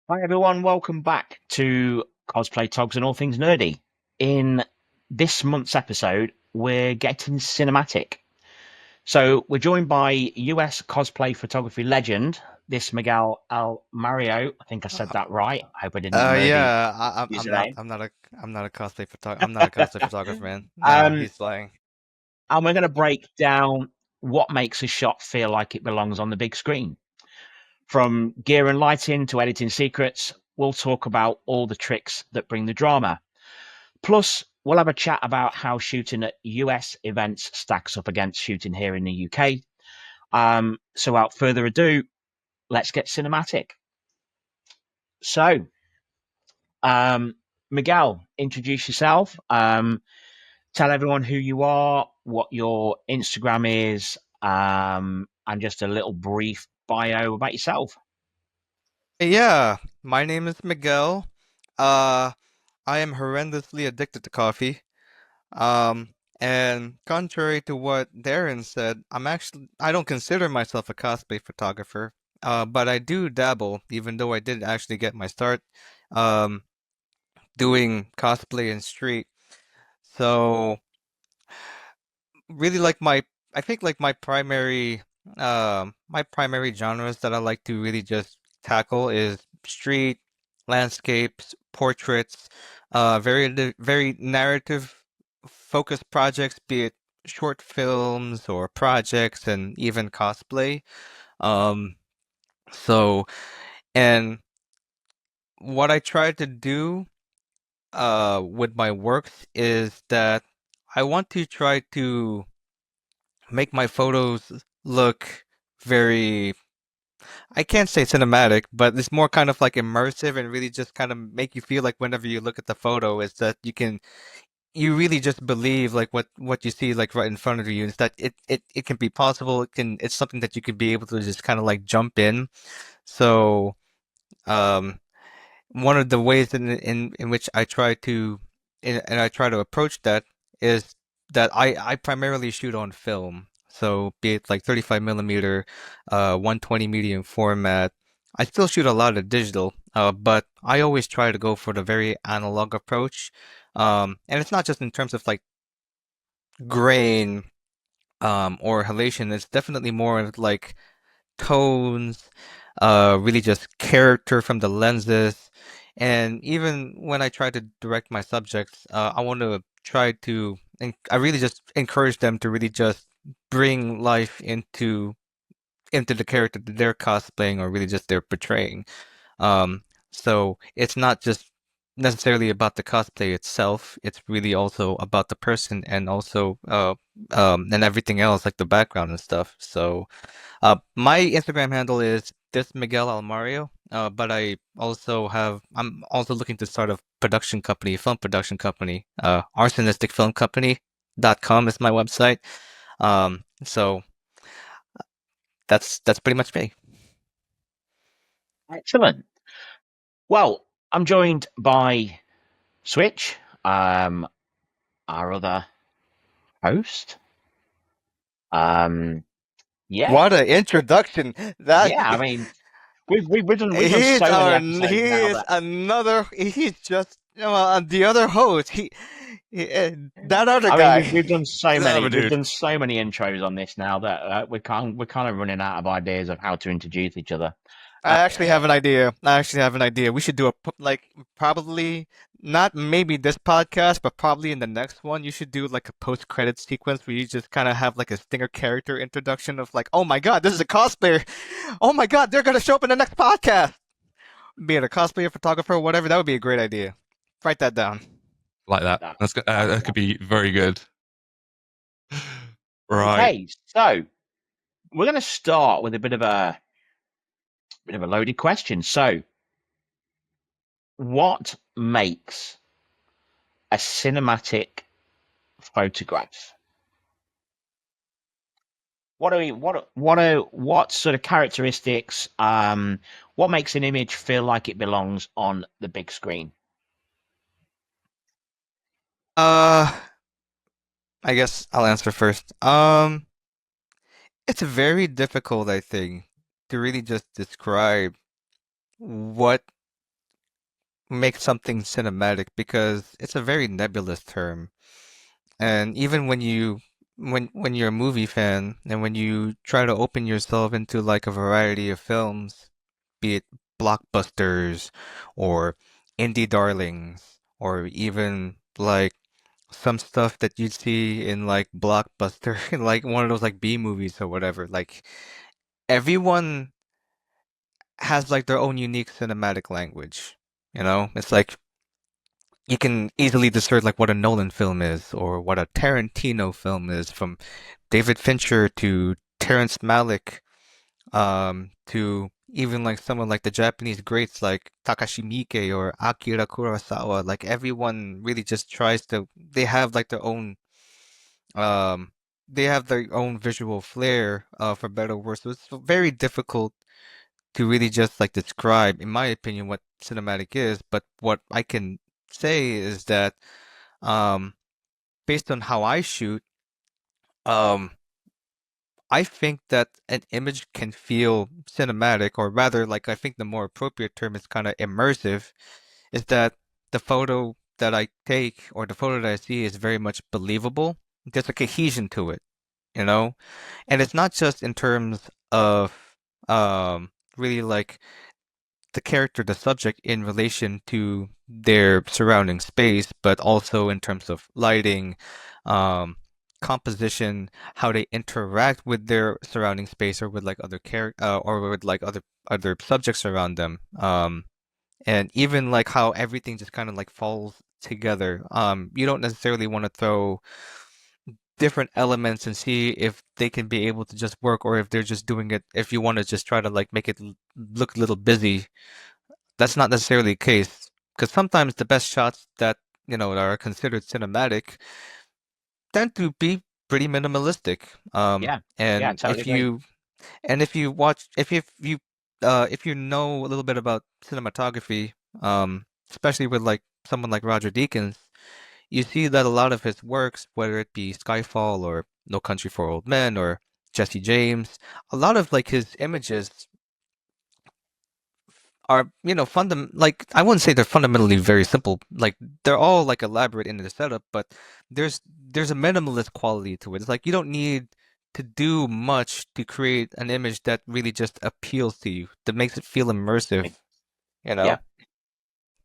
Hi everyone, welcome back to Cosplay Togs and All Things Nerdy. In this month's episode, we're getting cinematic. So we're joined by US cosplay photography legend, this Miguel Almario. I think I said that right. I hope I didn't murder your Yeah, username. I'm not a cosplay I'm not a cosplay photographer, man. No, Um, he's lying. and we're going to break down what makes a shot feel like it belongs on the big screen. From gear and lighting to editing secrets, we'll talk about all the tricks that bring the drama. Plus, we'll have a chat about how shooting at US events stacks up against shooting here in the UK. So, without further ado, let's get cinematic. So, um, Miguel, introduce yourself. Tell everyone who you are, what your Instagram is, and just a little brief bio about yourself. Yeah, my name is Miguel. Uh, I am horrendously addicted to coffee. Um, and contrary to what Darren said, I don't consider myself a cosplay photographer. But I do dabble, even though I did actually get my start, um, doing cosplay in street. So really like I think like my primary genres that I like to really just tackle is street, landscapes, portraits, very narrative focused projects, be it short films or projects and even cosplay. Um so and what I try to do with my works is that I want to try to make my photos look very, I can't say cinematic, but it's more kind of like immersive and really just kind of make you feel like whenever you look at the photo, is that you really just believe like what you see like right in front of you. Is that it can be possible. It's something that you could be able to just kind of like jump in. So, um, one of the ways in which I try to and I try to approach that is that I primarily shoot on film. So be it like 35 millimeter, 120 medium format. I still shoot a lot of digital, but I always try to go for the very analog approach. And it's not just in terms of like grain, or halation. It's definitely more of like tones, really just character from the lenses. And even when I try to direct my subjects, I want to try to, and I really just encourage them to really just bring life into the character that they're cosplaying or really just they're portraying. So it's not just necessarily about the cosplay itself. It's really also about the person and also and everything else like the background and stuff. So my Instagram handle is this Miguel Almario. But I'm also looking to start a production company, film production company. Arsonisticfilmcompany.com is my website. So that's pretty much me. Excellent. Well, I'm joined by Switch, our other host. Um, yeah, What an introduction! That yeah. I mean, we've done so many episodes he now is that another. He's just the other host. That other I mean guy. we've done so Son of many a dude. intros on this now that we're kind of running out of ideas of how to introduce each other. I actually have an idea. I actually have an idea. We should do like probably not maybe this podcast, but probably in the next one. You should do like a post-credit sequence where you just kind of have like a stinger character introduction of like, oh my God, this is a cosplayer. Oh my God, they're gonna show up in the next podcast. Be it a cosplayer, photographer, whatever. That would be a great idea. Write that down. Like that. That, that'd be That could fun. be very good. Right. Okay, so we're going to start with a bit of a loaded question. So, what makes a cinematic photograph? What sort of characteristics? What makes an image feel like it belongs on the big screen? Uh, I guess I'll answer first. It's very difficult, I think, to really just describe what make something cinematic because it's a very nebulous term. And even when you're a movie fan and when you try to open yourself into like a variety of films, be it blockbusters or indie darlings or even like some stuff that you'd see in like blockbuster like one of those like B movies or whatever, like everyone has like their own unique cinematic language. You know, it's like you can easily discern like what a Nolan film is or what a Tarantino film is, from David Fincher to Terrence Malick, to even like someone like the Japanese greats like Takashi Miike or Akira Kurosawa. Like everyone really just tries to, they have like their own, um, they have their own visual flair, for better or worse. So it's very difficult to really just like describe, in my opinion, what cinematic is. But what I can say is that, um, based on how I shoot, um, I think that an image can feel cinematic, or rather, like I think the more appropriate term is kind of immersive, is that the photo that I take or the photo that I see is very much believable. There's a cohesion to it, you know? And it's not just in terms of really like the character, the subject in relation to their surrounding space, but also in terms of lighting, um, composition, how they interact with their surrounding space or with like other or with like other subjects around them. And even like how everything just kind of like falls together. You don't necessarily want to throw different elements and see if they can be able to just work, or if they're just doing it, if you want to just try to like make it look a little busy. That's not necessarily the case, because sometimes the best shots that, that are considered cinematic tend to be pretty minimalistic. Yeah, yeah, And totally agree. if you watch, if you know a little bit about cinematography, especially with like someone like Roger Deakins, you see that a lot of his works, whether it be Skyfall or No Country for Old Men or Jesse James, a lot of like his images are, like I wouldn't say they're fundamentally very simple. Like they're all like elaborate in the setup, but there's a minimalist quality to it. It's like you don't need to do much to create an image that really just appeals to you, that makes it feel immersive, you Yeah, know?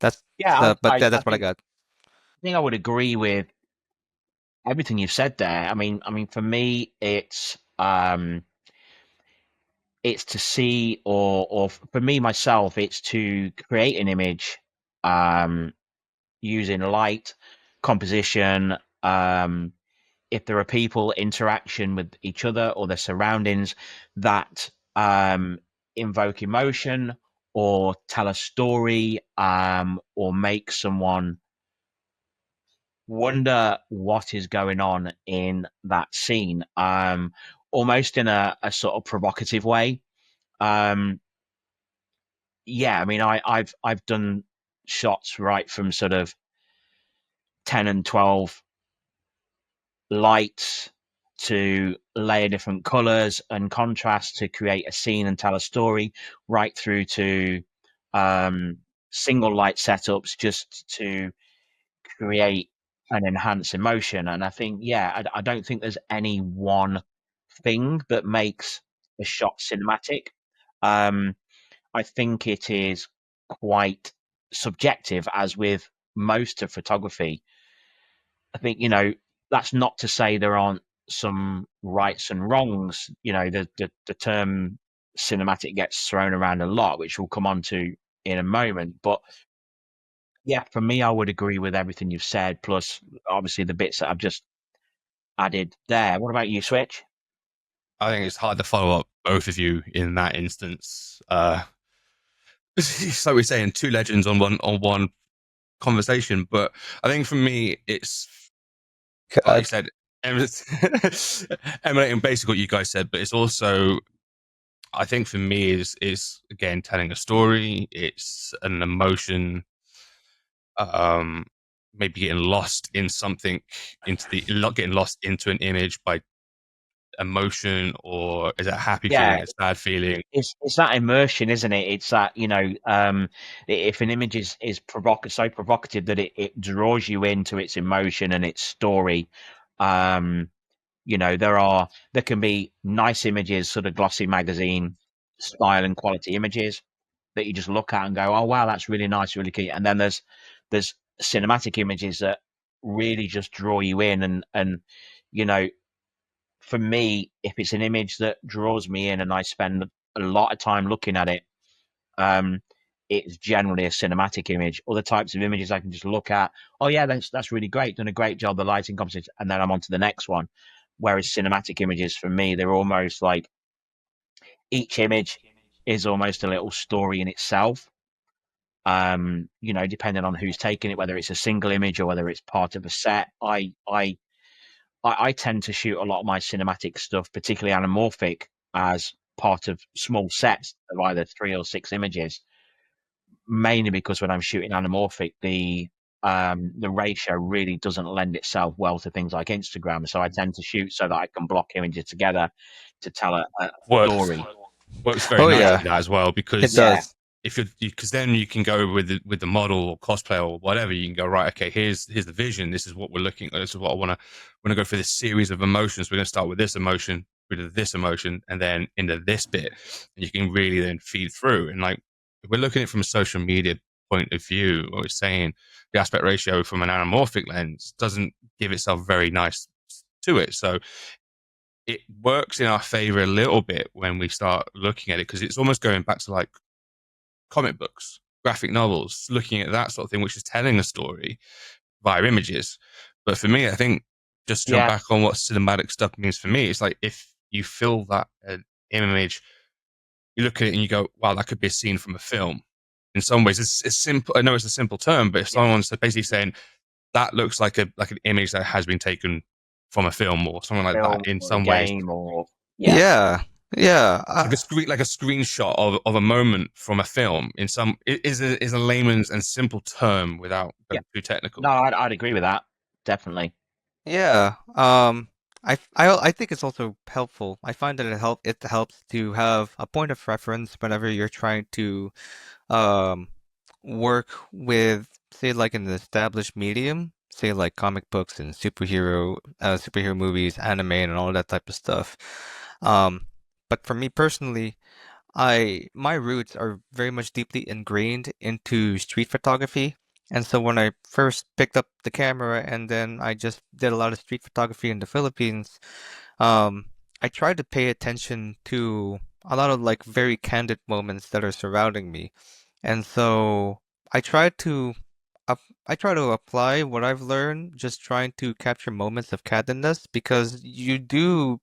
That's yeah. but I that's what I got. think I would agree with everything you've said there. I mean, for me, it's to see, or for me myself, it's to create an image, um, using light, composition, if there are people, interaction with each other or their surroundings that invoke emotion or tell a story, or make someone wonder what is going on in that scene, almost in a sort of provocative way. Um, yeah, I mean, I've done shots right from sort of 10 and 12 lights to layer different colors and contrasts to create a scene and tell a story, right through to um, single light setups just to create and enhance emotion. And I think, yeah, I don't think there's any one thing that makes a shot cinematic. Um, I think it is quite subjective, as with most of photography. I think, that's not to say there aren't some rights and wrongs. The term cinematic gets thrown around a lot, which we'll come on to in a moment. But yeah, for me, I would agree with everything you've said, plus obviously the bits that I've just added there. What about you, Switch? I think it's hard to follow up both of you in that instance. So we're saying two legends on one conversation, but I think for me, it's like you said, emulating basically what you guys said, but it's also, I think for me, is again telling a story. It's an emotion, um, maybe getting lost in something, getting lost into an image by emotion, or is it a happy Yeah. feeling, a sad feeling? It's that immersion, isn't it? It's that, if an image is so provocative that it draws you into its emotion and its story. There can be nice images, sort of glossy magazine style and quality images that you just look at and go, oh wow, that's really nice, really cute. And then there's cinematic images that really just draw you in, and you know for me, if it's an image that draws me in and I spend a lot of time looking at it, um, it's generally a cinematic image. Other types of images I can just look at. Oh yeah, that's really great. Done a great job. The lighting composition, and then I'm on to the next one. Whereas cinematic images, for me, they're almost like each image is almost a little story in itself. Depending on who's taking it, whether it's a single image or whether it's part of a set. I tend to shoot a lot of my cinematic stuff, particularly anamorphic, as part of small sets of either 3 or 6 images. Mainly because when I'm shooting anamorphic, the ratio really doesn't lend itself well to things like Instagram. So I tend to shoot so that I can block images together to tell a Works story. works very Oh, nicely yeah. with that as well, It because does. if because then you can go with the model or cosplay or whatever. You can go, right, okay, here's the vision. This is what we're looking at. This is what I want to go for, this series of emotions. We're going to start with this emotion, with this emotion, and then into this bit. And you can really then feed through. And like, if we're looking at it from a social media point of view, what we're saying, the aspect ratio from an anamorphic lens doesn't give itself very nice to it. So it works in our favor a little bit when we start looking at it, because it's almost going back to like comic books, graphic novels, looking at that sort of thing, which is telling a story via images. But for me, I think, just to jump Yeah, back on what cinematic stuff means for me, it's like if you feel that image, you look at it and you go, wow, that could be a scene from a film. In some ways, it's simple. I know it's a simple term, but if someone's basically saying that looks like an image that has been taken from a film or something like that, film in or a some ways, game or Yeah. Yeah. like a screenshot of a moment from a film in some is a layman's and simple term without yeah. going too technical. No, I'd agree with that. Definitely. Yeah. I think it's also helpful. I find that it helps to have a point of reference whenever you're trying to um work with, say, like an established medium, say like comic books and superhero movies, anime, and all that type of stuff. But for me personally, my roots are very much deeply ingrained into street photography. And so when I first picked up the camera and then I just did a lot of street photography in the Philippines, um, I tried to pay attention to a lot of like very candid moments that are surrounding me. And so I try to I try to apply what I've learned, just trying to capture moments of candidness, because you do,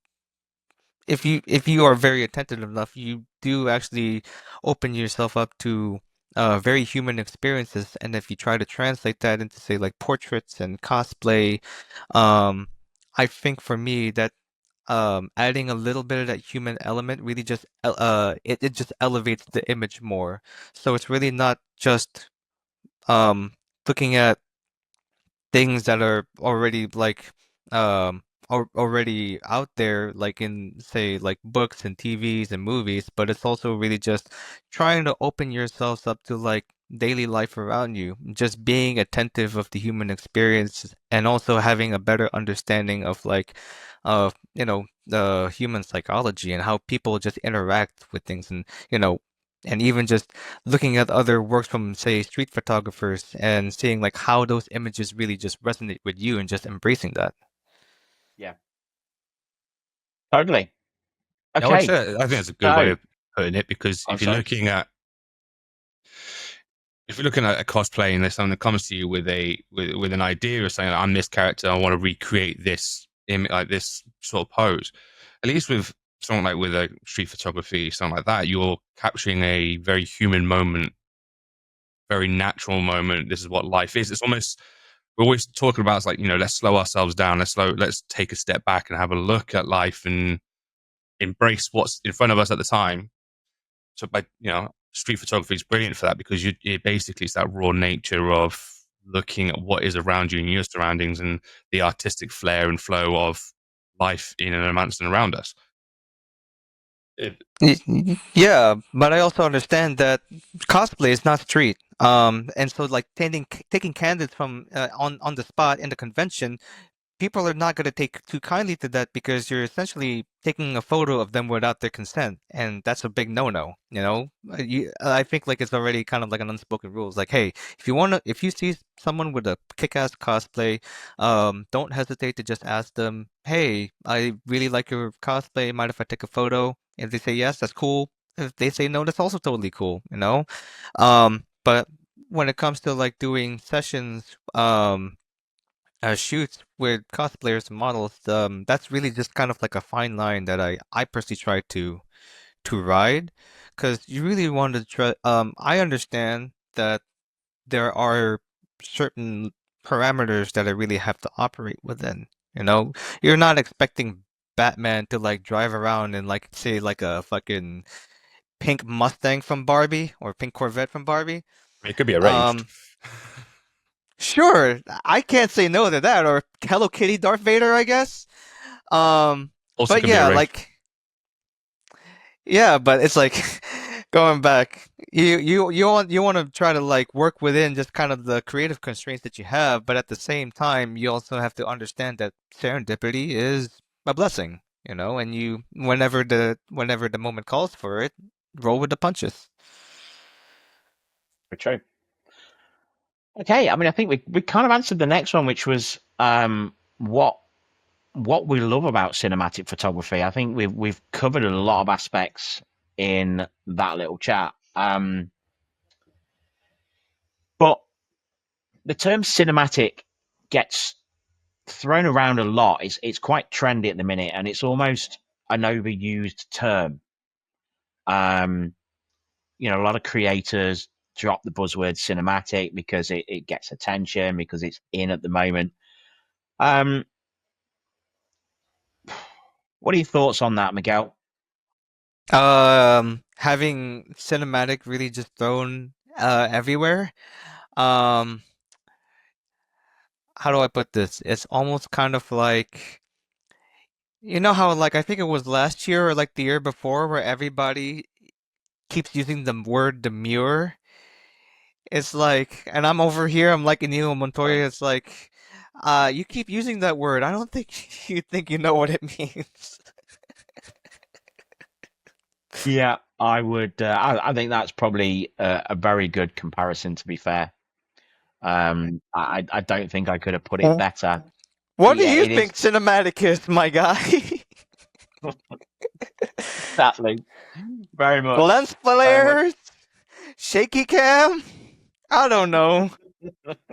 if you are very attentive enough, you do actually open yourself up to very human experiences. And if you try to translate that into, say, like portraits and cosplay, um, I think for me that adding a little bit of that human element really just it just elevates the image more. So it's really not just um looking at things that are already like already out there, like in, say, like books and TVs and movies, but it's also really just trying to open yourselves up to like daily life around you, just being attentive of the human experience, and also having a better understanding of like the human psychology and how people just interact with things, and and even just looking at other works from, say, street photographers and seeing like how those images really just resonate with you, and just embracing that. Yeah. Totally. Yeah, I would Okay. say, I think that's a good way So of putting it, because I'm sorry. if you're looking at a cosplay and there's someone that comes to you with an idea of saying, I'm this character, I want to recreate this like this sort of pose, at least with something like with a street photography, something like that, you're capturing a very human moment, very natural moment. This is what life is. It's almost, we're always talking about, it's like, let's slow ourselves down, let's take a step back and have a look at life and embrace what's in front of us at the time. So street photography is brilliant for that, because it basically, it's that raw nature of looking at what is around you in your surroundings and the artistic flair and flow of life in and amongst and around us. Yeah, but I also understand that cosplay is not street. And so like taking candidates from on the spot in the convention, people are not going to take too kindly to that because you're essentially taking a photo of them without their consent, and that's a big no-no. You know, I think like it's already kind of like an unspoken rule. It's like, hey, if you see someone with a kick-ass cosplay, don't hesitate to just ask them, hey, I really like your cosplay. Mind if I take a photo? If they say yes, that's cool. If they say no, that's also totally cool. You know, but when it comes to like doing sessions, shoots with cosplayers and models, that's really just kind of like a fine line that I personally try to ride, because you really want to try. I understand that there are certain parameters that I really have to operate within. You know, you're not expecting Batman to like drive around in like say like a fucking pink Mustang from Barbie or pink Corvette from Barbie. It could be arranged. Sure, I can't say no to that. Or Hello Kitty Darth Vader, I guess. Also But can be yeah, arranged. like yeah, but it's like going back. You want to try to like work within just kind of the creative constraints that you have, but at the same time, you also have to understand that serendipity is a blessing, you know, and you whenever the moment calls for it, roll with the punches. True. Okay, I mean, I think we kind of answered the next one, which was what we love about cinematic photography. I think we've covered a lot of aspects in that little chat. But the term cinematic gets thrown around a lot. It's quite trendy at the minute, and it's almost an overused term. You know, a lot of creators drop the buzzword cinematic because it gets attention, because it's in at the moment. What are your thoughts on that, Miguel? Having cinematic really just thrown everywhere. Um, how do I put this? It's almost kind of like, you know how like I think it was last year or like the year before where everybody keeps using the word demure. It's like, and I'm over here, I'm like Inigo Montoya. It's like, you keep using that word. I don't think you think you know what it means. Yeah, I would. I think that's probably a very good comparison. To be fair, I don't think I could have put it better. What do Yeah, you it is think cinematic is, my guy? exactly very much, Lens very much. flares, shaky cam. I don't know.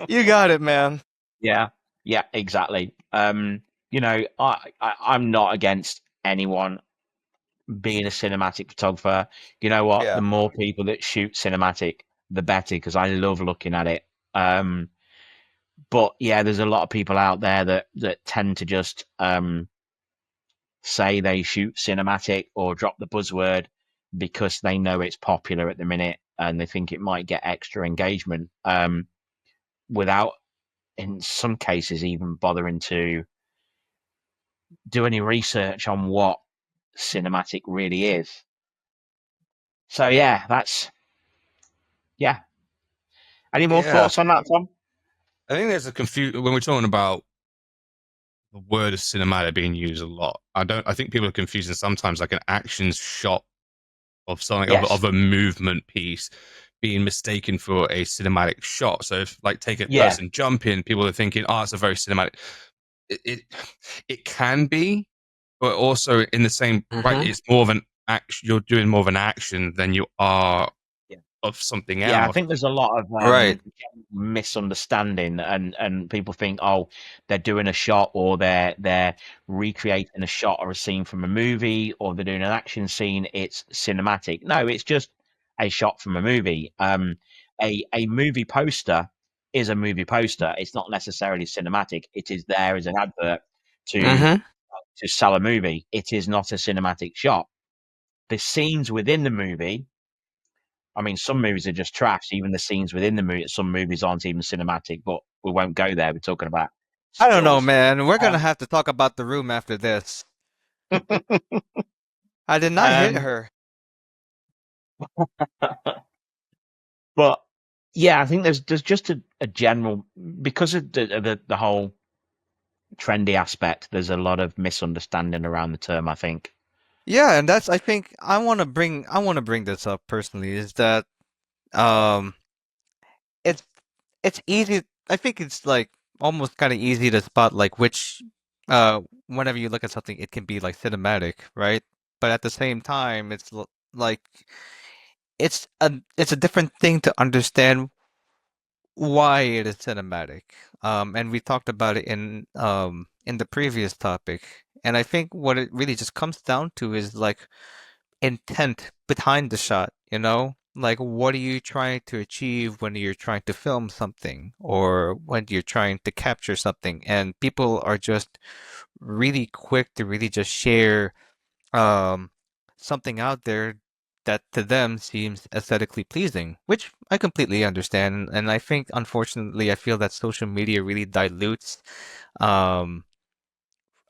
You got it, man. Yeah, yeah, exactly. You know, I'm not against anyone being a cinematic photographer. You know what? The Yeah. more people that shoot cinematic, the better, because I love looking at it. But yeah, there's a lot of people out there that tend to just say they shoot cinematic or drop the buzzword because they know it's popular at the minute and they think it might get extra engagement, without, in some cases, even bothering to do any research on what cinematic really is. So yeah, yeah. Any more Yeah. thoughts on that, Tom? I think there's a confusion when we're talking about the word of cinematic being used a lot. I think people are confusing sometimes like an action shot of something Yes. of a movement piece being mistaken for a cinematic shot. So if like take a Yeah. person jumping, people are thinking, oh, it's a very cinematic. It can be, but also in the same right, it's more of an action. You're doing more of an action than you are Yeah. of something Yeah, I else. think there's a lot of Right. misunderstanding, and people think, oh, they're doing a shot, or they're recreating a shot or a scene from a movie, or they're doing an action scene. It's cinematic. No, it's just a shot from a movie. A movie poster is a movie poster. It's not necessarily cinematic. It is there as an advert to Mm-hmm. sell a movie. It is not a cinematic shot. The scenes within the movie, I mean, some movies are just trash. Even the scenes within the movie, some movies aren't even cinematic, but we won't go there. We're talking about I don't know, Jaws. man. We're gonna Um, have to talk about the room after this. I did not hit um, her. but yeah, I think there's just a general, because of the whole trendy aspect. There's a lot of misunderstanding around the term, I think. Yeah, and that's I think I want to bring this up personally is that um it's it's easy. I think it's like almost kind of easy to spot like which whenever you look at something it can be like cinematic, right? But at the same time like it's a different thing to understand why it is cinematic. And we talked about it in the previous topic. And I think what it really just comes down to is like intent behind the shot, you know? Like what are you trying to achieve when you're trying to film something or when you're trying to capture something? And people are just really quick to really just share um, something out there that to them seems aesthetically pleasing, which I completely understand. And I think, unfortunately, I feel that social media really dilutes, um,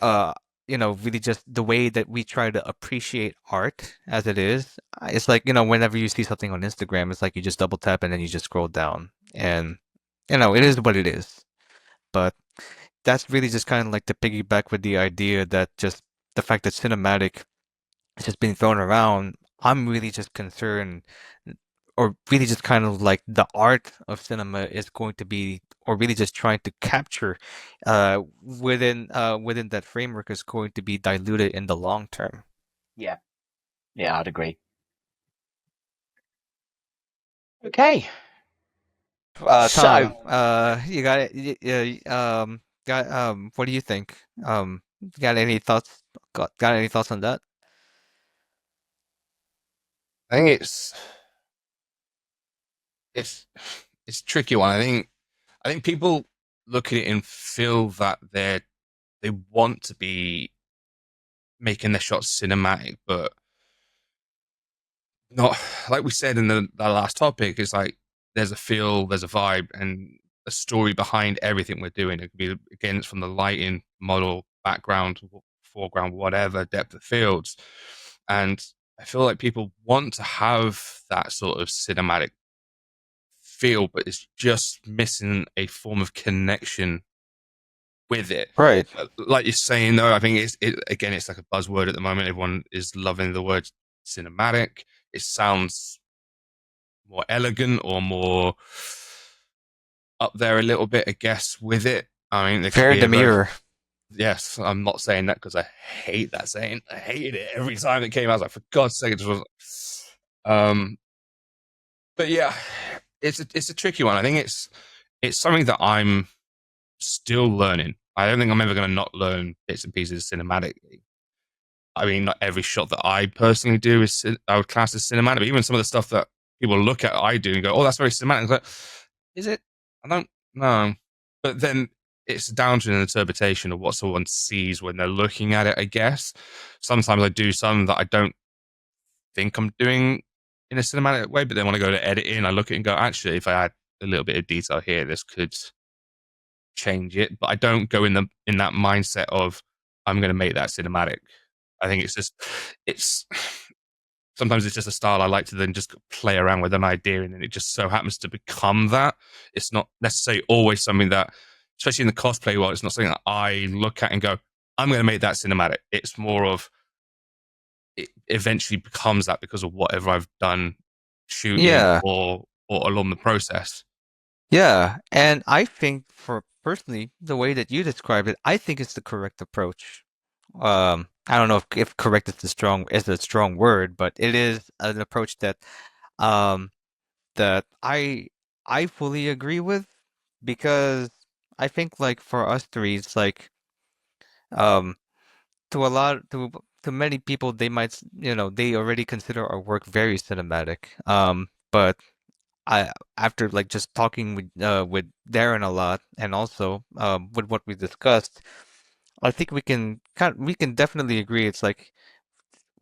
uh, really just the way that we try to appreciate art as it is. It's like, whenever you see something on Instagram, it's like you just double tap and then you just scroll down. And, it is what it is. But that's really just kind of like to piggyback with the idea that just the fact that cinematic it's just being thrown around. I'm really just concerned, or really just kind of like the art of cinema is going to be, or really just trying to capture, within that framework is going to be diluted in the long term. Yeah, yeah, I'd agree. Okay, so Tom, you got it. What do you think? Got any thoughts? Got any thoughts on that? I think it's it's a tricky one. I think people look at it and feel that they want to be making their shots cinematic, but not like we said in the last topic. It's like there's a feel, there's a vibe, and a story behind everything we're doing. It could be again, it's from the lighting, model, background, foreground, whatever, depth of fields, and I feel like people want to have that sort of cinematic feel, but it's just missing a form of connection with it. Right. Like you're saying, though, I think again, it's like a buzzword at the moment. Everyone is loving the word cinematic. It sounds more elegant or more up there a little bit, I guess, with it. I mean, there could Very be a very demure. yes. I'm not saying that because I hate that saying. I hated it every time it came out. I was like, for God's sake, it just was. Um, but yeah, it's a tricky one. I think it's something that I'm still learning. I don't think I'm ever going to not learn bits and pieces cinematically. I mean, not every shot that I personally do is I would class as cinematic, but even some of the stuff that people look at I do and go, "Oh, that's very cinematic." It's like, is it? I don't know. But then it's down to an interpretation of what someone sees when they're looking at it. I guess sometimes I do some that I don't think I'm doing in a cinematic way, but then when I go to edit in, I look at it and go, "Actually, if I add a little bit of detail here, this could change it." But I don't go in that mindset of I'm going to make that cinematic. I think it's sometimes it's just a style I like to then just play around with an idea, and then it just so happens to become that. It's not necessarily always something that, especially in the cosplay world, it's not something that I look at and go, I'm going to make that cinematic. It's more of it eventually becomes that because of whatever I've done shooting Yeah. or along the process. Yeah, and I think for personally, the way that you described it, I think it's the correct approach. I don't know if correct is a strong word, but it is an approach um that I fully agree with because I think like for us three, it's like um to a lot to many people they might they already consider our work very cinematic. But I after like just talking with Darren a lot and also with what we discussed, I think we can definitely agree. It's like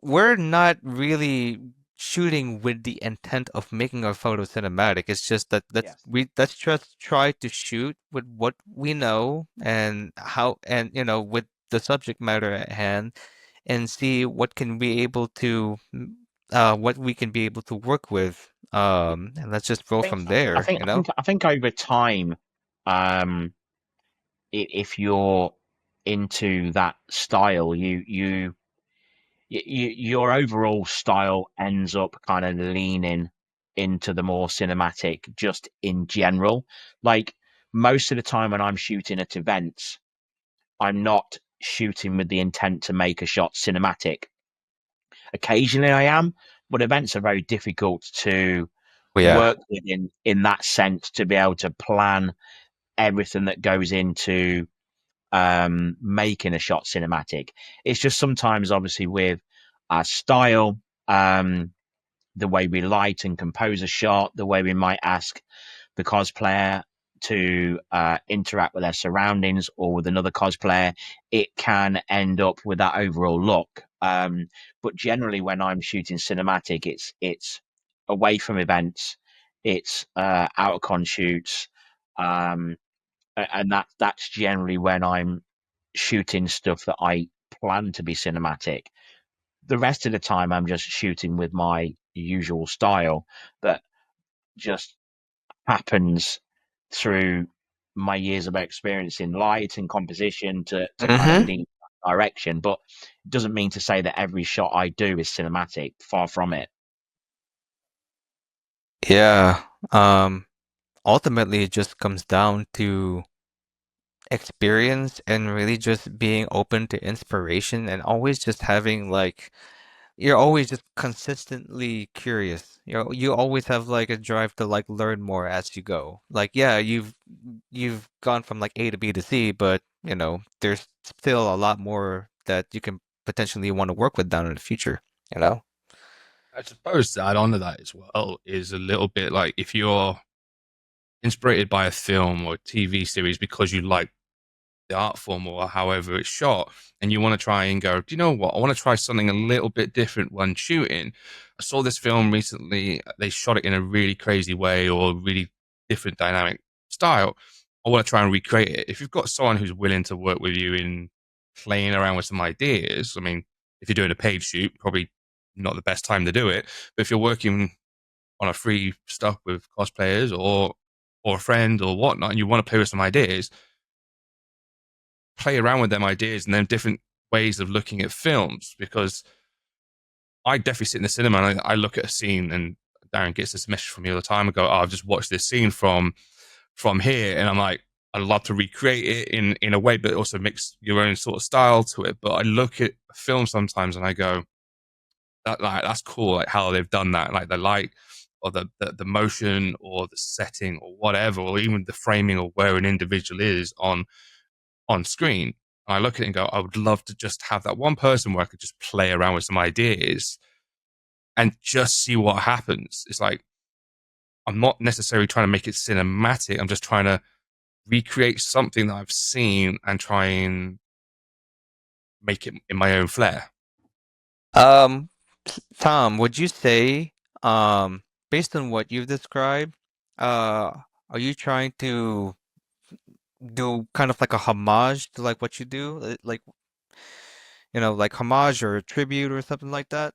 we're not really. shooting with the intent of making our photo cinematic. It's just that Yes. let's just try to shoot with what we know and how, and with the subject matter at hand, and see what can be able to what we can be able to work with. And let's just roll from I there, think I think I think over time, if you're into that style, your overall style ends up kind of leaning into the more cinematic, just in general. Like most of the time when I'm shooting at events, I'm not shooting with the intent to make a shot cinematic. Occasionally I am, but events are very difficult to Yeah. work with in that sense, to be able to plan everything that goes into making a shot cinematic. It's just sometimes, obviously, with our style, the way we light and compose a shot, the way we might ask the cosplayer to interact with their surroundings or with another cosplayer, it can end up with that overall look. But generally, when I'm shooting cinematic, it's away from events, it's out of con shoots, and that's generally when I'm shooting stuff that I plan to be cinematic. The rest of the time, I'm just shooting with my usual style that just happens through my years of experience in light and composition to kind of Mm-hmm. lean that direction. But it doesn't mean to say that every shot I do is cinematic. Far from it. Yeah. Ultimately, it just comes down to experience and really just being open to inspiration, and always just having like, you're always just consistently curious. You always have like a drive to like learn more as you go. Like, yeah, you've gone from like A to B to C, but there's still a lot more that you can potentially want to work with down in the future, you know? I suppose to add on to that as well is a little bit like if you're inspired by a film or TV series because you like the art form or however it's shot, and you want to try and go, do you know what? I want to try something a little bit different when shooting. I saw this film recently. They shot it in a really crazy way or really different dynamic style. I want to try and recreate it. If you've got someone who's willing to work with you in playing around with some ideas, I mean, if you're doing a paid shoot, probably not the best time to do it. But if you're working on a free stuff with cosplayers or a friend or whatnot, and you want to play with some ideas, play around with them ideas and then different ways of looking at films. Because I definitely sit in the cinema and I look at a scene, and Darren gets this message from me all the time. I go, oh, I've just watched this scene from here, and I'm like, I'd love to recreate it in a way, but also mix your own sort of style to it. But I look at a film sometimes and I go, that's cool, like how they've done that, like the light or the motion or the setting or whatever, or even the framing of where an individual is on screen. And I look at it and go, I would love to just have that one person where I could just play around with some ideas and just see what happens. It's like, I'm not necessarily trying to make it cinematic. I'm just trying to recreate something that I've seen and try and make it in my own flair. Um, Tom, would you say, based on what you've described, are you trying to do kind of like a homage to like what you do, like like homage or a tribute or something like that?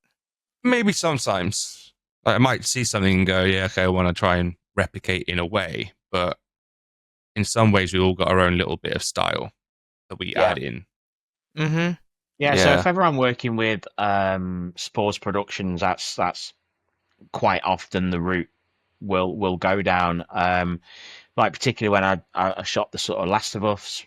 Maybe sometimes I might see something and go, yeah, okay, I want to try and replicate in a way. But in some ways, we all got our own little bit of style that we Yeah. add in. Mm-hmm. Yeah. So Yeah. if ever I'm working with sports productions, that's quite often the route we'll go down. Like particularly when I shot the sort of Last of Us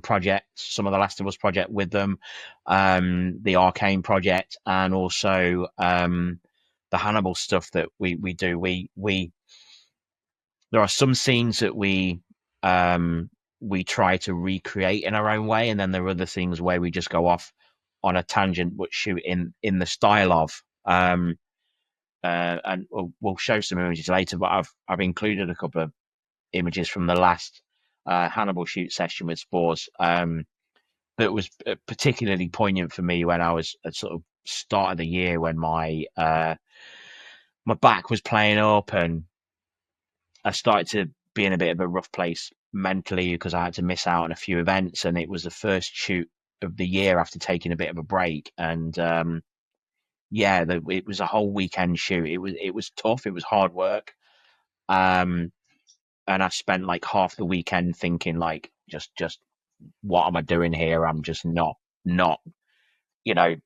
project, some of the Last of Us project with them, the Arcane project, and also the Hannibal stuff that we do. We there are some scenes that we try to recreate in our own way, and then there are other things where we just go off on a tangent but shoot in the style of. And we'll show some images later, but I've included a couple of images from the last Hannibal shoot session with Spores, that was particularly poignant for me when I was at sort of start of the year, when my back was playing up and I started to be in a bit of a rough place mentally because I had to miss out on a few events, and it was the first shoot of the year after taking a bit of a break. And it was a whole weekend shoot. It was tough. It was hard work. And I spent like half the weekend thinking like, just what am I doing here? I'm just not, you know,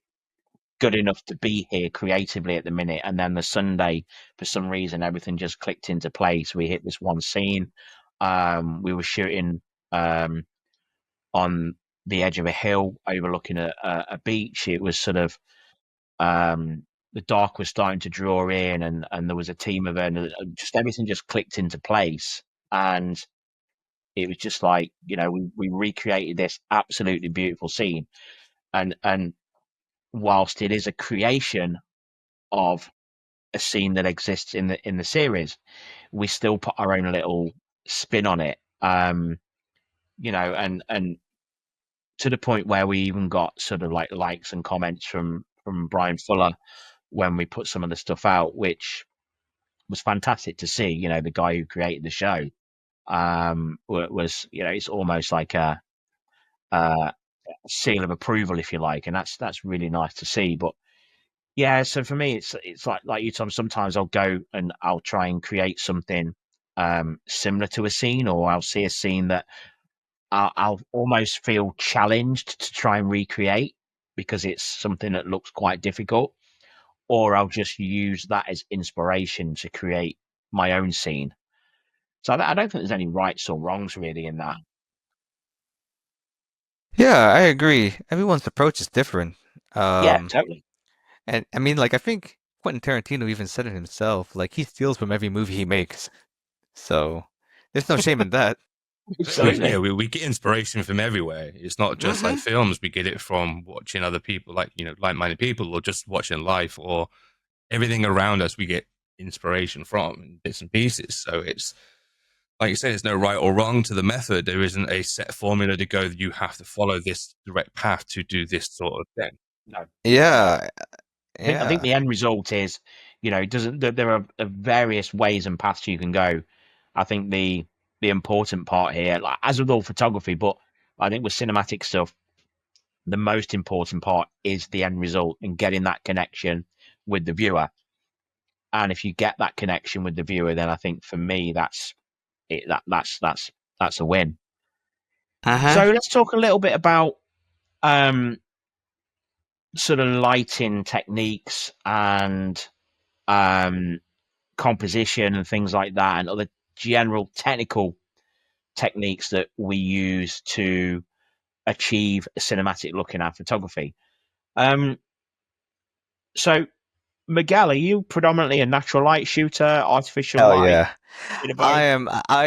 good enough to be here creatively at the minute. And then the Sunday, for some reason, everything just clicked into place. We hit this one scene. We were shooting on the edge of a hill overlooking a beach. It was sort of the dark was starting to draw in, and there was a team of it, and just everything just clicked into place. And it was just like, we recreated this absolutely beautiful scene. And whilst it is a creation of a scene that exists in the series, we still put our own little spin on it. And to the point where we even got sort of like likes and comments from Brian Fuller when we put some of the stuff out, which was fantastic to see. The guy who created the show was, it's almost like a seal of approval, if you like, and that's really nice to see. But yeah, so for me, it's like you, Tom. Sometimes I'll go and I'll try and create something similar to a scene, or I'll see a scene that I'll almost feel challenged to try and recreate because it's something that looks quite difficult, or I'll just use that as inspiration to create my own scene. So I don't think there's any rights or wrongs really in that. Yeah, I agree. Everyone's approach is different. Yeah, totally. And I mean, like, I think Quentin Tarantino even said it himself. Like, he steals from every movie he makes. So there's no shame in that. Yeah, we get inspiration from everywhere. It's not just like films. We get it from watching other people, like, like-minded people, or just watching life, or everything around us. We get inspiration from in bits and pieces. So it's like you say, there's no right or wrong to the method. There isn't a set formula to go. You have to follow this direct path to do this sort of thing. No. Yeah. I think the end result is, there are various ways and paths you can go. I think the important part here, like, as with all photography, but I think with cinematic stuff, the most important part is the end result and getting that connection with the viewer. And if you get that connection with the viewer, then I think for me that's it. That's a win. So let's talk a little bit about sort of lighting techniques and composition and things like that, and other general technical techniques that we use to achieve a cinematic look in our photography. So Miguel, are you predominantly a natural light shooter, artificial Hell light? yeah. I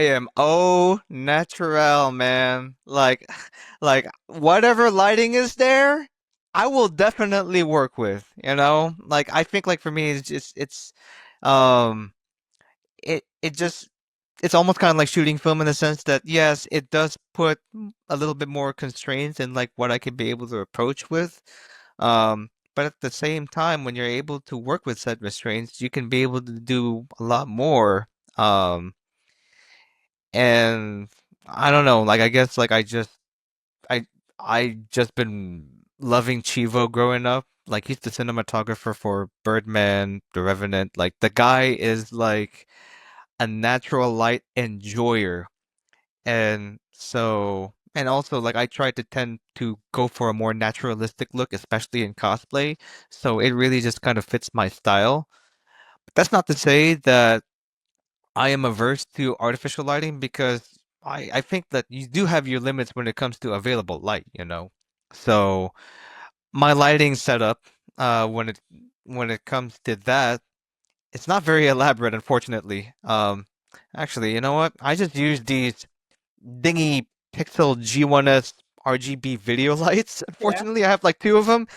am au natural, man. Like whatever lighting is there, I will definitely work with, Like, I think, like, for me, um it's almost kind of like shooting film, in the sense that, yes, it does put a little bit more constraints in, like, what I could be able to approach with. But at the same time, when you're able to work with said restraints, you can be able to do a lot more. And I don't know, like, I guess, like, I just been loving Chivo growing up. Like, he's the cinematographer for Birdman, The Revenant. Like, the guy is like a natural light enjoyer. And so, and also, like, I try to tend to go for a more naturalistic look, especially in cosplay. So it really just kind of fits my style. But that's not to say that I am averse to artificial lighting, because I think that you do have your limits when it comes to available light. So my lighting setup, when it comes to that, it's not very elaborate, unfortunately. Actually, you know what? I just use these dingy Pixel G1S RGB video lights. Unfortunately, I have like two of them.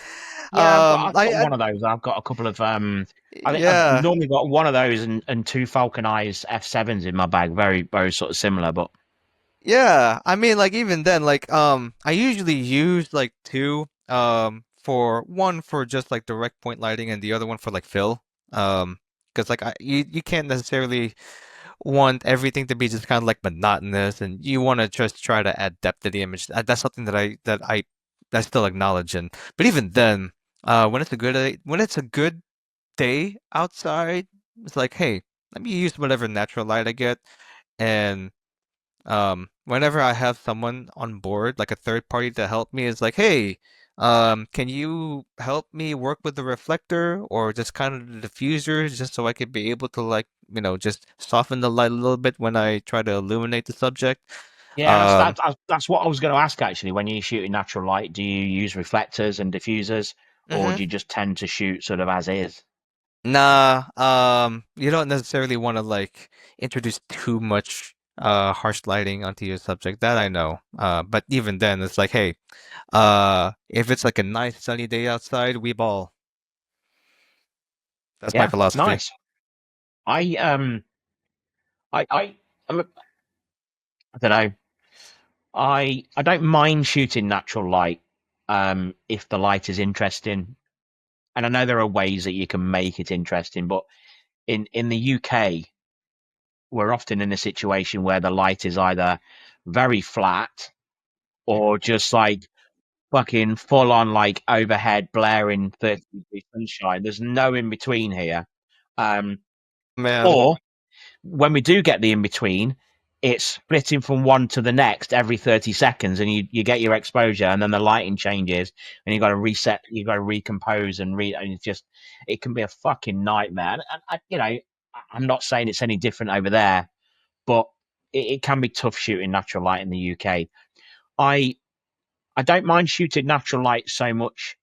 Yeah, I've got one of those. I've got a couple of I think I've normally got one of those and two Falcon Eyes F7s in my bag. Very, very sort of similar, but Yeah, I mean, like even then, like I usually use like two, for one for just like direct point lighting and the other one for like fill, because like you can't necessarily want everything to be just kind of like monotonous, and you want to just try to add depth to the image. That's something that I still acknowledge. And but even then, when it's a good day outside, it's like, hey, let me use whatever natural light I get. And whenever I have someone on board, like a third party to help me, is like, hey, can you help me work with the reflector or just kind of the diffusers just so I could be able to like, just soften the light a little bit when I try to illuminate the subject. Yeah, Um, that's what I was going to ask actually. When you shoot in natural light, do you use reflectors and diffusers, or mhm. do you just tend to shoot sort of as is? Nah, you don't necessarily want to like introduce too much harsh lighting onto your subject. That I know. But even then, it's like, hey, if it's like a nice sunny day outside, we ball. That's my Yeah, philosophy. nice. I I I don't know. I don't mind shooting natural light, if the light is interesting, and I know there are ways that you can make it interesting, but in the UK, we're often in a situation where the light is either very flat or just like fucking full on like overhead blaring 30-degree sunshine. There's no in between here. Um, Man, or when we do get the in between, it's splitting from one to the next every 30 seconds, and you get your exposure, and then the lighting changes, and you got to reset, you got to recompose, and it's just, it can be a fucking nightmare. And I'm not saying it's any different over there, but it can be tough shooting natural light in the UK. I I don't mind shooting natural light so much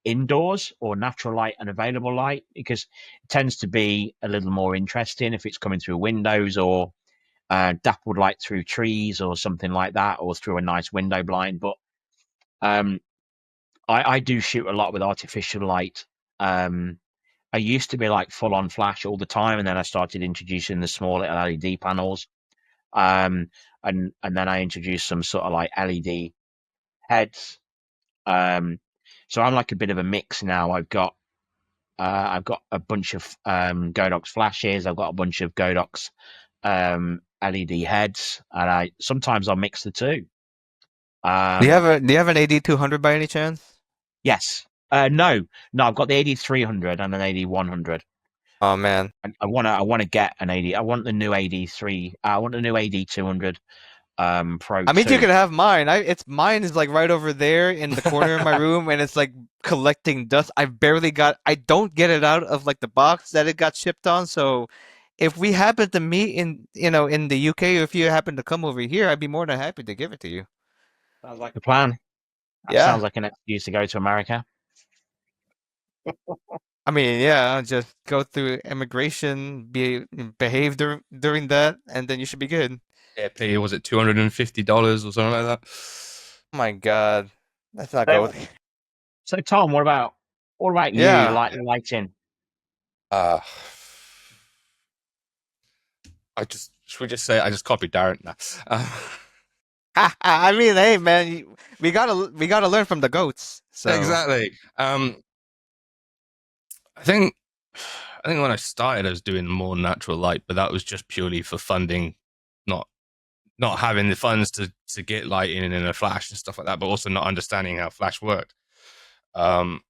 indoors or natural light and available light because it tends to be a little more interesting if it's coming through windows or dappled light through trees or something like that, or through a nice window blind. But um, I do shoot a lot with artificial light. Um, I used to be like full on flash all the time, and then I started introducing the small LED panels. Um, and then I introduced some sort of like LED heads. Um, so I'm like a bit of a mix now. I've got a bunch of Godox flashes. I've got a bunch of Godox LED heads, and I sometimes I'll mix the two. Um, do you have an AD200 by any chance? yes, no, I've got the AD300 and an AD100. Oh man. And I wanna get an AD. I want the new AD3. I want the new AD200 Pro I mean, you 2. could have mine. It's mine is like right over there in the corner of my room, and it's like collecting dust. I don't get it out of like the box that it got shipped on. So, if we happen to meet in the UK, or if you happen to come over here, I'd be more than happy to give it to you. Sounds like a plan. That Yeah. sounds like an excuse to go to America. I mean, yeah, just go through immigration, behave during that, and then you should be good. Yeah, pay was it $250 or something like that? Oh my God, let's not go So, there. so Tom, what about you? Yeah. Like lighting? Uh, I just should we just say I just copied Darren now. I mean, hey man, we gotta learn from the goats. So Exactly. I think I think when I started, I was doing more natural light, but that was just purely for funding, not not having the funds to get lighting in a flash and stuff like that, but also not understanding how flash worked. Um,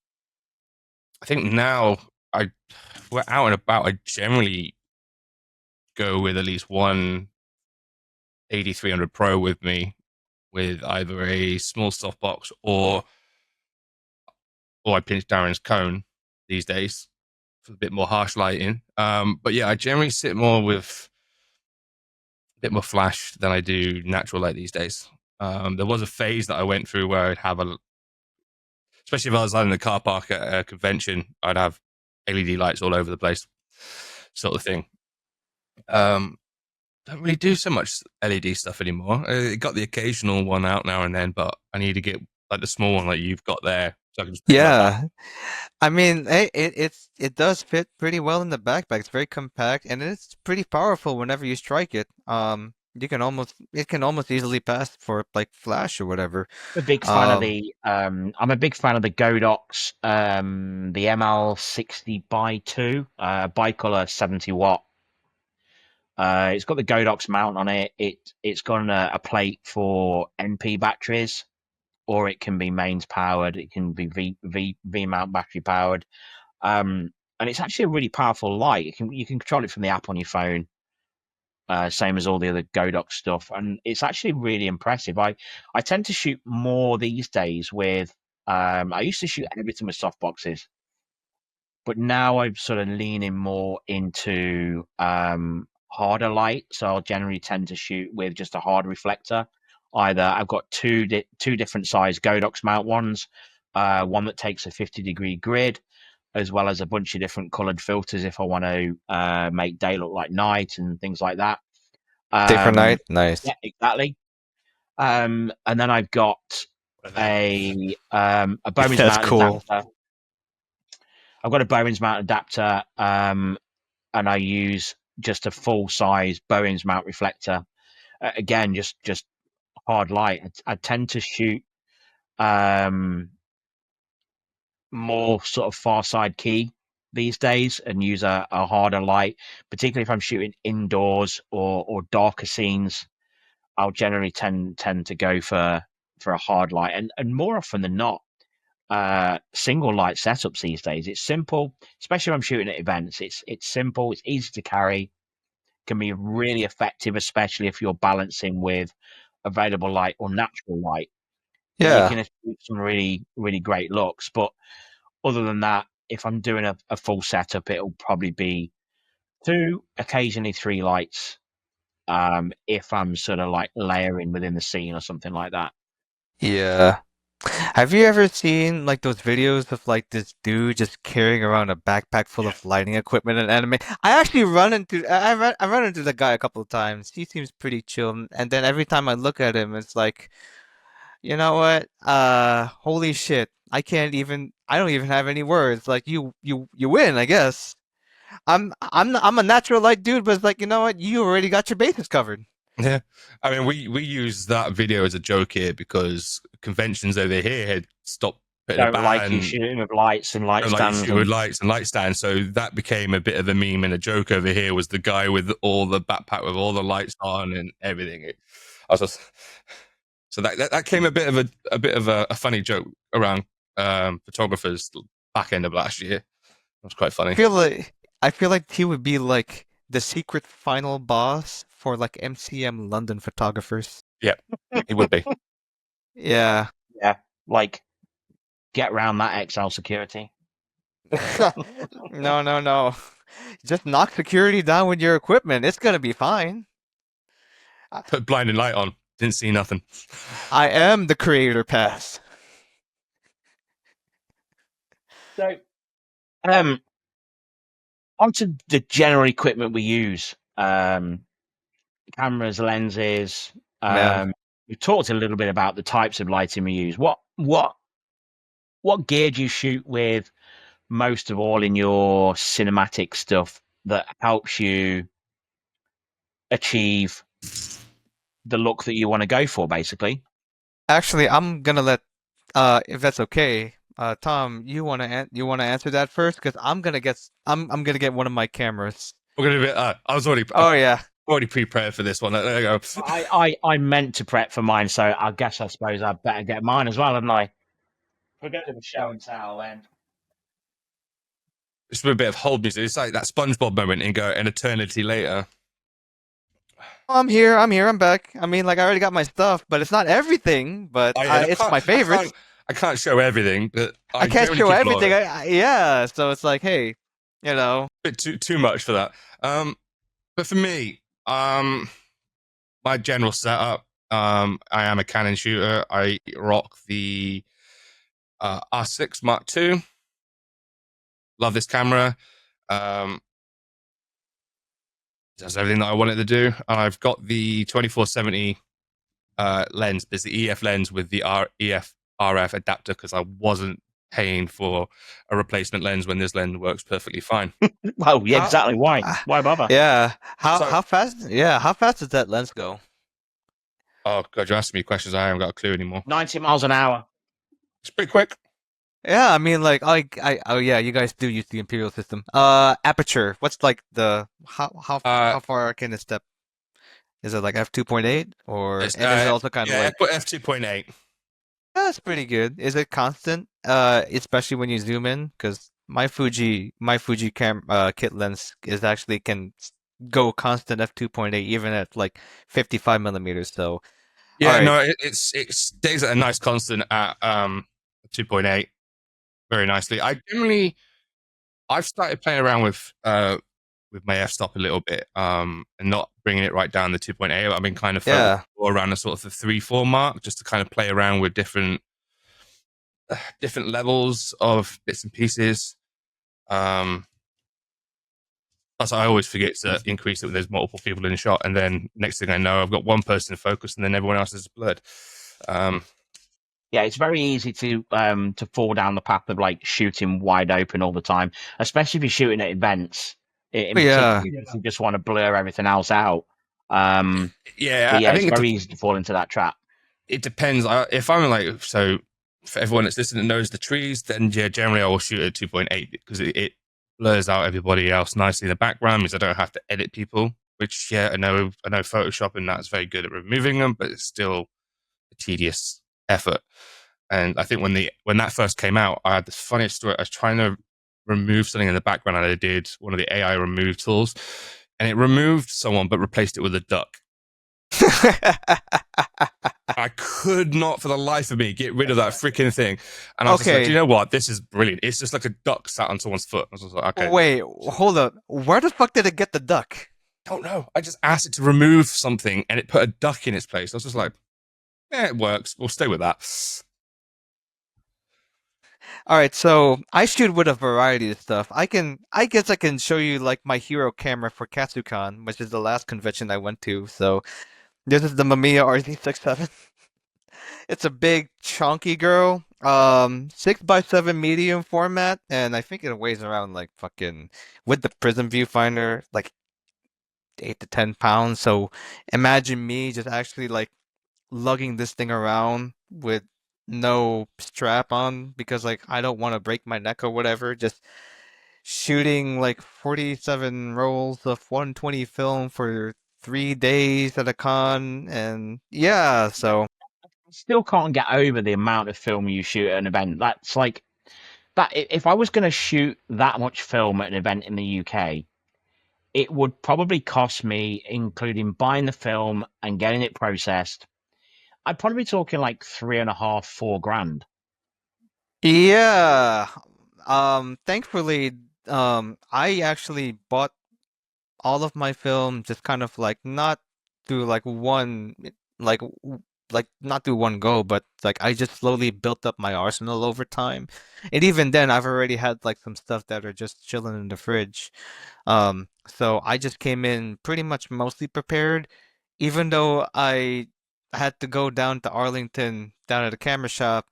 I think now I we're out and about. I generally go with at least one 8300 Pro with me, with either a small softbox or I pinch Darren's cone these days for a bit more harsh lighting. But yeah, I generally sit more with a bit more flash than I do natural light these days. There was a phase that I went through where I'd have especially if I was out in the car park at a convention, I'd have LED lights all over the place, sort of thing. Don't really do so much LED stuff anymore. I got the occasional one out now and then, but I need to get like the small one like you've got there, so I can just put it in my bag. yeah, I mean, hey, it does fit pretty well in the backpack. It's very compact and it's pretty powerful whenever you strike it. it can almost easily pass for like flash or whatever. I'm a big fan of the Godox, the ML60 by 2, bicolor 70 watt. It's got the Godox mount on it. It's got a plate for NP batteries, or it can be mains powered. It can be V mount battery powered. And it's actually a really powerful light. You can control it from the app on your phone, same as all the other Godox stuff, and it's actually really impressive. I tend to shoot more these days with. I used to shoot everything with softboxes, but now I'm sort of leaning more into harder light. So I'll generally tend to shoot with just a hard reflector. Either I've got two different size Godox mount ones, one that takes a 50-degree grid, as well as a bunch of different colored filters if I want to make day look like night and things like that. Day for night, nice. Yeah, exactly. And then I've got a Bowman's That's mount cool. adapter. I've got a Bowman's mount adapter, and I use just a full size Bowman's mount reflector. Again, just hard light. I tend to shoot more sort of far side key these days and use a harder light, particularly if I'm shooting indoors or darker scenes. I'll generally tend to go for a hard light, and more often than not, single light setups these days. It's simple, especially when I'm shooting at events. It's simple, it's easy to carry, can be really effective, especially if you're balancing with available light or natural light. You can achieve some really, really great looks. But other than that, if I'm doing a full setup, it'll probably be 2, occasionally 3 lights. If I'm sort of like layering within the scene or something like that. Yeah. Have you ever seen like those videos of like this dude just carrying around a backpack full of lighting equipment and anime? I actually I run into the guy a couple of times. He seems pretty chill, and then every time I look at him, it's like, you know what? Holy shit! I don't even have any words. Like you win, I guess. I'm a natural light dude, but it's like, you know what? You already got your bases covered. Yeah, I mean, we use that video as a joke here because conventions over here had stopped putting Don't like you shooting with lights and light stands. with lights and light stands, so that became a bit of a meme and a joke over here. Was the guy with all the backpack with all the lights on and everything? So that came a bit of a funny joke around photographers back end of last year. It was quite funny. I feel like he would be like the secret final boss for like MCM London photographers. Yeah, he would be. Yeah. Yeah, like get around that XL security. No. Just knock security down with your equipment. It's gonna be fine. Put blinding light on. Didn't see nothing. I am the creator pass. So, onto the general equipment we use. Cameras, lenses. We talked a little bit about the types of lighting we use. What gear do you shoot with most of all in your cinematic stuff that helps you achieve the look that you want to go for, basically? Actually, I'm gonna let if that's okay, Tom, you wanna answer that first? Because I'm gonna get one of my cameras. We're gonna be. I was already. Oh yeah. Already prepared for this one. There you go. I meant to prep for mine, so I suppose I better get mine as well, hadn't I? We're going to the show and tell then. It's a bit of hold music. It's like that SpongeBob moment and go an eternity later. I'm here, I'm back. I mean, like, I already got my stuff, but it's not everything, but it's my favorite. I can't show everything, but I can't show everything. Yeah, so it's like, hey, you know. A bit too much for that. But for me, my general setup, I am a Canon shooter. I rock the R6 Mark II. Love this camera. Does everything that I wanted to do. I've got the 2470 lens. There's the EF lens with the EF RF adapter because I wasn't paying for a replacement lens when this lens works perfectly fine. Well, yeah, How- exactly. Why? ah, Why bother? Yeah. So- How fast? Yeah. How fast does that lens go? Oh god, you're asking me questions I haven't got a clue anymore. 90 miles an hour. It's pretty quick. Yeah, I mean, like, oh yeah, you guys do use the imperial system. Aperture. What's like the how far can it step? Is it like f2.8 or It's, and is it also kind of yeah, like f2.8. that's pretty good. Is it constant? Especially when you zoom in, because my Fuji kit lens is actually can go constant f2.8 even at like 55 millimeters. So Yeah, all right, no, it stays at a nice constant at 2.8 very nicely. I've started playing around with my f-stop a little bit, and not bringing it right down the 2.8. I've been kind of focused more around the sort of the 3-4 mark, just to kind of play around with different levels of bits and pieces. Plus, I always forget to increase it when there's multiple people in the shot, and then next thing I know, I've got one person focused, and then everyone else is blurred. Yeah, it's very easy to fall down the path of like shooting wide open all the time, especially if you're shooting at events. In yeah. particular, if you just want to blur everything else out. Yeah, But yeah, I it's think very easy to fall into that trap. it depends. If I'm like, so for everyone that's listening that knows the trees, then yeah, generally I will shoot at 2.8 because it blurs out everybody else nicely in the background, means I don't have to edit people. Which yeah, I know Photoshop and that's very good at removing them, but it's still a tedious effort. And I think when that first came out, I had this funniest story. I was trying to remove something in the background, and I did one of the AI remove tools, and it removed someone but replaced it with a duck. I could not for the life of me get rid of that freaking thing. And I was just like, you know what? This is brilliant. It's just like a duck sat on someone's foot. I was just like, okay. Wait, hold up. Where the fuck did it get the duck? Don't know. I just asked it to remove something and it put a duck in its place. I was just like, yeah, it works. We'll stay with that. All right, so I shoot with a variety of stuff. I guess I can show you like my hero camera for Katsucon, which is the last convention I went to. So this is the Mamiya RZ67. It's a big chunky girl, 6x7 medium format, and I think it weighs around like fucking with the prism viewfinder like 8 to 10 pounds. So imagine me just actually like lugging this thing around with no strap on because like I don't want to break my neck or whatever. Just shooting like 47 rolls of 120 film for 3 days at a con, and yeah, so Still can't get over the amount of film you shoot at an event. That's like that. If I was going to shoot that much film at an event in the UK, it would probably cost me, including buying the film and getting it processed, I'd probably be talking like 3.5, 4 grand. yeah. Thankfully, I actually bought all of my film just kind of like not through like one like like not through one go, but like I just slowly built up my arsenal over time. And even then I've already had like some stuff that are just chilling in the fridge. So I just came in pretty much mostly prepared, even though I had to go down to Arlington down at the camera shop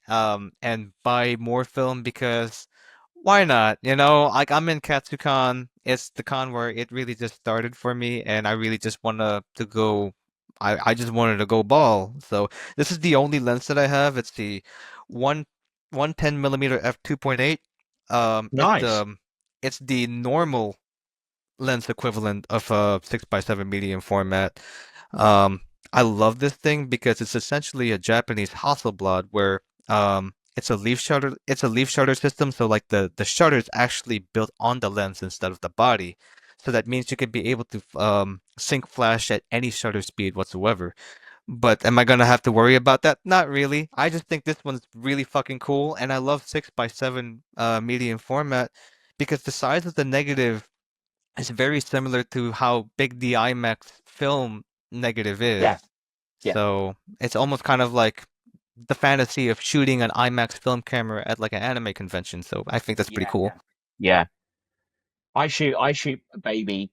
and buy more film because why not? You know, like I'm in Katsucon. It's the con where it really just started for me, and I really just wanna to go. I just wanted to go ball. So this is the only lens that I have. It's the one 110 millimeter f2.8. Nice. It's the normal lens equivalent of a 6x7 medium format. Um, I love this thing because it's essentially a Japanese Hasselblad where it's a leaf shutter system, so like the shutter is actually built on the lens instead of the body. So that means you could be able to sync flash at any shutter speed whatsoever. But am I gonna have to worry about that? Not really. I just think this one's really fucking cool, and I love 6x7 medium format because the size of the negative is very similar to how big the IMAX film negative is. Yeah. Yeah. So it's almost kind of like the fantasy of shooting an IMAX film camera at like an anime convention. So I think that's pretty cool. Yeah. I shoot baby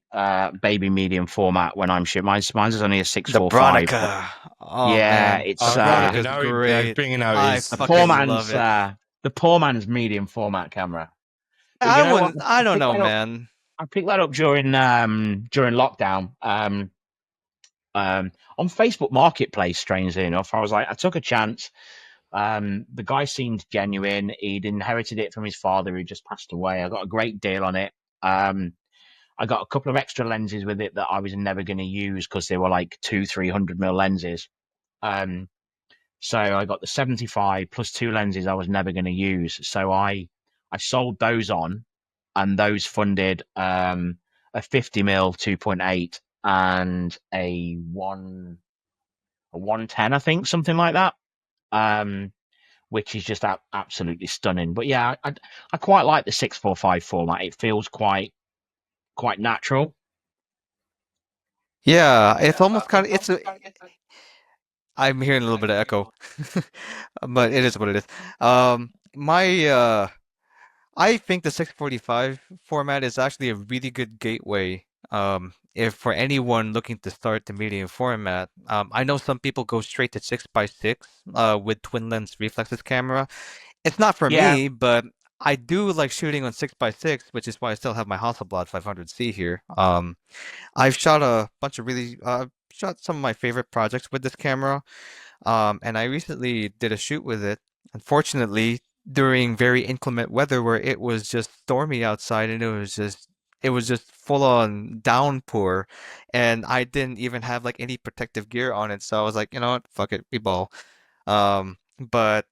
medium format when I'm shooting. Mine's is only a The 645. Bronica. Oh yeah, man, it's Bronica's now great. bringing out I his the fucking poor love man's it. the poor man's medium format camera. But you I know what? wouldn't. I I don't picked know, that up. man. I picked that up during lockdown. On Facebook Marketplace, strangely enough, I was like, I took a chance. The guy seemed genuine. He'd inherited it from his father, who just passed away. I got a great deal on it. I got a couple of extra lenses with it that I was never going to use because they were like 300mm lenses. So I got the 75 plus 2 lenses I was never going to use. So I sold those on, and those funded a 50mm 2.8 and a 110, I think, something like that. Which is just absolutely stunning. But yeah, I quite like the 645 format. It feels quite natural. Yeah, it's almost kind of. It's a. I'm hearing a little bit of echo, but it is what it is. My I think the 645 format is actually a really good gateway. If for anyone looking to start the medium format, I know some people go straight to 6x6 with twin lens reflexes camera. It's not for Yeah, me, but I do like shooting on 6x6, which is why I still have my Hasselblad 500C here. I've shot a bunch of really shot some of my favorite projects with this camera. And I recently did a shoot with it. Unfortunately, during very inclement weather where it was just stormy outside and it was just full on downpour, and I didn't even have like any protective gear on it. So I was like, you know what, fuck it, we ball. But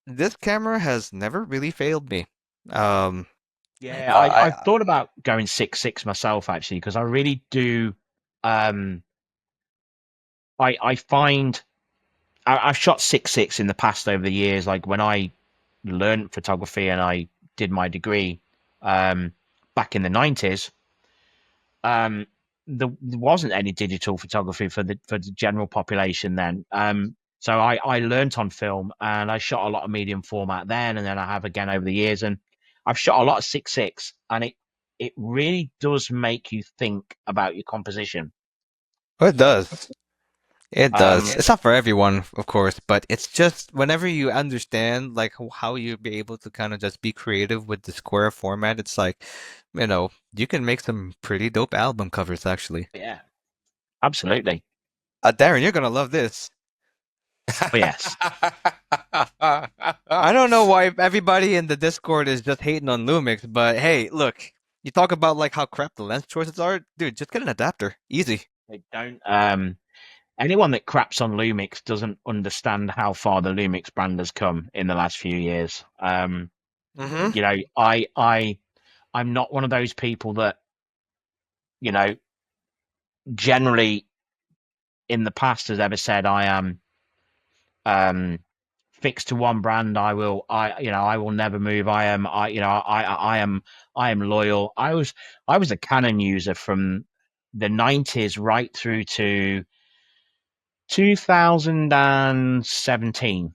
this camera has never really failed me. Um, yeah. I I've thought about going 6.6 myself, actually, because I really do. Um, I find I've shot 6.6 in the past over the years. Like when I learned photography and I did my degree back in the 90s, there wasn't any digital photography for the general population then. So I learnt on film, and I shot a lot of medium format then, and then I have again over the years, and I've shot a lot of 6.6, and it really does make you think about your composition. it does. It does. Um, It's not for everyone, of course, but it's just whenever you understand like how you be able to kind of just be creative with the square format, it's like, you can make some pretty dope album covers actually. yeah, absolutely. Darren, you're gonna love this. But yes, I don't know why everybody in the Discord is just hating on Lumix, but hey, look, you talk about like how crap the lens choices are, dude, just get an adapter. Easy. they don't. Anyone that craps on Lumix doesn't understand how far the Lumix brand has come in the last few years. Mm-hmm. You know, I'm not one of those people that, you know, generally in the past has ever said I am fixed to one brand. I will never move. I am loyal. I was a Canon user from the 90s right through to 2017.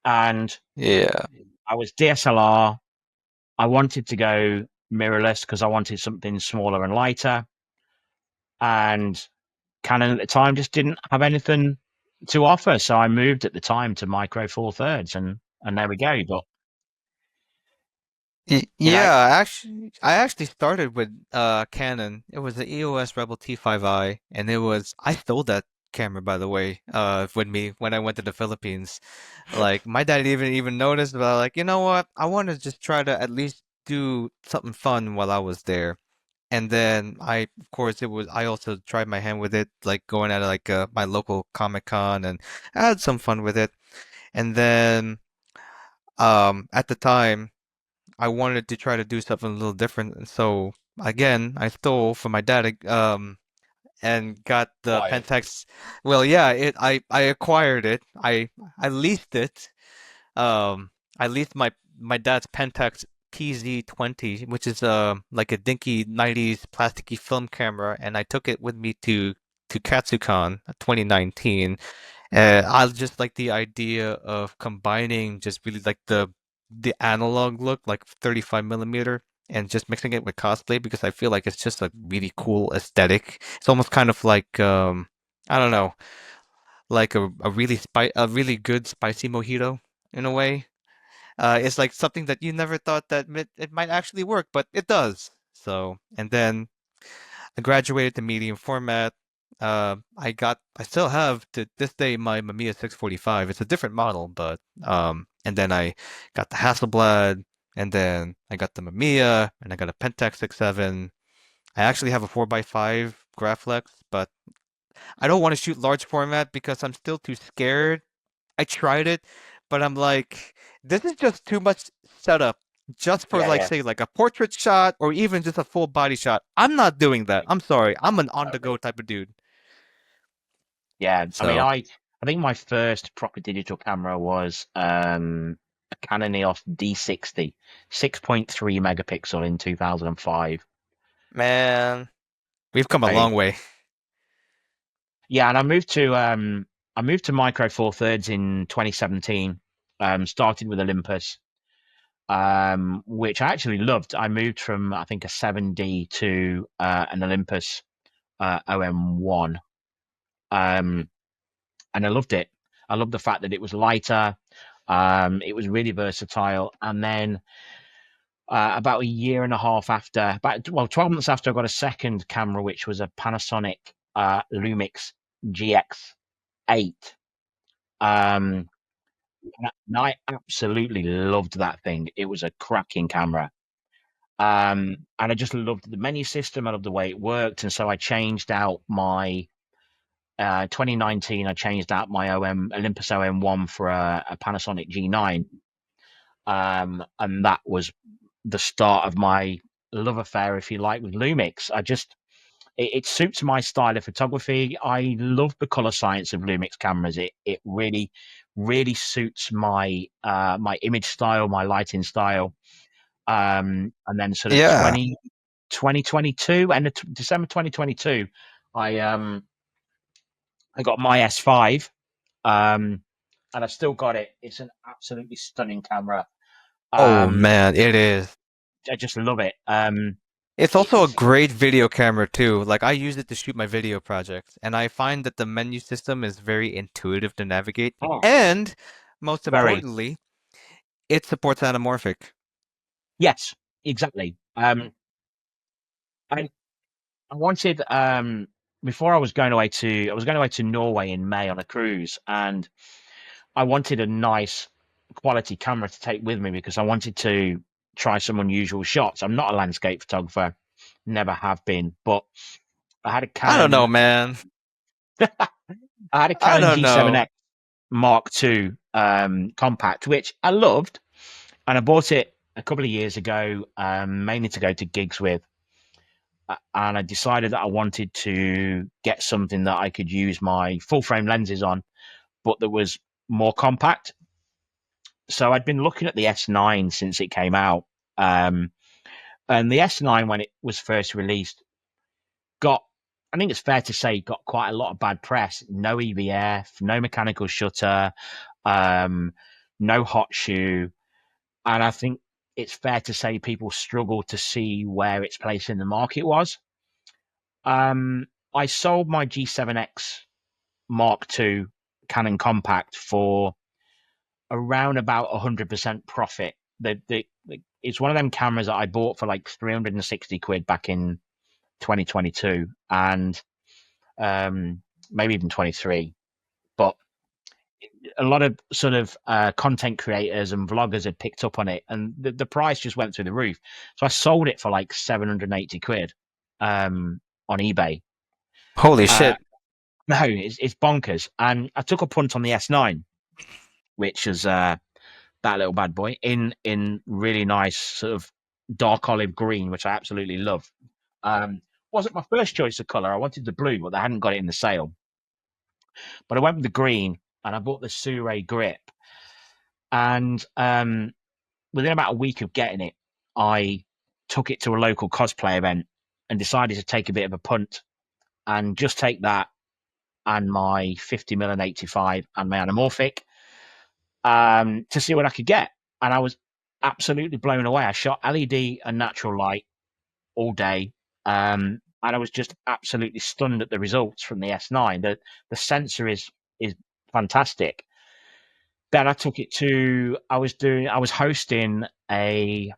And Yeah. I was DSLR. I wanted to go mirrorless because I wanted something smaller and lighter. And Canon at the time just didn't have anything to offer, so I moved at the time to Micro Four Thirds, and there we go. But you know, Yeah, I actually started with Canon. It was the EOS Rebel T5i, and I stole that camera by the way, with me when I went to the Philippines. Like my dad didn't even notice, but I like, you know what? I want to just try to at least do something fun while I was there. And then of course, I also tried my hand with it, like going at like my local Comic Con, and I had some fun with it. And then at the time, I wanted to try to do something a little different. And so again, I stole from my dad, and got the Why? Pentax. Well, yeah, I acquired it. I leased it. Um, I leased my dad's Pentax PZ20, which is like a dinky 90s plasticky film camera, and I took it with me to KatsuCon 2019. I just like the idea of combining just really like the analog look, like 35 millimeter, and just mixing it with cosplay because I feel like it's just a really cool aesthetic. It's almost kind of like I don't know, like a really good spicy mojito in a way. It's like something that you never thought that it might actually work, but it does. So, and then I graduated to medium format. I still have to this day my Mamiya 645. It's a different model, but and then I got the Hasselblad, and then I got the Mamiya, and I got a Pentax 67. I actually have a 4x5 Graflex, but I don't want to shoot large format because I'm still too scared. I tried it, but I'm like, this is just too much setup just for Yeah, like yeah. say like a portrait shot or even just a full body shot. I'm not doing that. I'm sorry. I'm an on the go type of dude. Yeah, I mean, So, I think my first proper digital camera was a Canon EOS D60, 6.3 megapixel in 2005. man, we've come a I long way. Yeah, and I moved to Micro Four Thirds in 2017. Started with Olympus, which I actually loved. I moved from I think a 7D to an Olympus OM1, and I loved it. I loved the fact that it was lighter. It was really versatile. And then about a year and a half after, 12 months after, I got a second camera, which was a Panasonic Lumix GX8. Um, and I absolutely loved that thing. It was a cracking camera. And I just loved the menu system. I loved the way it worked. And so I changed out my 2019. I changed out my Olympus OM1 for a Panasonic G9. And that was the start of my love affair, if you like, with Lumix. It suits my style of photography. I love the color science of Lumix cameras. It really, really suits my my image style, my lighting style. And then sort of Yeah. 2022, end of December 2022, I got my S5, and I've still got it. It's an absolutely stunning camera. Oh Um, man, it is. I just love it. It's also a It's great video camera too. Like I use it to shoot my video projects, and I find that the menu system is very intuitive to navigate. oh, And most very importantly, it supports anamorphic. yes, exactly. I I wanted before I was going away to Norway in May on a cruise, and I wanted a nice quality camera to take with me because I wanted to try some unusual shots. I'm not a landscape photographer, never have been, but I had a I don't know, Canon man. I had a I Canon don't know. G7X Mark II compact, which I loved, and I bought it a couple of years ago, mainly to go to gigs with. And I decided that I wanted to get something that I could use my full frame lenses on, but that was more compact. So I'd been looking at the S9 since it came out, and the S9 when it was first released got, I think it's fair to say, got quite a lot of bad press. No EVF, no mechanical shutter, um, no hot shoe, and I think it's fair to say people struggled to see where its place in the market was. I sold my G7X Mark II Canon Compact for around about 100% profit. It's one of them cameras that I bought for like 360 quid back in 2022, and maybe even 23. But a lot of sort of content creators and vloggers had picked up on it, and the price just went through the roof. So I sold it for like 780 quid on eBay. Holy Uh, shit. no, it's bonkers. And I took a punt on the S9, which is that little bad boy in really nice sort of dark olive green, which I absolutely love. Wasn't my first choice of color. I wanted the blue, but they hadn't got it in the sale. But I went with the green, and I bought the Sure grip. And within about a week of getting it, I took it to a local cosplay event and decided to take a bit of a punt and just take that and my 50mm and 85 and my anamorphic to see what I could get. And I was absolutely blown away. I shot LED and natural light all day. And I was just absolutely stunned at the results from the S9. The sensor is is fantastic. Then I took it to I was hosting a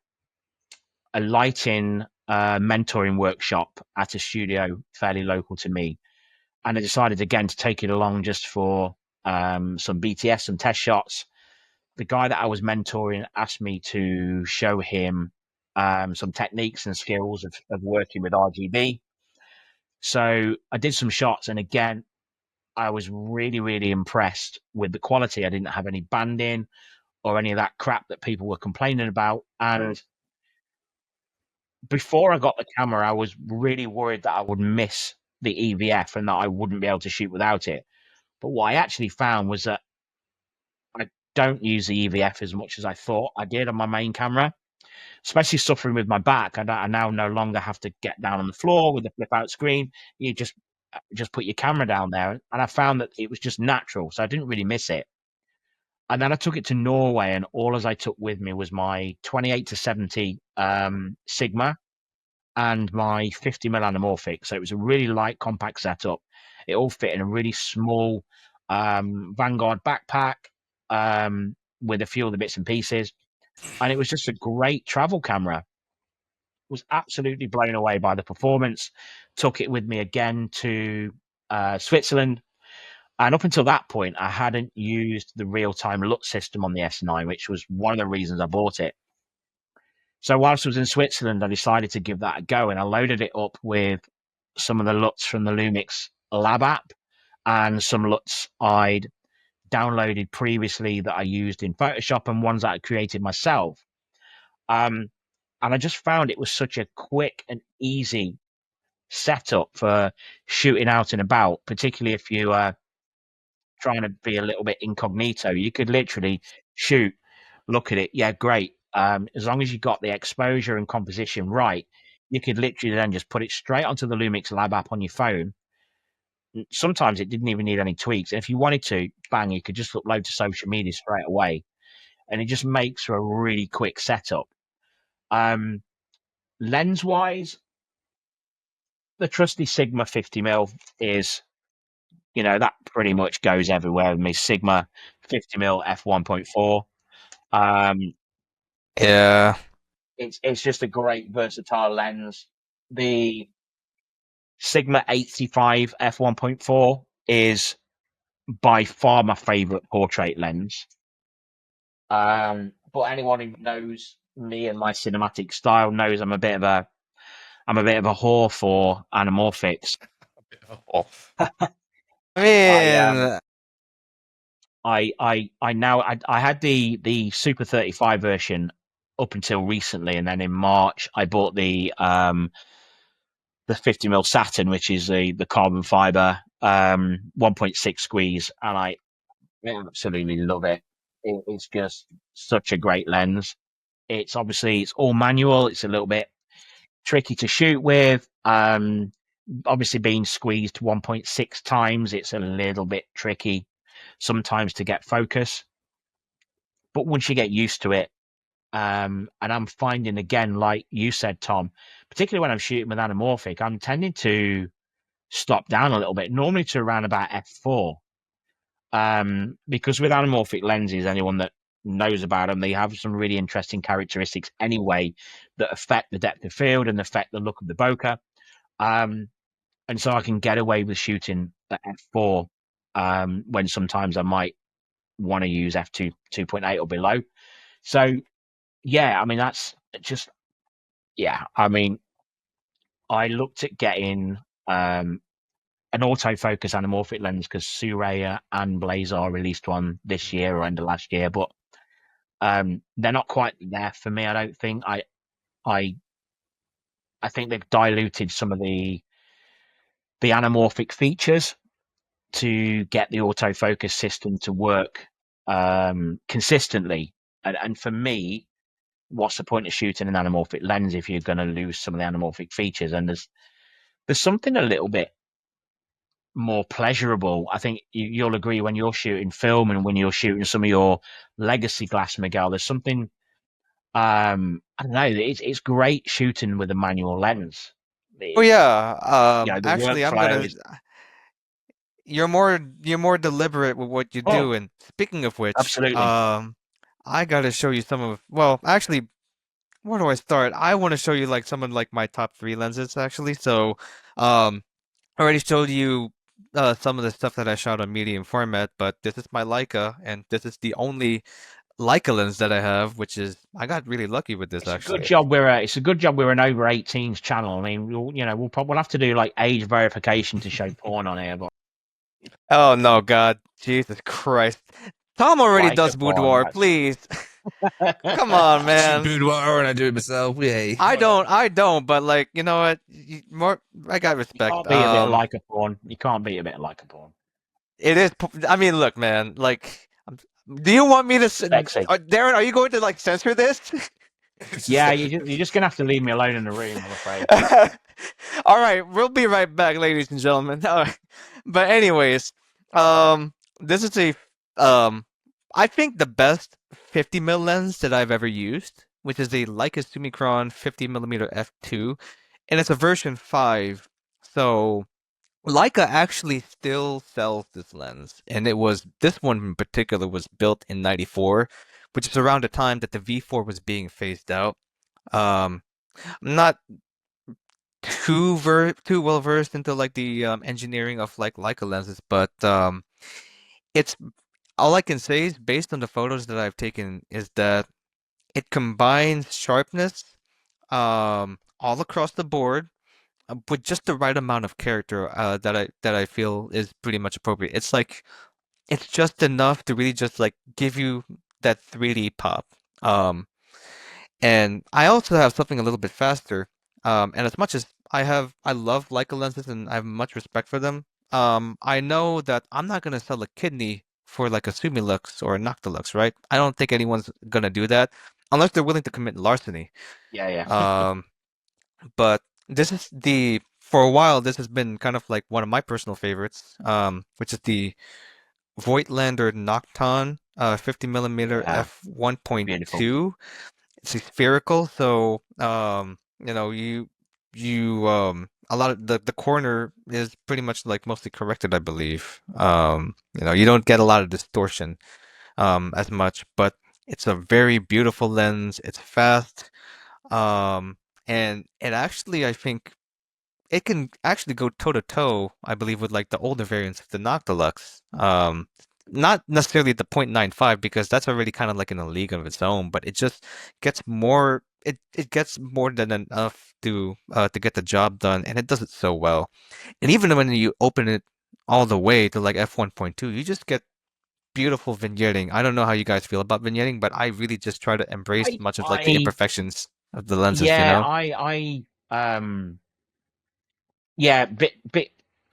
lighting mentoring workshop at a studio fairly local to me, and I decided again to take it along just for some BTS, some test shots. The guy that I was mentoring asked me to show him some techniques and skills of working with RGB. So I did some shots, and again, I was really, really impressed with the quality. I didn't have any banding or any of that crap that people were complaining about. And before I got the camera, I was really worried that I would miss the EVF and that I wouldn't be able to shoot without it. But what I actually found was that I don't use the EVF as much as I thought I did on my main camera, especially suffering with my back. I now no longer have to get down on the floor with a flip out screen. You just put your camera down there, and I found that it was just natural, so I didn't really miss it. And then I took it to Norway, and all as I took with me was my 28-70 Sigma and my 50mm Anamorphic. So it was a really light, compact setup. It all fit in a really small Vanguard backpack with a few of the bits and pieces. And it was just a great travel camera. Was absolutely blown away by the performance. Took it with me again to Switzerland. And up until that point, I hadn't used the real-time LUT system on the S9, which was one of the reasons I bought it. So whilst I was in Switzerland, I decided to give that a go, and I loaded it up with some of the LUTs from the Lumix Lab app and some LUTs I'd downloaded previously that I used in Photoshop and ones that I created myself. And I just found it was such a quick and easy setup for shooting out and about, particularly if you are trying to be a little bit incognito. You could literally shoot, look at it, yeah, great. As long as you got the exposure and composition right, you could literally then just put it straight onto the Lumix Lab app on your phone. Sometimes it didn't even need any tweaks. And if you wanted to, bang, you could just upload to social media straight away. And it just makes for a really quick setup. Lens-wise, the trusty Sigma 50mm is, that pretty much goes everywhere with me. Sigma 50mm f1.4. Yeah. It's just a great versatile lens. The Sigma 85 f1.4 is by far my favorite portrait lens. But anyone who knows me and my cinematic style knows I'm a bit of a whore for anamorphics. I mean, I had the Super 35 version up until recently, and then in March I bought the 50mm Saturn, which is the carbon fiber 1.6 squeeze, and I absolutely love it. It's just such a great lens. It's all manual. It's a little bit tricky to shoot with. Obviously being squeezed 1.6 times, it's a little bit tricky sometimes to get focus. But once you get used to it, and I'm finding again, like you said, Tom, particularly when I'm shooting with anamorphic, I'm tending to stop down a little bit, normally to around about f4. Because with anamorphic lenses, anyone that knows about them, they have some really interesting characteristics anyway that affect the depth of field and affect the look of the bokeh. And so I can get away with shooting at f4 when sometimes I might want to use f2 2.8 or below. So yeah, I mean that's just I mean I looked at getting an autofocus anamorphic lens because Surya and Blazar released one this year or end of last year, but they're not quite there for me. I don't think. I think they've diluted some of the anamorphic features to get the autofocus system to work consistently. And for me, what's the point of shooting an anamorphic lens if you're going to lose some of the anamorphic features? And there's something a little bit more pleasurable. I think you'll agree when you're shooting film and when you're shooting some of your legacy glass, Miguel. There's something I don't know. It's great shooting with a manual lens. oh yeah. The Actually, I'm workflow gonna. is you're more deliberate with what you Oh, do. And speaking of which, absolutely. I gotta show you some of. Well, actually, where do I start? I want to show you like some of like my top three lenses actually. So, I already showed you some of the stuff that I shot on medium format, but this is my Leica, and this is the only Leica lens that I have, which is I got really lucky with this It's a good actually. job we're an over 18s channel. I mean, we'll have to do like age verification to show porn on here, but Oh no, God, Jesus Christ! Tom already like a does porn. boudoir, please. Come on, I shoot man. boudoir and I do it myself. Yay. I don't, but like, you know what? More, I got You respect. can't beat a bit like a porn. You can't beat a bit like a porn. It is. I mean, look, man. Like, do you want me to, Sexy. Darren? Are you going to like censor this? Yeah, you're just gonna have to leave me alone in the room, I'm afraid. All right, we'll be right back, ladies and gentlemen. But anyways, this is um, I think the best 50 mil lens that I've ever used, which is a Leica Summicron 50 millimeter f2, and it's a version 5. So Leica actually still sells this lens, and this one in particular was built in '94, which is around the time that the V4 was being phased out. Um, I'm not too well versed into like the engineering of like Leica lenses, but it's all I can say is based on the photos that I've taken is that it combines sharpness all across the board with just the right amount of character that I feel is pretty much appropriate. It's like it's just enough to really just like give you that 3D pop. Um, and I also have something a little bit faster. And as much as I love Leica lenses and I have much respect for them. I know that I'm not gonna sell a kidney for like a Sumilux or a Noctilux, right? I don't think anyone's gonna do that unless they're willing to commit larceny. Yeah, yeah. Um, but for a while this has been kind of like one of my personal favorites, which is the Voigtlander Nocton 50 millimeter Yeah. Beautiful. f1.2. It's spherical, so a lot of the corner is pretty much like mostly corrected, I believe. You don't get a lot of distortion as much, but it's a very beautiful lens. It's fast, um, and it actually I think it can actually go toe to toe, I believe, with like the older variants of the Noctilux. Not necessarily the .95 because that's already kind of like in a league of its own, but it just gets more. It gets more than enough to get the job done, and it does it so well. And even when you open it all the way to like f1.2, you just get beautiful vignetting. I don't know how you guys feel about vignetting, but I really just try to embrace I, much of like the I, imperfections of the lenses, you yeah, know? yeah, bit.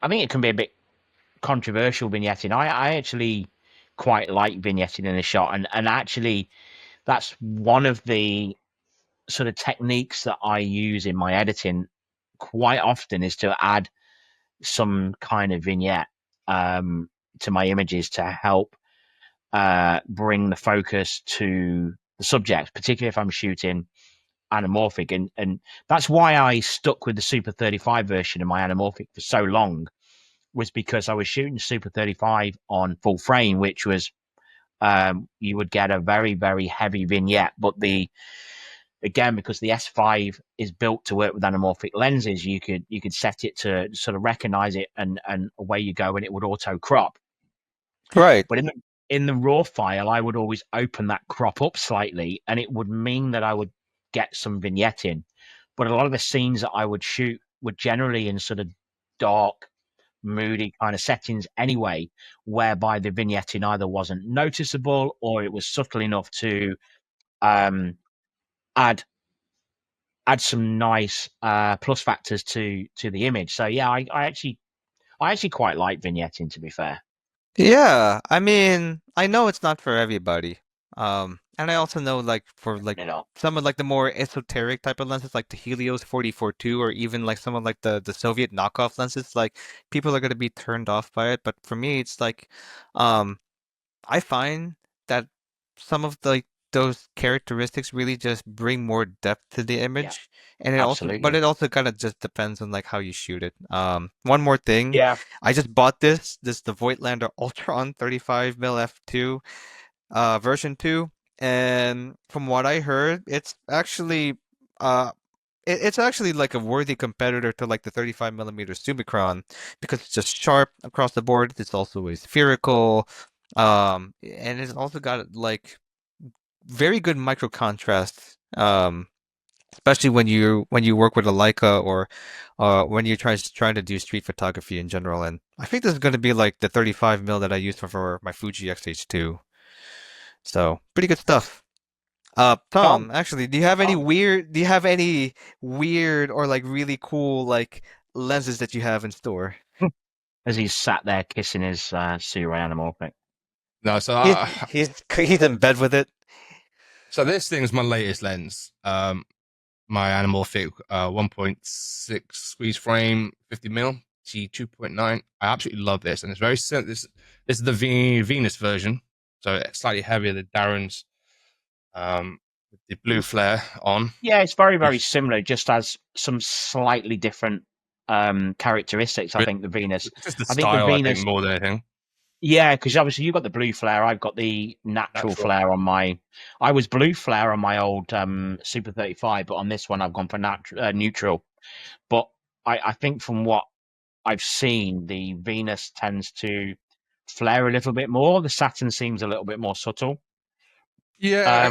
I think it can be a bit controversial vignetting. I actually quite like vignetting in a shot, and actually that's one of the sort of techniques that I use in my editing quite often is to add some kind of vignette to my images to help bring the focus to the subject, particularly if I'm shooting anamorphic. And that's why I stuck with the Super 35 version of my anamorphic for so long, was because I was shooting Super 35 on full frame, which was you would get a very, very heavy vignette. But again, because the S5 is built to work with anamorphic lenses, you could set it to sort of recognize it, and away you go, and it would auto crop. Right. But in the raw file, I would always open that crop up slightly, and it would mean that I would get some vignette in. But a lot of the scenes that I would shoot were generally in sort of dark, moody kind of settings anyway, whereby the vignetting either wasn't noticeable or it was subtle enough to um, add some nice plus factors to the image. So yeah, I actually quite like vignetting, to be fair. Yeah, I mean, I know it's not for everybody. And I also know like for like You know, some of like the more esoteric type of lenses like the Helios 44-2 or even like some of like the Soviet knockoff lenses, like people are gonna be turned off by it. But for me it's like I find that some of the those characteristics really just bring more depth to the image, and but absolutely. it also kind of just depends on like how you shoot it. One more thing, Yeah. I just bought this the Voigtlander Ultron 35mm f2 version 2, and from what I heard, it's actually it's actually like a worthy competitor to like the 35mm Summicron because it's just sharp across the board. It's also spherical, and it's also got like very good micro contrast, especially when you work with a Leica or when you're trying to do street photography in general. And I think this is going to be like the 35mm that I use for my Fuji X-H2. So pretty good stuff. Tom, Tom, actually, do you have any weird or like really cool like lenses that you have in store? as he's sat there kissing his Surai Anamorphic. No, so He's in bed with it. so this thing's my latest lens. My Anamorphic 1.6 squeeze frame 50mm G2.9. I absolutely love this, and it's very simple. This is the Venus version, so it's slightly heavier than Darren's. With the blue flare on. Yeah, it's very, very similar. Just has some slightly different characteristics. I think the Venus. It's just the I think the style, I think, Venus. more than anything. Yeah, because obviously you've got the blue flare. I've got the natural flare on my. I was blue flare on my old Super 35, but on this one I've gone for neutral. But I think from what I've seen, the Venus tends to flare a little bit more. The Saturn seems a little bit more subtle. Yeah, I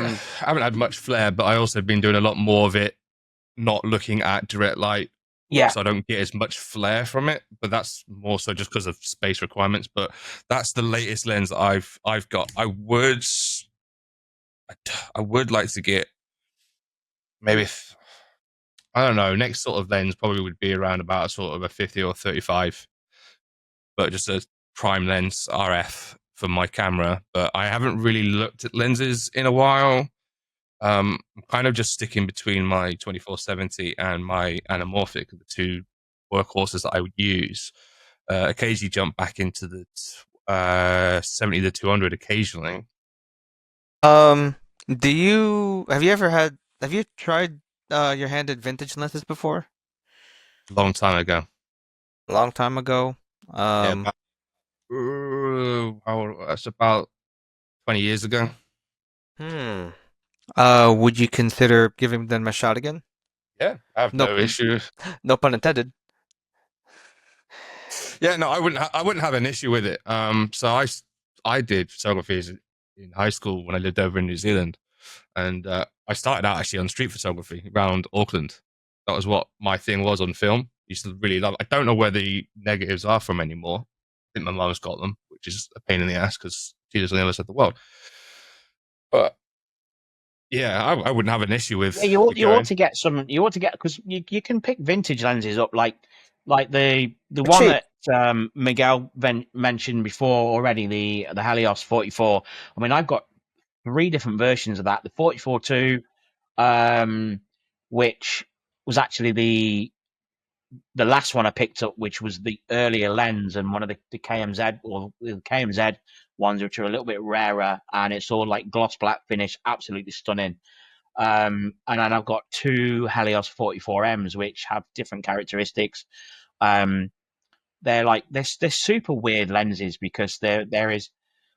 haven't had much flare, but I also been doing a lot more of it, not looking at direct light. Yeah. So I don't get as much flare from it, but that's more so just because of space requirements. But that's the latest lens that I've got. I would like to get maybe I don't know. Next sort of lens probably would be around about a sort of a 50 or 35, but just a prime lens RF for my camera. But I haven't really looked at lenses in a while. I'm kind of just sticking between my 2470 and my Anamorphic, the two workhorses that I would use. Occasionally jump back into the 70 to 200 occasionally. Have you tried your hand at vintage lenses before? Long time ago. A long time ago. That's about 20 years ago. Would you consider giving them a shot again? Yeah, I have no issue. No pun intended. Yeah, no, I wouldn't have an issue with it. So I did photography in high school when I lived over in New Zealand, and I started out actually on street photography around Auckland. That was what my thing was on film. Used to really love. I don't know where the negatives are from anymore. I think my mum's got them, which is a pain in the ass because she lives on the other side of the world. But yeah, I wouldn't have an issue with. Yeah, you ought to get some. You ought to get because you can pick vintage lenses up like the one that Miguel mentioned before already, the Helios 44. I mean, I've got 3 different versions of that. The 44-2, which was actually the last one I picked up, which was the earlier lens, and one of the KMZ or the KMZ ones, which are a little bit rarer, and it's all like gloss black finish, absolutely stunning. And then I've got 2 Helios 44Ms, which have different characteristics. They're super weird lenses because there is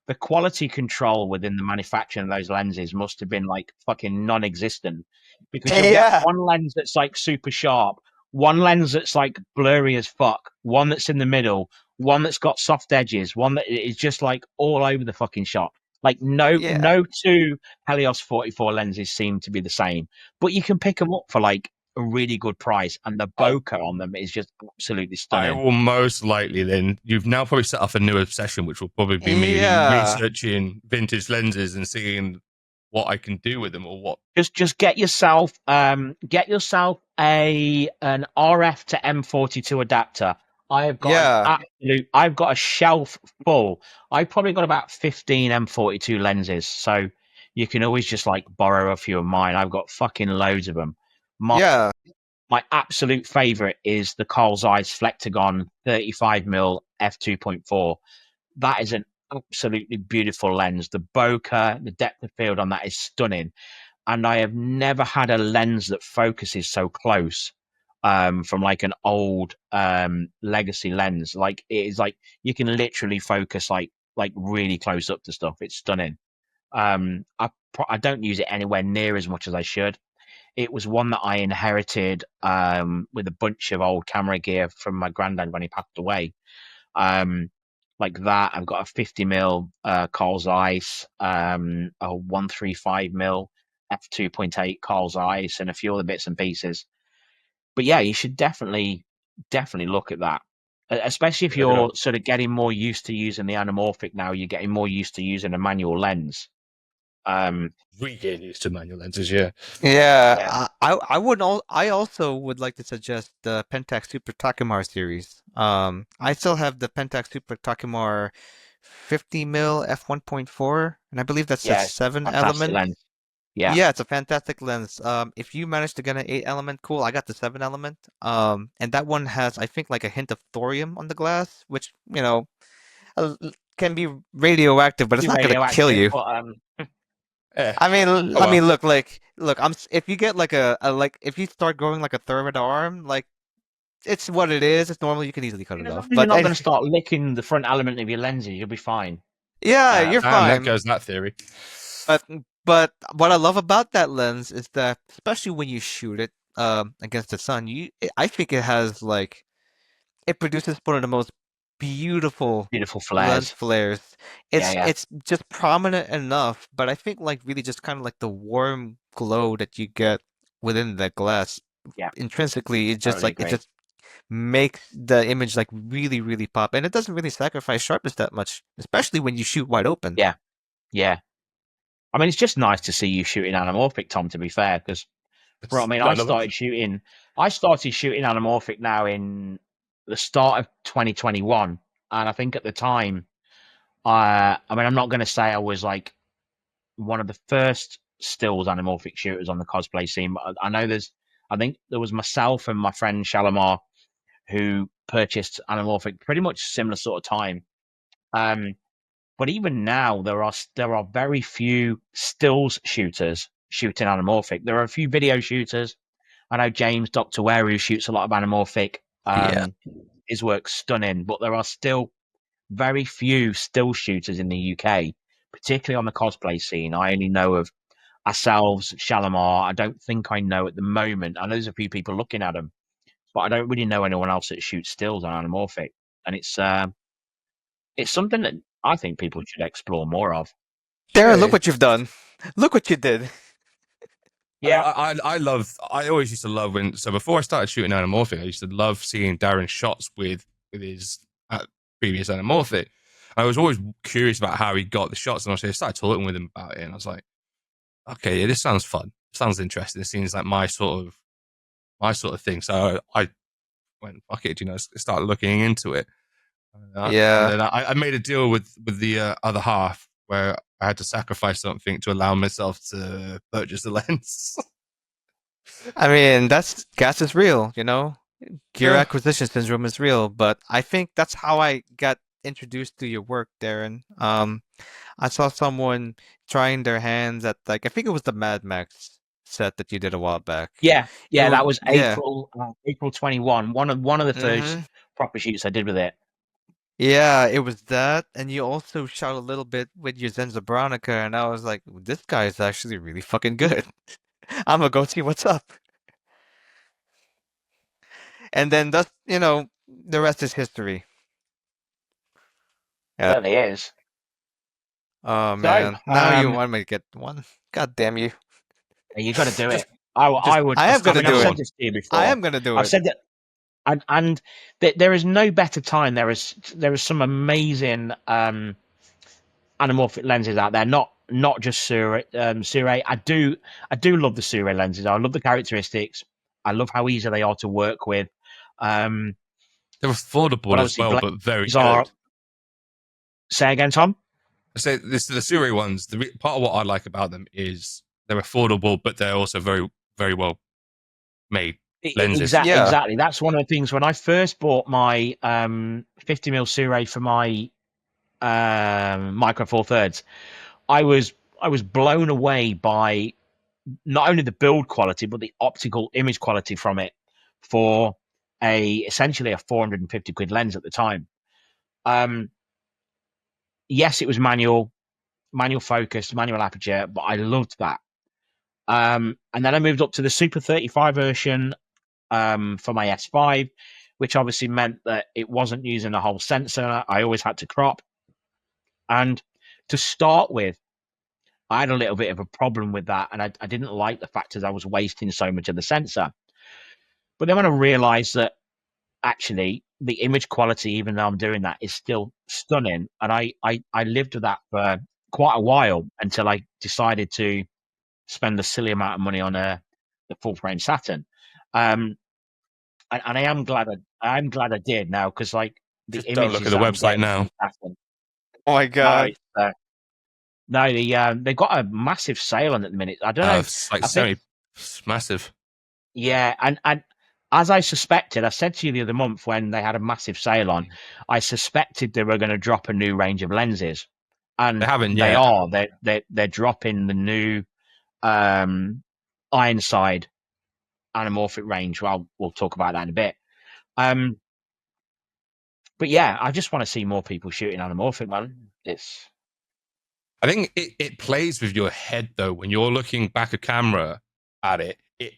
the quality control within the manufacturing of those lenses must have been like fucking non-existent, because you'll get one lens that's like super sharp, one lens that's like blurry as fuck, one that's in the middle, one that's got soft edges, one that is just like all over the fucking shot. Like no 2 Helios 44 lenses seem to be the same, but you can pick them up for like a really good price, and the bokeh on them is just absolutely stunning. I will most likely then. You've now probably set off a new obsession, which will probably be me researching vintage lenses and seeing what I can do with them or what. Just get yourself an RF to M42 adapter. I've got I've got a shelf full. I've probably got about 15 M42 lenses, so you can always just like borrow a few of mine. I've got fucking loads of them. My absolute favorite is the Carl Zeiss Flectagon 35mm f2.4. That is an absolutely beautiful lens. The bokeh, the depth of field on that is stunning. And I have never had a lens that focuses so close from like an old legacy lens. Like it is like you can literally focus like really close up to stuff. It's stunning. I don't use it anywhere near as much as I should. It was one that I inherited with a bunch of old camera gear from my granddad when he passed away. Like that, I've got a 50mm Carl Zeiss, a 135mm f2.8 Carl Zeiss, and a few other bits and pieces. But yeah, you should definitely look at that, especially if you're sort of getting more used to using the anamorphic now. You're getting more used to using a manual lens. We get used to manual lenses, yeah. Yeah, I also would like to suggest the Pentax Super Takumar series. I still have the Pentax Super Takumar 50mm f1.4, and I believe that's a 7-element lens. Yeah. Yeah, it's a fantastic lens. If you manage to get an 8-element, cool. I got the 7-element. And that one has, I think, like a hint of thorium on the glass, which, can be radioactive, but it's not gonna kill you. But, I mean, look, if you get like if you start growing like a third arm, like it's what it is. It's normal. You can easily cut it off. But you're not going to start licking the front element of your lenses. You'll be fine. Yeah, you're fine. There goes that theory. But what I love about that lens is that, especially when you shoot it against the sun, I think it has it produces one of the most beautiful flares. Lens flares. It's just prominent enough, but I think really just kind of like the warm glow that you get within the glass. Yeah. Intrinsically, it just it just makes the image really, really pop, and it doesn't really sacrifice sharpness that much, especially when you shoot wide open. Yeah, yeah. I mean, it's just nice to see you shooting anamorphic, Tom. To be fair, because I started shooting anamorphic now in the start of 2021, and I think at the time, I'm not going to say I was like one of the first stills anamorphic shooters on the cosplay scene, but I think there was myself and my friend Shalimar who purchased anamorphic pretty much similar sort of time. But even now, there are very few stills shooters shooting anamorphic. There are a few video shooters. I know James Dr. Ware, who shoots a lot of anamorphic. His work's stunning, but there are still very few still shooters in the UK, particularly on the cosplay scene. I only know of ourselves, Shalimar. I don't think I know at the moment. I know there's a few people looking at them, but I don't really know anyone else that shoots stills on anamorphic. And it's something that I think people should explore more of. Darren, look what you've done. Look what you did. Yeah, I always used to love before I started shooting anamorphic, I used to love seeing Darren's shots with his previous anamorphic. I was always curious about how he got the shots, and I started talking with him about it, and I was like, okay, yeah, this sounds fun. Sounds interesting. It seems like my sort of thing. So I went, fuck it, start looking into it. And then I made a deal with the other half where I had to sacrifice something to allow myself to purchase the lens. I mean, gas is real, Gear acquisition syndrome is real, but I think that's how I got introduced to your work, Darren. I saw someone trying their hands at I think it was the Mad Max set that you did a while back. Yeah, that was April 21. One of the first proper shoots I did with it. Yeah, it was that, and you also shot a little bit with your Zenza Bronica, and I was like, this guy is actually really fucking good. I'm gonna go see what's up. And then that's, the rest is history. Yeah. It certainly is. Oh, man. Now you want me to get one? God damn you. You got to do it. I would. I am going to do it. I've said this to you before. I am going to do it. I've said that. And there is no better time. There is some amazing anamorphic lenses out there. Not just Sure. I do love the Sure lenses. I love the characteristics. I love how easy they are to work with. They're affordable as well, but very good. Say again, Tom. I say the Sure ones. Part of what I like about them is they're affordable, but they're also very, very well made lenses. Exactly. That's one of the things when I first bought my 50mm Sure for my Micro Four Thirds, I was blown away by not only the build quality but the optical image quality from it for essentially a 450 quid lens at the time. Yes, it was manual focus, manual aperture, but I loved that. And then I moved up to the Super 35 version for my S5, which obviously meant that it wasn't using a whole sensor. I always had to crop. And to start with, I had a little bit of a problem with that, and I didn't like the fact that I was wasting so much of the sensor. But then when I realized that actually the image quality, even though I'm doing that, is still stunning, and I lived with that for quite a while until I decided to spend a silly amount of money on the full frame Saturn. And I am glad I did now, because like the Just images don't look at the that I'm website getting now. from Saturn, Oh my god. no, they've got a massive sale on at the minute. I don't know. It's like I think, it's massive. yeah, and as I suspected, I said to you the other month when they had a massive sale on, I suspected they were going to drop a new range of lenses, and They haven't they yet. are. They're dropping the new Ironside anamorphic range. Well, we'll talk about that in a bit. But yeah, I just want to see more people shooting anamorphic, man. I think it plays with your head though. When you're looking back a camera at it, it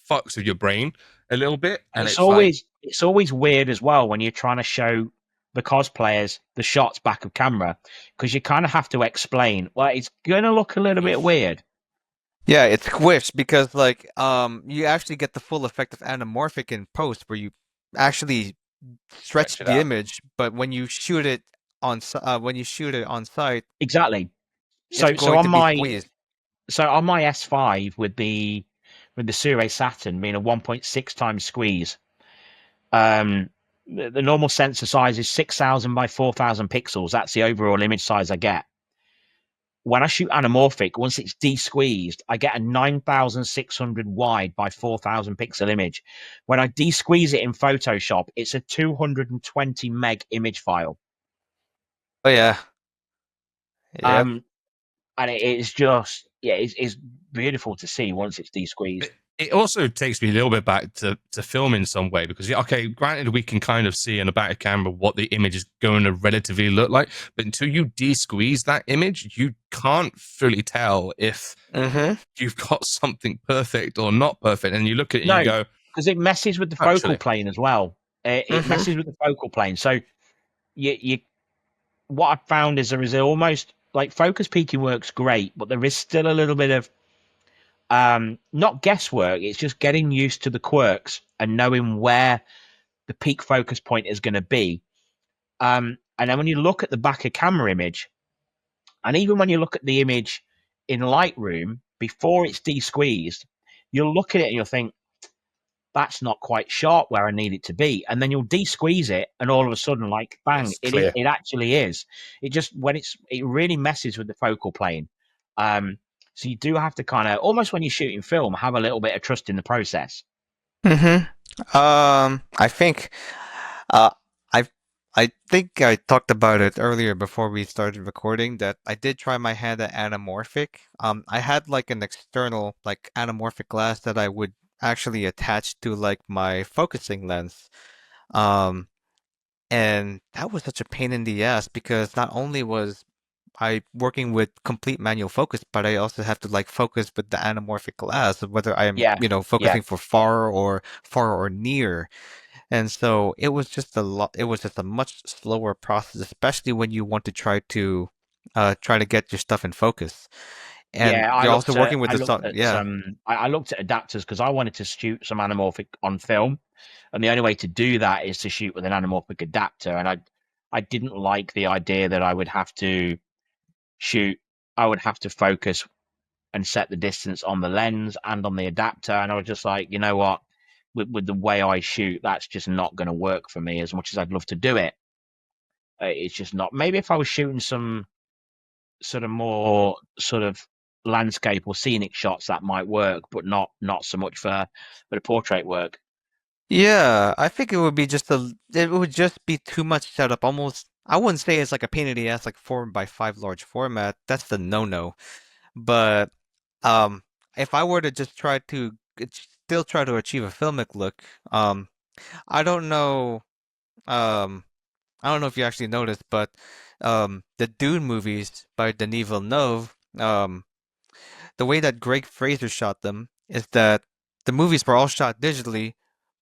fucks with your brain a little bit, and it's like, always weird as well when you're trying to show the cosplayers the shots back of camera, because you kind of have to explain. Well, it's gonna look a little bit weird. Yeah, it's squished because like you actually get the full effect of anamorphic in post where you actually stretch Stretch it the out. image, but when you shoot it on site, Exactly. it's So going to be squeezed. on my S5 with the Sura Saturn being a 1.6 times squeeze, the normal sensor size is 6,000 by 4,000 pixels. That's the overall image size I get. When I shoot anamorphic, once it's de-squeezed, I get a 9,600 wide by 4,000 pixel image. When I de-squeeze it in Photoshop, it's a 220 meg image file. Oh yeah. Yep. And it is just, yeah, it's beautiful to see once it's de-squeezed. It also takes me a little bit back to film in some way, because, okay, granted, we can kind of see in a back camera what the image is going to relatively look like, but until you de-squeeze that image, you can't fully tell if you've got something perfect or not perfect. And you look at it and you go, because it messes with the focal plane as well. It messes with the focal plane. So you what I found is there is almost like focus peaking works great, but there is still a little bit of not guesswork. It's just getting used to the quirks and knowing where the peak focus point is going to be. And then when you look at the back of camera image, and even when you look at the image in Lightroom before it's de-squeezed, you'll look at it and you'll think, that's not quite sharp where I need it to be. And then you'll de-squeeze it, and all of a sudden, like, bang, it actually is. It just, it really messes with the focal plane. So you do have to kind of, almost when you're shooting film, have a little bit of trust in the process. I think uh I think I talked about it earlier before we started recording that I did try my hand at anamorphic. I had like an external like anamorphic glass that I would actually attach to like my focusing lens. And that was such a pain in the ass because not only was I working with complete manual focus, but I also have to like focus with the anamorphic glass, whether I am, focusing for far or near. And so it was just it was just a much slower process, especially when you want to try to get your stuff in focus. And Yeah, you're also working with I looked at adapters because I wanted to shoot some anamorphic on film, and the only way to do that is to shoot with an anamorphic adapter. And I didn't like the idea that I would have to focus and set the distance on the lens and on the adapter. And I was just like, you know what, with the way I shoot, that's just not going to work for me as much as I'd love to do it. It's just not. Maybe if I was shooting some sort of more sort of landscape or scenic shots, that might work, but not so much for the portrait work. Yeah, I think it would be it would just be too much setup, almost I wouldn't say it's like a pain in the ass like 4:5 large format. That's the no-no. But um, if I were to just still try to achieve a filmic look, I don't know. Um, I don't know if you actually noticed, but the Dune movies by Denis Villeneuve, the way that Greg Fraser shot them is that the movies were all shot digitally,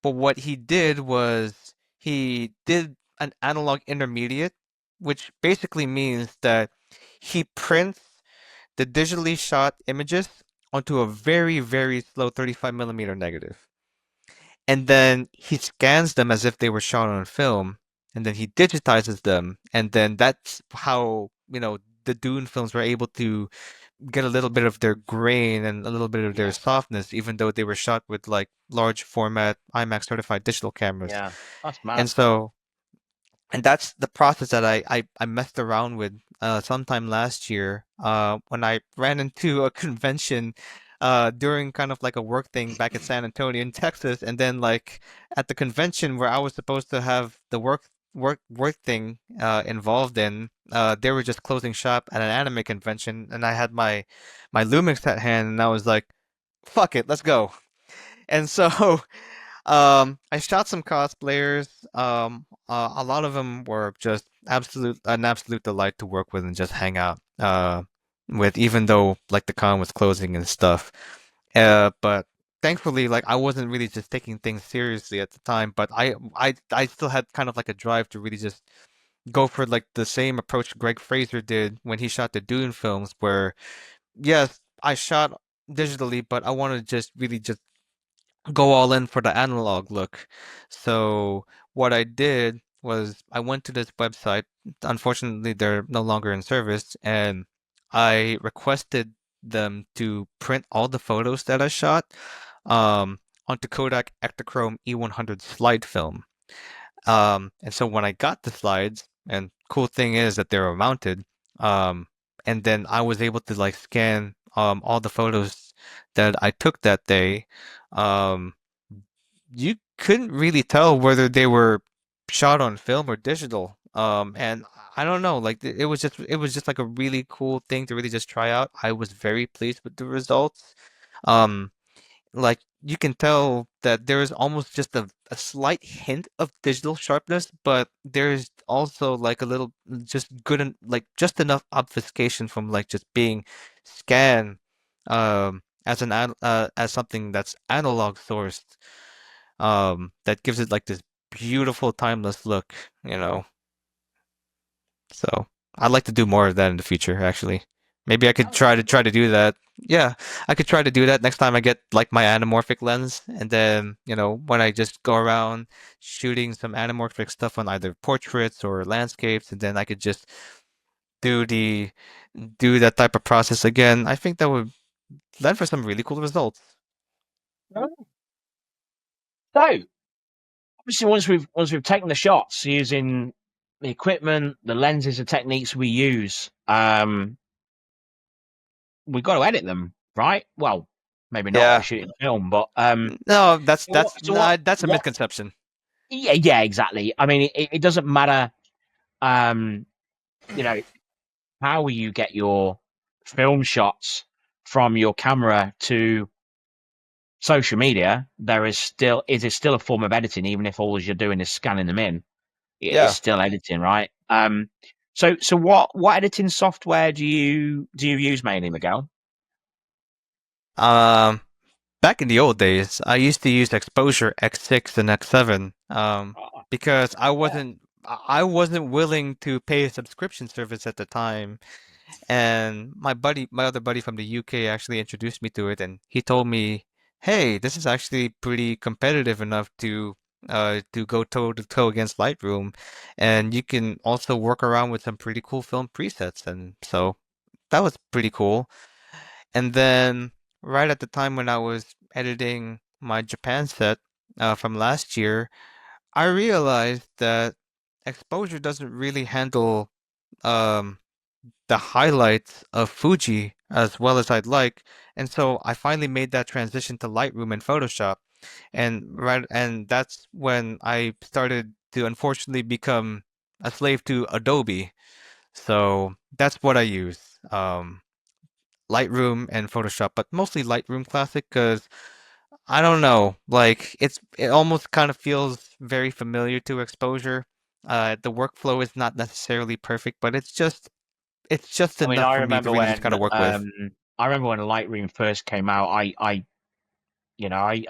but what he did was he did an analog intermediate, which basically means that he prints the digitally shot images onto a very, very slow 35 millimeter negative. And then he scans them as if they were shot on film, and then he digitizes them, and then that's how, the Dune films were able to get a little bit of their grain and a little bit of their Yeah, softness, even though they were shot with like large format IMAX certified digital cameras. yeah, that's mad. And so and that's the process that I messed around with sometime last year when I ran into a convention during kind of like a work thing back in San Antonio in Texas, and then like at the convention where I was supposed to have the work thing involved in, they were just closing shop at an anime convention, and I had my Lumix at hand, and I was like, "Fuck it, let's go." And so I shot some cosplayers. A lot of them were just an absolute delight to work with and just hang out with, even though like the con was closing and stuff. But thankfully, like I wasn't really just taking things seriously at the time, but I still had kind of like a drive to really just go for like the same approach Greg Fraser did when he shot the Dune films, where yes, I shot digitally, but I wanted to just really just go all in for the analog look. So what I did was I went to this website. Unfortunately, they're no longer in service, and I requested them to print all the photos that I shot onto Kodak Ektachrome E100 slide film. And so when I got the slides, and cool thing is that they were mounted, um, and then I was able to like scan all the photos that I took that day. Um, you couldn't really tell whether they were shot on film or digital. And I don't know, like it was just like a really cool thing to really just try out. I was very pleased with the results. Um, like you can tell that there is almost just a slight hint of digital sharpness, but there's also like a little just good and like just enough obfuscation from like just being scanned as something that's analog sourced, that gives it like this beautiful timeless look, you know. So I'd like to do more of that in the future, actually. Maybe I could That sounds try to do that. Yeah, I could try to do that next time I get like my anamorphic lens, and then when I just go around shooting some anamorphic stuff on either portraits or landscapes, and then I could just do the do that type of process again. I think that would lend for some really cool results. good. So obviously, once we've taken the shots using the equipment, the lenses, the techniques we use, we've got to edit them, right? Well, maybe not if we're Yeah. shooting film, but No, that's so what? that's So what? nah, that's a What? misconception. Yeah, yeah, exactly. I mean, it doesn't matter, um, you know, how you get your film shots from your camera to social media. It is still a form of editing, even if all you're doing is scanning them in. It's Yeah. still editing, right? So what editing software do you use mainly, Miguel? Um, Back in the old days, I used to use Exposure X6 and X7 Oh, because I yeah. wasn't I wasn't willing to pay a subscription service at the time. And my other buddy from the UK actually introduced me to it, and he told me, "Hey, this is actually pretty competitive enough to go toe to toe against Lightroom, and you can also work around with some pretty cool film presets." And so that was pretty cool. And then right at the time when I was editing my Japan set from last year, I realized that exposure doesn't really handle um, the highlights of Fuji as well as I'd like. And so I finally made that transition to Lightroom and Photoshop. And that's when I started to unfortunately become a slave to Adobe. So that's what I use. Lightroom and Photoshop, but mostly Lightroom Classic because I don't know, like it almost kind of feels very familiar to Exposure. The workflow is not necessarily perfect, but it's just I mean, enough for me to really just kind of work with. I remember when Lightroom first came out, I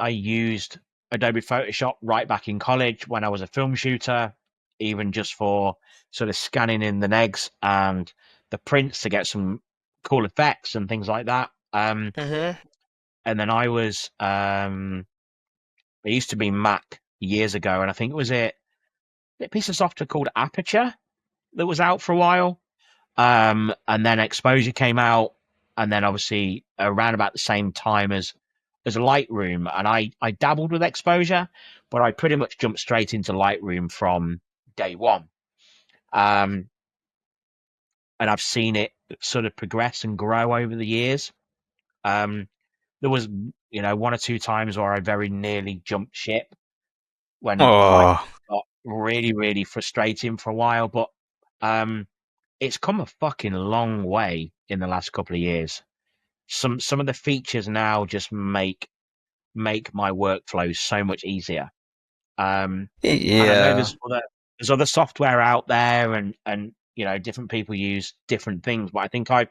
used Adobe Photoshop right back in college when I was a film shooter, even just for sort of scanning in the negs and the prints to get some cool effects and things like that. Mm-hmm. And then it used to be Mac years ago, and I think it was a piece of software called Aperture that was out for a while. And then Exposure came out, and then obviously around about the same time as Lightroom, and I dabbled with Exposure, but I pretty much jumped straight into Lightroom from day one. And I've seen it sort of progress and grow over the years. There was, one or two times where I very nearly jumped ship when Lightroom Oh, got really, really frustrating for a while, but it's come a fucking long way in the last couple of years. Some of the features now just make my workflow so much easier. And I know yeah. there's other software out there, and different people use different things, but I think I've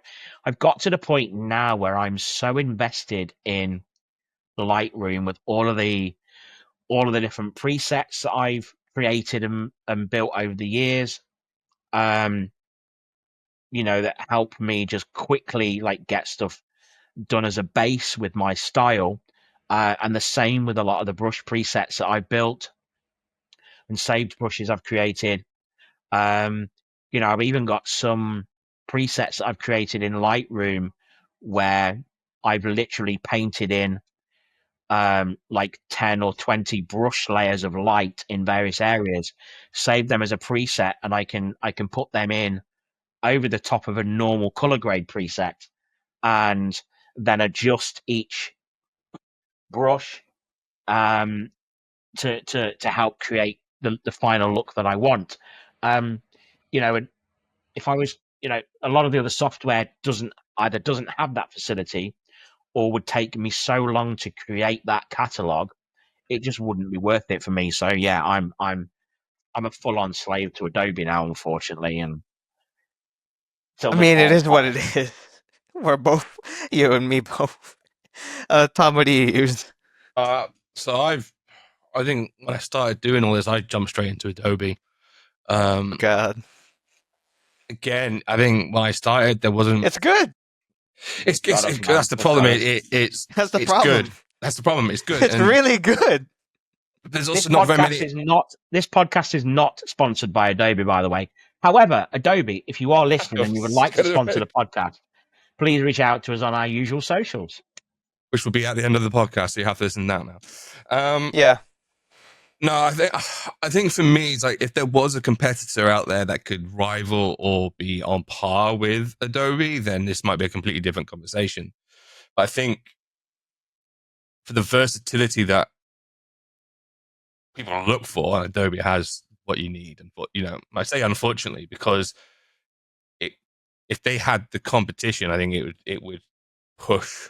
got to the point now where I'm so invested in Lightroom with all of the different presets that I've created and built over the years. That help me just quickly like get stuff done as a base with my style. And the same with a lot of the brush presets that I've built and saved brushes I've created. I've even got some presets that I've created in Lightroom where I've literally painted in like 10 or 20 brush layers of light in various areas, save them as a preset, and I can put them in over the top of a normal color grade preset, and then adjust each brush to help create the final look that I want. And if I was, a lot of the other software doesn't have that facility, or would take me so long to create that catalog, it just wouldn't be worth it for me. So yeah, I'm a full on slave to Adobe now, unfortunately, and till I the mean, day it is I what it is. We're both, you and me both. Tom, what do you use? So I think when I started doing all this, I jumped straight into Adobe. God, Again, I think when I started, there wasn't. it's good. got us, man. That's the It's problem. got us. That's the It's good. problem. That's the problem. It's good, It's and really good. there's This also not very podcast many. is not sponsored by Adobe, by the way. However, Adobe, if you are listening and you would like to sponsor the podcast, please reach out to us on our usual socials. Which will be at the end of the podcast, so you have to listen now. Yeah, No, I think for me, it's like if there was a competitor out there that could rival or be on par with Adobe, then this might be a completely different conversation. But I think for the versatility that people look for, Adobe has what you need. And I say unfortunately because if they had the competition, I think it would push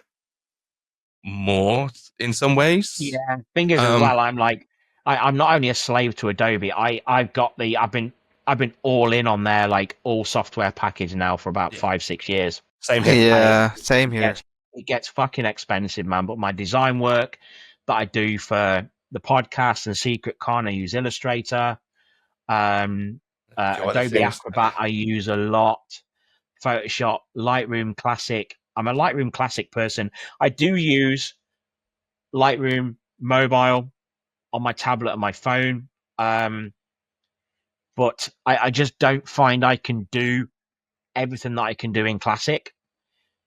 more in some ways. Yeah, thing is as well, I'm like, I'm not only a slave to Adobe. I've been all in on their like all software package now for about Yeah. 5-6 years. Same here. yeah, same here. It gets fucking expensive, man. But my design work that I do for the podcast and Secret Con, I use Illustrator. Adobe Acrobat, I use a lot. Photoshop, Lightroom Classic. I'm a Lightroom Classic person. I do use Lightroom Mobile on my tablet and my phone, but I just don't find I can do everything that I can do in Classic.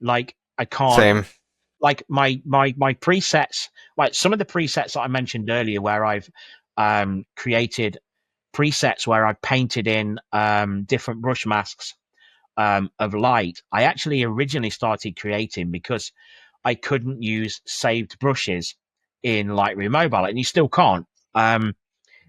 Like I can't. Same. Like my presets, like some of the presets that I mentioned earlier, where I've created presets where I've painted in different brush masks of light. I actually originally started creating because I couldn't use saved brushes in Lightroom Mobile, and you still can't,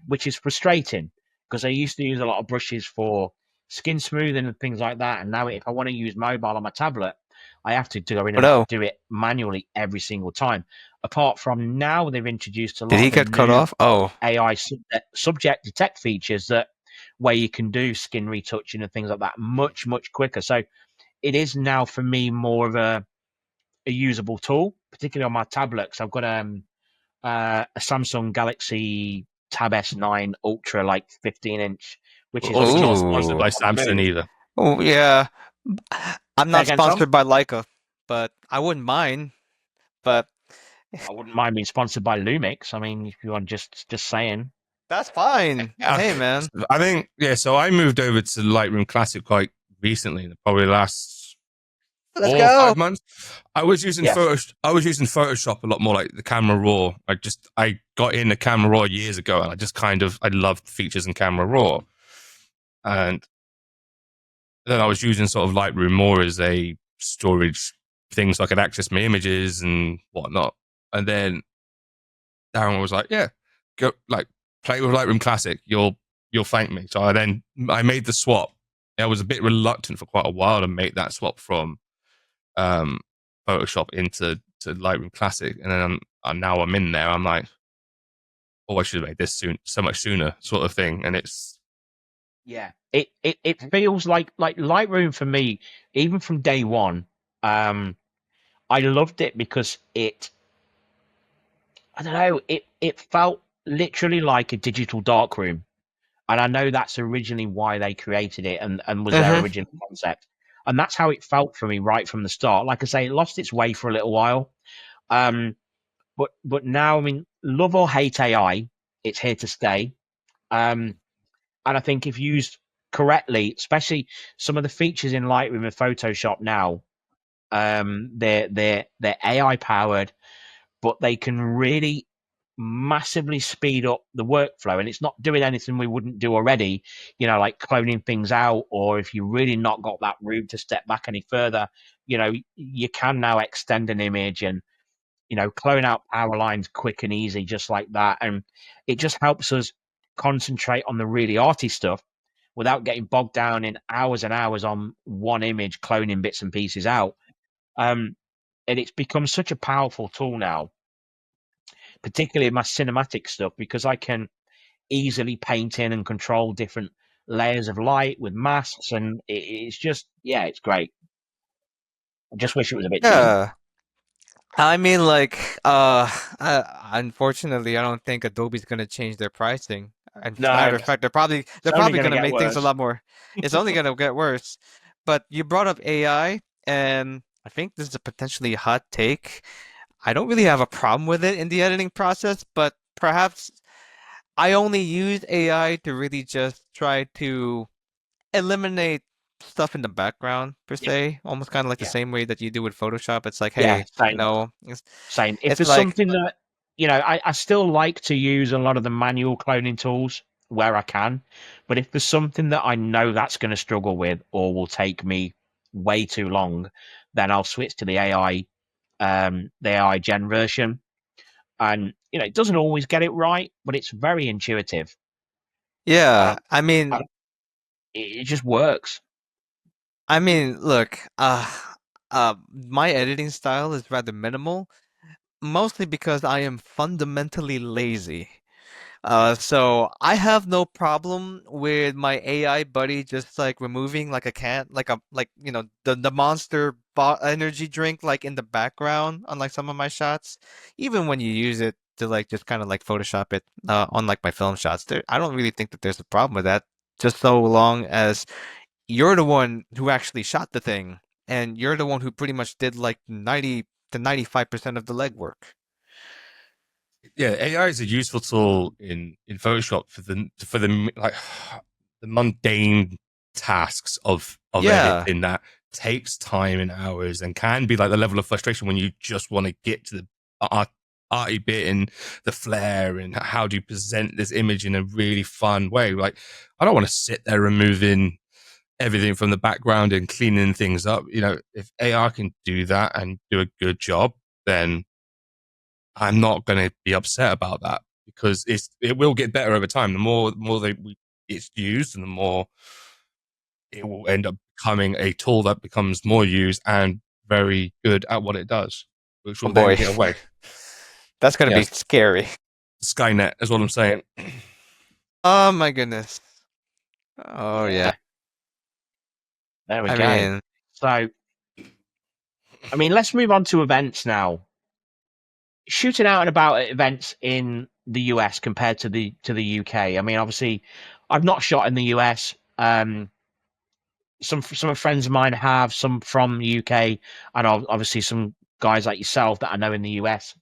which is frustrating because I used to use a lot of brushes for skin smoothing and things like that. And now if I want to use mobile on my tablet, I have to go in and no. do it manually every single time. Apart from now, they've introduced a Did lot he of the get cut new off? Oh, AI subject detect features that where you can do skin retouching and things like that much quicker. So it is now for me more of a usable tool, particularly on my tablet. Because I've got a Samsung Galaxy Tab S9 Ultra, like 15-inch, which is Also not Ooh. sponsored by Samsung either. Oh yeah. I'm Say not again, Tom? sponsored by Leica, but I wouldn't mind. But I wouldn't mind being sponsored by Lumix. I mean, if you want, just saying. that's fine. Yeah, Hey man. I think so I moved over to Lightroom Classic quite recently, probably the last Let's 4 or go. 5 months. I was using Yes. Photoshop a lot more, like the Camera Raw. I got in the Camera Raw years ago, and I loved features in Camera Raw, and then I was using sort of Lightroom more as a storage thing, so I could access my images and whatnot. And then Darren was like, "Yeah, go play with Lightroom Classic. You'll thank me." So I made the swap. I was a bit reluctant for quite a while to make that swap from Photoshop into Lightroom Classic, and then now I'm in there. I'm like, "Oh, I should have made this so much sooner," sort of thing. And it's it feels like Lightroom for me, even from day one. I loved it because I don't know, it felt literally like a digital darkroom. And I know that's originally why they created it and was their original concept. And that's how it felt for me right from the start. Like I say, it lost its way for a little while. But now, I mean, love or hate AI, it's here to stay. And I think if used correctly, especially some of the features in Lightroom and Photoshop now, they're AI powered, but they can really massively speed up the workflow, and it's not doing anything we wouldn't do already, like cloning things out, or if you really not got that room to step back any further, you can now extend an image and clone out power lines quick and easy, just like that. And it just helps us concentrate on the really arty stuff without getting bogged down in hours and hours on one image, cloning bits and pieces out. And it's become such a powerful tool now, particularly in my cinematic stuff, because I can easily paint in and control different layers of light with masks, and it's just, it's great. I just wish it was a bit cheaper. Yeah. I mean, unfortunately, I don't think Adobe's gonna change their pricing. And No, matter of fact, they're probably only gonna gonna get make things a worse. lot more. It's only gonna get worse. But you brought up AI, and I think this is a potentially hot take. I don't really have a problem with it in the editing process, but perhaps I only use AI to really just try to eliminate stuff in the background per Yeah, se, almost kind of like the yeah, same way that you do with Photoshop. It's like, yeah. hey, Same. Same. If it's there's like, something that, I still like to use a lot of the manual cloning tools where I can, but if there's something that I know that's going to struggle with or will take me way too long, then I'll switch to the AI gen version. And it doesn't always get it right, but it's very intuitive. yeah. And it just works. I mean, look, my editing style is rather minimal, mostly because I am fundamentally lazy. So I have no problem with my AI buddy just like removing like a can, like the monster energy drink like in the background on like some of my shots. Even when you use it to like just kind of like Photoshop it on like my film shots, I don't really think that there's a problem with that. Just so long as you're the one who actually shot the thing, and you're the one who pretty much did like 90 to 95% of the legwork. Yeah, AI is a useful tool in Photoshop for the like the mundane tasks of Yeah. editing that takes time and hours and can be like the level of frustration when you just want to get to the arty bit and the flair and how do you present this image in a really fun way. Like, I don't want to sit there removing everything from the background and cleaning things up. If AI can do that and do a good job, then I'm not going to be upset about that, because it will get better over time. The more it's used, and the more it will end up becoming a tool that becomes more used and very good at what it does, which will Oh then boy, get away. that's gonna be Yes. scary. Skynet is what I'm saying. Oh my goodness. Oh yeah. There we I go. mean, So, I mean, let's move on to events now. Shooting out and about at events in the US compared to the UK. I mean, obviously, I've not shot in the US. Some friends of mine have, some from the UK, and obviously some guys like yourself that I know in the US.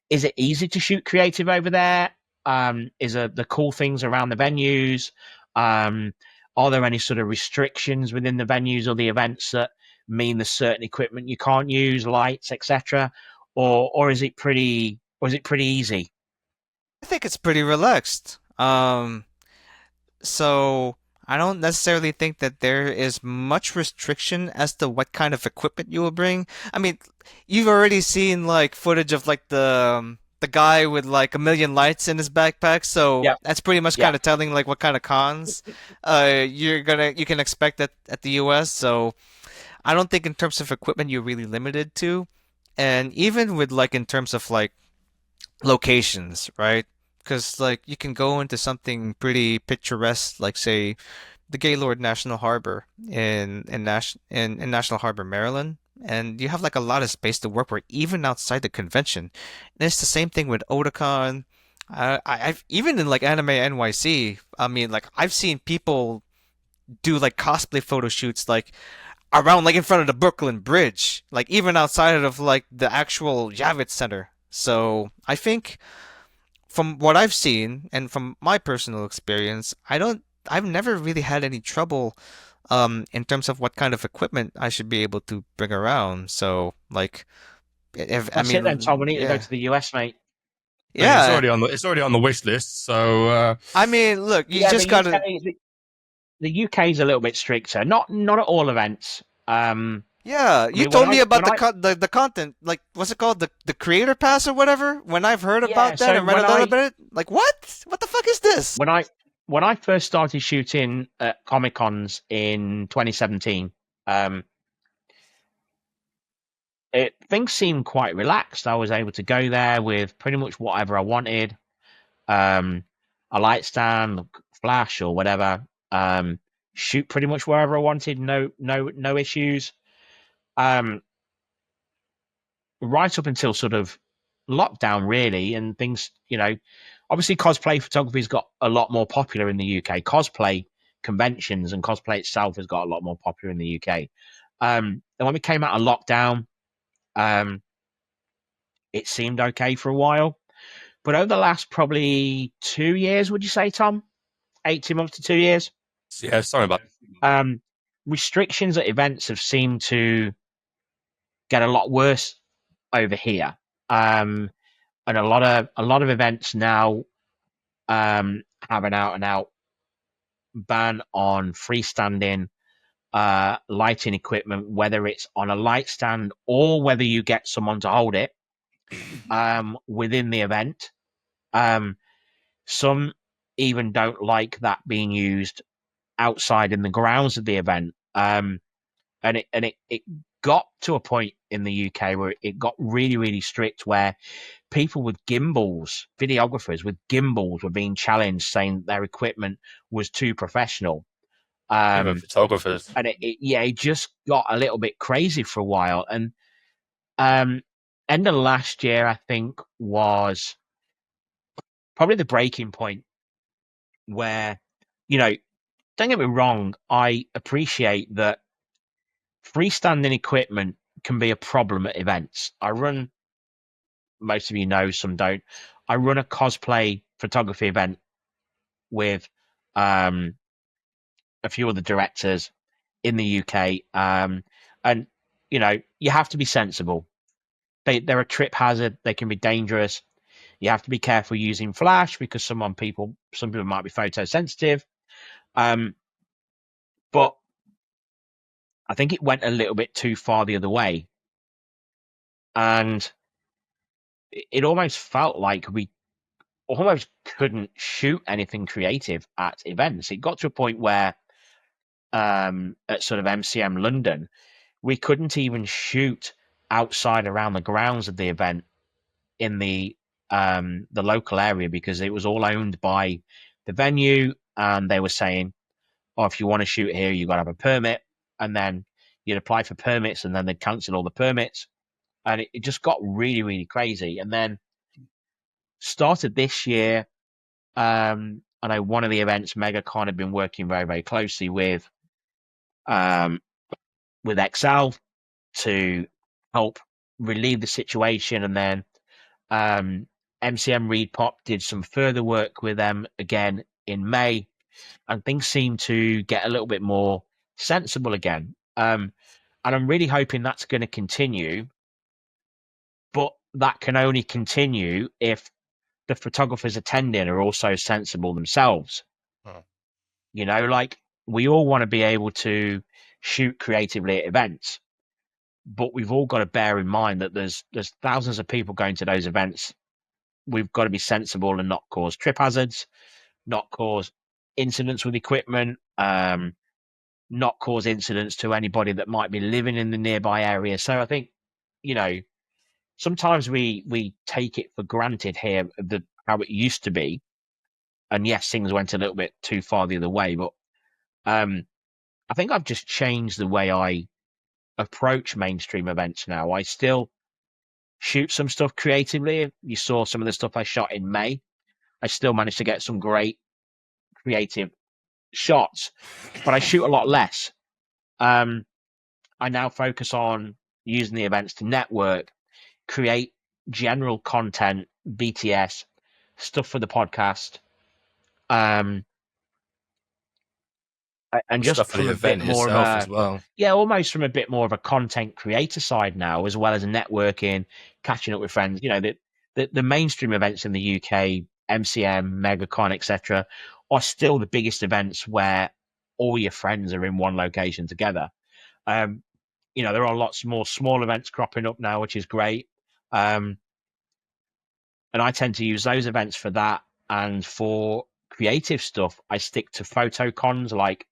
Is it easy to shoot creative over there? Is the cool things around the venues? Are there any sort of restrictions within the venues or the events that mean there's certain equipment you can't use, lights, etc., or is it pretty easy? I think it's pretty relaxed. So I don't necessarily think that there is much restriction as to what kind of equipment you will bring. I mean, you've already seen like footage of like the guy with like a million lights in his backpack, so Yeah, that's pretty much yeah. kind of telling like what kind of cons you can expect at the US. So I don't think in terms of equipment you're really limited to. And even with like in terms of like locations, right? Because like you can go into something pretty picturesque, like say the Gaylord National Harbor in National Harbor, Maryland, and you have like a lot of space to work with, even outside the convention. And it's the same thing with Otakon. I've even in like Anime NYC. I mean, like I've seen people do like cosplay photo shoots like around like in front of the Brooklyn Bridge, like even outside of like the actual Javits Center. So I think from what I've seen and from my personal experience, I've never really had any trouble in terms of what kind of equipment I should be able to bring around. So like if I That's it then, Tom. We mean need to go yeah. to the US, mate. I mean, Yeah. it's already on the wish list. So I mean, look, you Yeah, just gotta the UK is a little bit stricter. Not at all events. yeah, I you mean, told me about the content, like what's it called, the creator pass or whatever. When I've heard yeah. about that So and read a little bit, like what the fuck is this? when I first started shooting at Comic Cons in 2017, things seemed quite relaxed. I was able to go there with pretty much whatever I wanted, um, a light stand, flash, or whatever. Shoot pretty much wherever I wanted. No issues. Um, right up until sort of lockdown, really, and things. Obviously, cosplay photography's got a lot more popular in the UK. Cosplay conventions and cosplay itself has got a lot more popular in the UK. And when we came out of lockdown, um, it seemed okay for a while. But over the last probably 2 years, would you say, Tom? 18 months to 2 years? yeah, sorry about Um, restrictions at events have seemed to get a lot worse over here. And a lot of events now have an out and out ban on freestanding lighting equipment, whether it's on a light stand or whether you get someone to hold it within the event. Some even don't like that being used outside in the grounds of the event. And it got to a point in the UK where it got really, really strict, where people with gimbals, videographers with gimbals, were being challenged, saying their equipment was too professional. even photographers. And it just got a little bit crazy for a while. And end of last year, I think, was probably the breaking point where, you know, don't get me wrong, I appreciate that freestanding equipment can be a problem at events. Most of you know, some don't. I run a cosplay photography event with a few other directors in the UK. And, you have to be sensible. They're a trip hazard. They can be dangerous. You have to be careful using flash because some people might be photosensitive. But I think it went a little bit too far the other way. And it almost felt like almost couldn't shoot anything creative at events. It got to a point where at sort of MCM London, we couldn't even shoot outside around the grounds of the event in the local area because it was all owned by the venue, and they were saying, "Oh, if you want to shoot here, you got to have a permit," and then you'd apply for permits, and then they'd cancel all the permits, and it just got really, really crazy. And then started this year. I know one of the events, MegaCon, had been working very, very closely with Excel to help relieve the situation, and then MCM Reed Pop did some further work with them again in May, and things seem to get a little bit more sensible again. And I'm really hoping that's going to continue, but that can only continue if the photographers attending are also sensible themselves. You know, like, we all want to be able to shoot creatively at events, but we've all got to bear in mind that there's thousands of people going to those events. We've got to be sensible and not cause trip hazards, not cause incidents with equipment, not cause incidents to anybody that might be living in the nearby area. So I think, you know, sometimes we take it for granted here how it used to be. And yes, things went a little bit too far the other way, but I think I've just changed the way I approach mainstream events now. I still shoot some stuff creatively. You saw some of the stuff I shot in May. I still managed to get some great creative shots, but I shoot a lot less. I now focus on using the events to network, create general content, BTS, stuff for the podcast, and just stuff for from the a bit event more of itself a, as well. yeah, almost from a bit more of a content creator side now, as well as networking, catching up with friends. You know, the mainstream events in the UK, MCM, MegaCon, etc., are still the biggest events where all your friends are in one location together. You know, there are lots more small events cropping up now, which is great. And I tend to use those events for that. And for creative stuff, I stick to photo cons like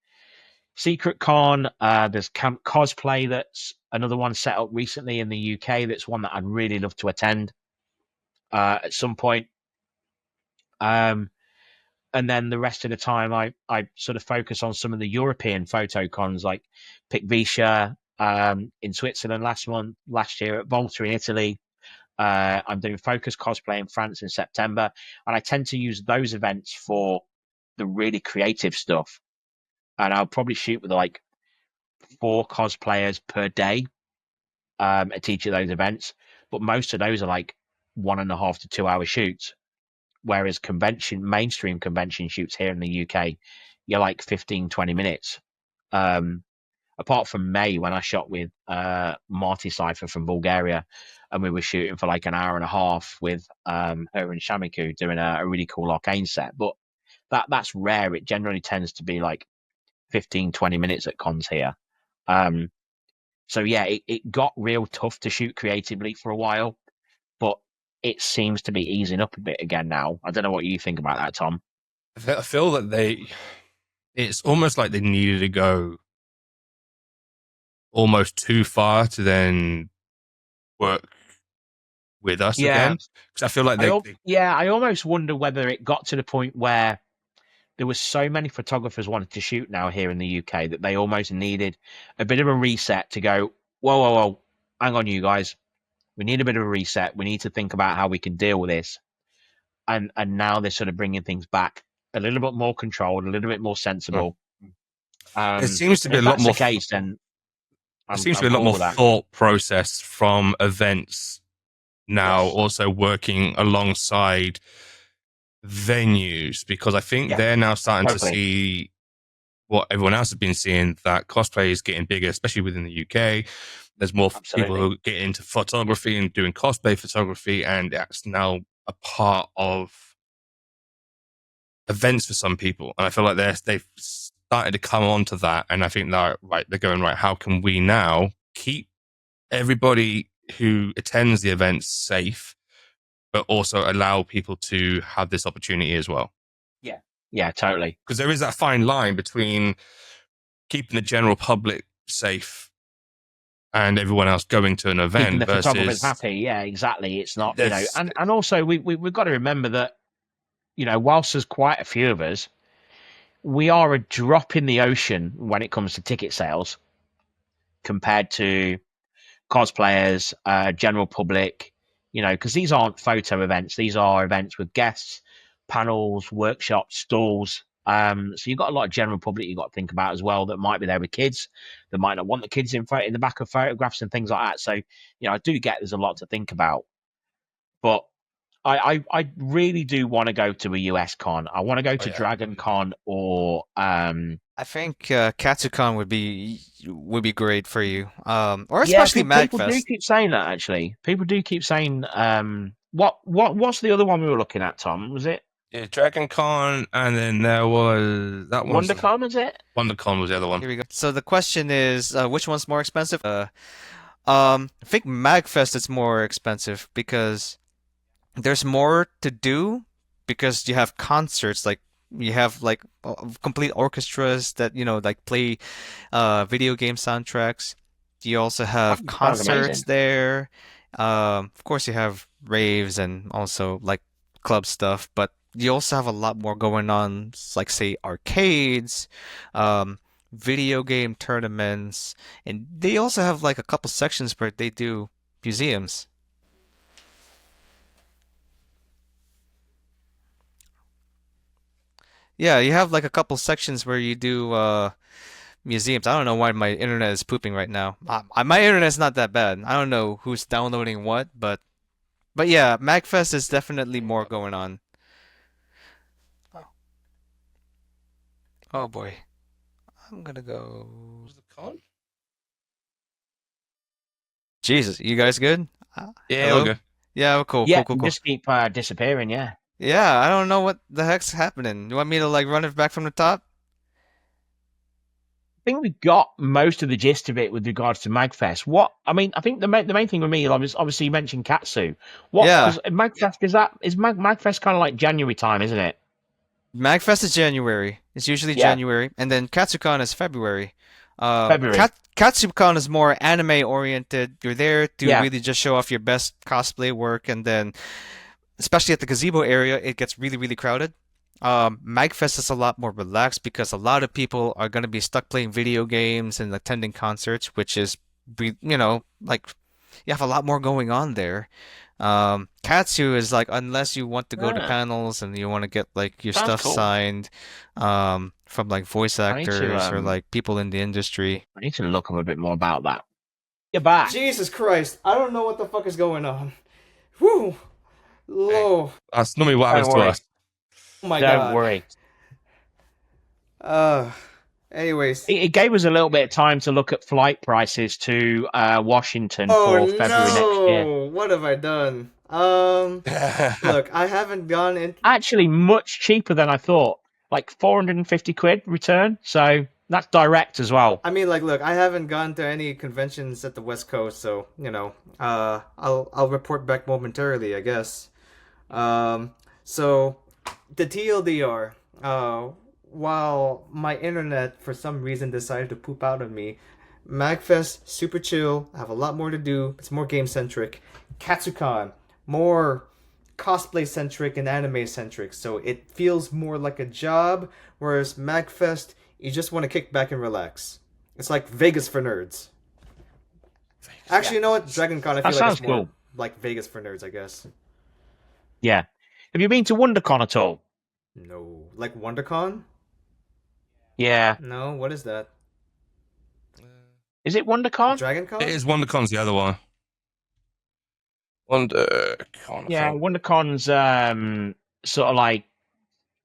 Secret Con. There's Camp Cosplay, that's another one set up recently in the UK. That's one that I'd really love to attend at some point. And then the rest of the time, I sort of focus on some of the European photo cons like Picvicia in Switzerland last year, at Volta in Italy. I'm doing Focus Cosplay in France in September, and I tend to use those events for the really creative stuff. And I'll probably shoot with like 4 cosplayers per day at each of those events, but most of those are like 1.5 to 2 hour shoots. Whereas mainstream convention shoots here in the UK, you're like 15, 20 minutes. Apart from May, when I shot with Marty Cypher from Bulgaria, and we were shooting for like 1.5 hours with her and Shamiku doing a really cool arcane set. But that's rare. It generally tends to be like 15, 20 minutes at cons here. So yeah, it got real tough to shoot creatively for a while, but it seems to be easing up a bit again now. I don't know what you think about that, Tom. I feel that it's almost like they needed to go almost too far to then work with us again. Because I feel like I almost wonder whether it got to the point where there was so many photographers wanting to shoot now here in the UK that they almost needed a bit of a reset to go, whoa, hang on, you guys. We need a bit of a reset. We need to think about how we can deal with this. And now they're sort of bringing things back a little bit more controlled, a little bit more sensible. It seems to be a lot more. Case, then there seems to be a lot more thought process from events now, also working alongside venues, because I think they're now starting to see what everyone else has been seeing, that cosplay is getting bigger, especially within the UK. There's more people who get into photography and doing cosplay photography, and that's now a part of events for some people. And I feel like they've started to come onto that, and I think they're going, right, how can we now keep everybody who attends the events safe, but also allow people to have this opportunity as well. Yeah, totally. Because there is that fine line between keeping the general public safe and everyone else going to an event Keeping the versus photographers happy. Yeah, exactly. It's not, and also we've got to remember that, whilst there's quite a few of us, we are a drop in the ocean when it comes to ticket sales compared to cosplayers, general public, because these aren't photo events. These are events with guests, panels, workshops, stalls. So you've got a lot of general public you've got to think about as well that might be there with kids, that might not want the kids in the back of photographs and things like that. So, I do get there's a lot to think about. But I really do want to go to a US con. I want to go to Dragon Con or I think Katsucon would be great for you. Or especially People do MagFest. keep saying that, actually. People do keep saying what's the other one we were looking at, Tom? Was it Dragon Con, and then there was that one. WonderCon, is it? WonderCon was the other one. Here we go. So the question is, which one's more expensive? I think MagFest is more expensive because there's more to do, because you have concerts, like you have like complete orchestras that like play video game soundtracks. You also have concerts there. Of course you have raves and also like club stuff, but you also have a lot more going on, like say arcades, video game tournaments, and they also have like a couple sections where they do museums. Yeah, you have like a couple sections where you do museums. I don't know why my internet is pooping right now. My internet's not that bad. I don't know who's downloading what, but yeah, MagFest is definitely more going on. Oh boy. I'm gonna go. Was the con? Jesus, you guys good? Yeah, Hello? we're good. Yeah, cool, Yeah, cool. just keep disappearing. Yeah. Yeah, I don't know what the heck's happening. You want me to like run it back from the top? I think we got most of the gist of it with regards to Magfest. I think the main thing with me is obviously you mentioned Katsu. Yeah. Because Magfest is Magfest kind of like January time, isn't it? MagFest is January. It's usually January, and then Katsucon is February. February. Katsucon is more anime oriented. You're there to really just show off your best cosplay work, and then, especially at the gazebo area, it gets really, really crowded. MagFest is a lot more relaxed because a lot of people are going to be stuck playing video games and attending concerts, which is, like, you have a lot more going on there. Katsu is like, unless you want to go to panels and you want to get like your stuff signed from like voice actors or like people in the industry. I need to look up a bit more about that. You're back. Jesus Christ, I don't know what the fuck is going on. Whew. Low. That's normally what happens to us. Oh my God. Don't worry. Anyways. It gave us a little bit of time to look at flight prices to Washington for February next year. What have I done? Look, I haven't gone in. Actually, much cheaper than I thought. Like 450 quid return. So that's direct as well. I mean, like, look, I haven't gone to any conventions at the West Coast, so I'll report back momentarily, I guess. So the TLDR. While my internet for some reason decided to poop out on me, MagFest super chill. I have a lot more to do. It's more game centric. Katsucon more cosplay centric and anime centric, so it feels more like a job. Whereas MagFest, you just want to kick back and relax. It's like Vegas for nerds. Actually, you know what? Dragon Con, I feel like it's more like Vegas for nerds, I guess. Yeah. Have you been to WonderCon at all? No. Like WonderCon? Yeah. No, what is that? Is it WonderCon? DragonCon? It is WonderCon's the other one. WonderCon. Yeah, WonderCon's sort of like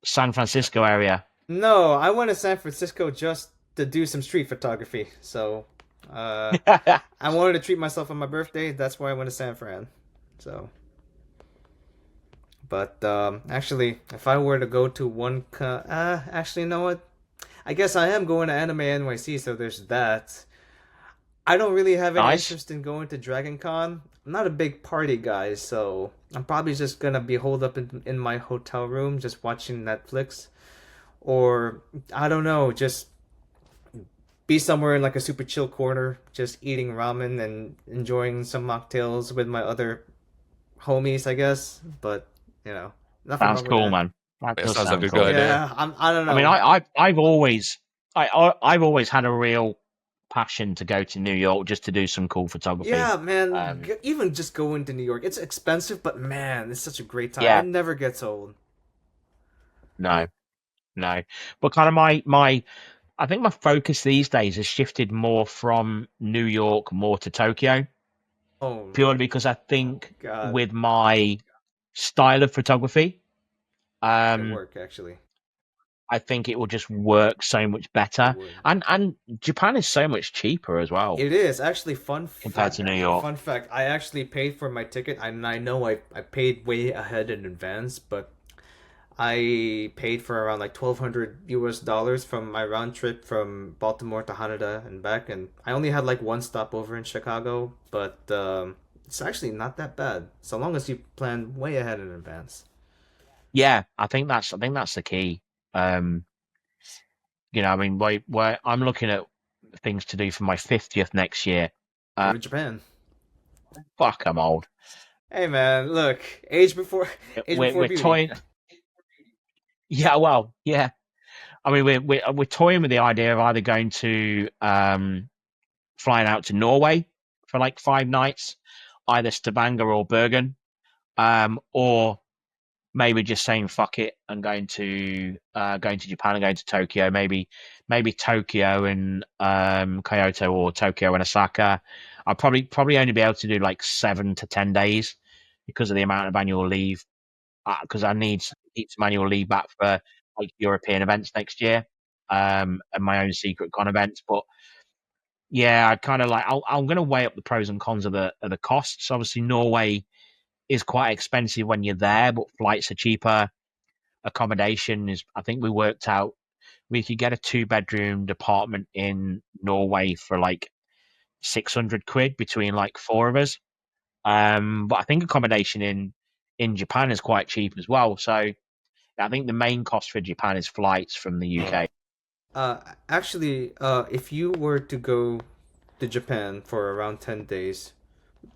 San Francisco area. No, I went to San Francisco just to do some street photography. So, I wanted to treat myself on my birthday. That's why I went to San Fran. So, but actually, if I were to go to actually, you know what? I guess I am going to Anime NYC, so there's that. I don't really have any interest in going to Dragon Con. I'm not a big party guy, so I'm probably just gonna be holed up in my hotel room just watching Netflix, or I don't know, just be somewhere in like a super chill corner, just eating ramen and enjoying some mocktails with my other homies, I guess. But you know, nothing Sounds wrong with cool, that. man. That It does sounds like sound a good cool. idea. Yeah, I don't I mean, know. I've always, I've always had a real passion to go to New York just to do some cool photography. Yeah, man. Um, Even just going to New York, it's expensive, but man, it's such a great time. It yeah, never gets old. no, no. But kind of I think my focus these days has shifted more from New York more to Tokyo, Oh purely because I think God, with my style of photography, could um, work actually. I think it will just work so much It better. would. And Japan is so much cheaper as well It is actually compared to New York. fun fact. I actually paid for my ticket, and I know I paid way ahead in advance, but I paid for around like $1,200 from my round trip from Baltimore to Haneda and back, and I only had like one stopover in Chicago, but it's actually not that bad so long as you plan way ahead in advance. Yeah, I think that's the key. Um, I mean, I'm looking at things to do for my 50th next year. Go Uh, to Japan. fuck, I'm old. Hey man, look, age before We're beauty. toying. Yeah, well, yeah. I mean, we're toying with the idea of either going to flying out to Norway for like 5 nights, either Stavanger or Bergen, or maybe just saying fuck it and going to Japan and going to Tokyo, maybe Tokyo and Kyoto, or Tokyo and Osaka. I'll probably only be able to do like 7 to 10 days because of the amount of annual leave. Because I need to keep some annual leave back for like European events next year, and my own secret con events. But yeah, I kind of like I'm going to weigh up the pros and cons of the costs. Obviously, Norway is quite expensive when you're there, but flights are cheaper. Accommodation is, I think we worked out we could get a 2 bedroom apartment in Norway for like 600 quid between like four of us. But I think accommodation in Japan is quite cheap as well. So I think the main cost for Japan is flights from the UK. Actually, if you were to go to Japan for around 10 days,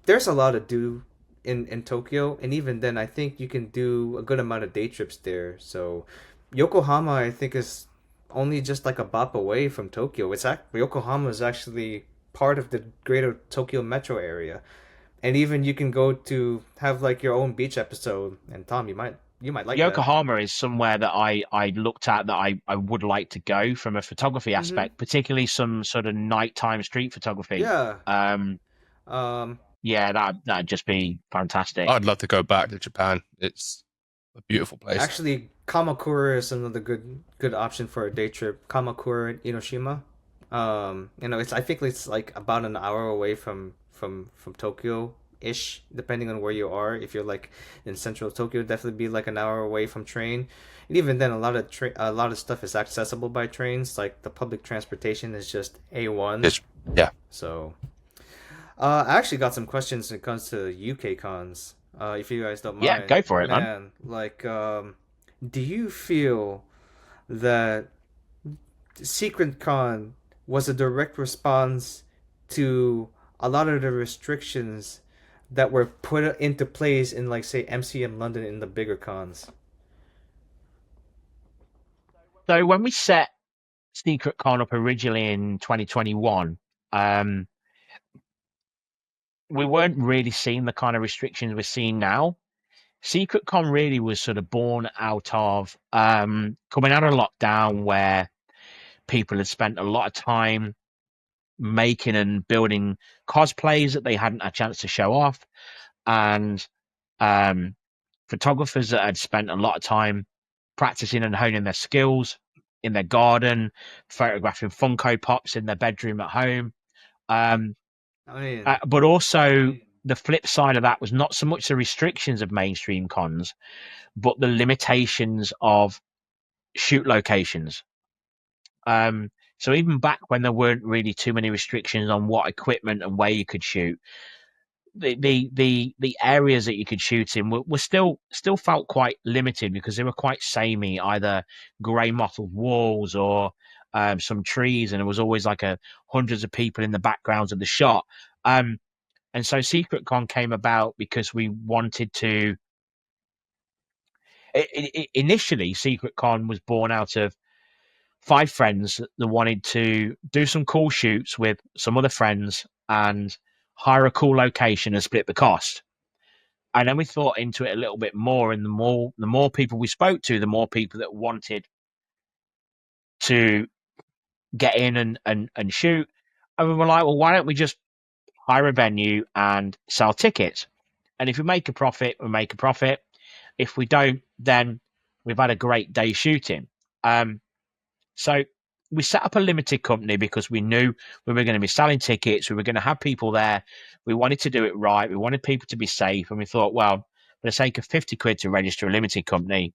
there's a lot to do in Tokyo, and even then, I think you can do a good amount of day trips there. So, Yokohama, I think, is only just like a bop away from Tokyo. Yokohama is actually part of the greater Tokyo metro area, and even you can go to have like your own beach episode. And Tom, you might like that. Yokohama is somewhere that I looked at that I would like to go from a photography Mm-hmm. aspect, particularly some sort of nighttime street photography. Yeah. Um, Um, yeah, that'd just be fantastic. I'd love to go back to Japan. It's a beautiful place. Actually, Kamakura is another good option for a day trip. Kamakura, Enoshima. I think it's like about an hour away from Tokyo ish, depending on where you are. If you're like in central Tokyo, definitely be like an hour away from train. And even then, a lot of stuff is accessible by trains. Like the public transportation is just A1. It's yeah. So I actually got some questions when it comes to UK cons. If you guys don't Yeah, mind, go for it, man. man. Like, do you feel that Secret Con was a direct response to a lot of the restrictions that were put into place in, like, say, MCM London in the bigger cons? So when we set Secret Con up originally in 2021, we weren't really seeing the kind of restrictions we're seeing now. Secret Con really was sort of born out of coming out of lockdown, where people had spent a lot of time making and building cosplays that they hadn't had a chance to show off, and um, photographers that had spent a lot of time practicing and honing their skills in their garden, photographing Funko Pops in their bedroom at home. Um, I mean, but also the flip side of that was not so much the restrictions of mainstream cons, but the limitations of shoot locations. So even back when there weren't really too many restrictions on what equipment and where you could shoot, the areas that you could shoot in were still felt quite limited because they were quite samey, either grey mottled walls or some trees, and it was always like hundreds of people in the backgrounds of the shot. And so Secret Con came about because we wanted to. Initially, Secret Con was born out of 5 friends that wanted to do some cool shoots with some other friends and hire a cool location and split the cost. And then we thought into it a little bit more, and the more people we spoke to, the more people that wanted to get in and shoot. And we were like, well, why don't we just hire a venue and sell tickets? And if we make a profit, we make a profit. If we don't, then we've had a great day shooting. So we set up a limited company because we knew we were going to be selling tickets. We were going to have people there. We wanted to do it right. We wanted people to be safe. And we thought, well, for the sake of 50 quid to register a limited company,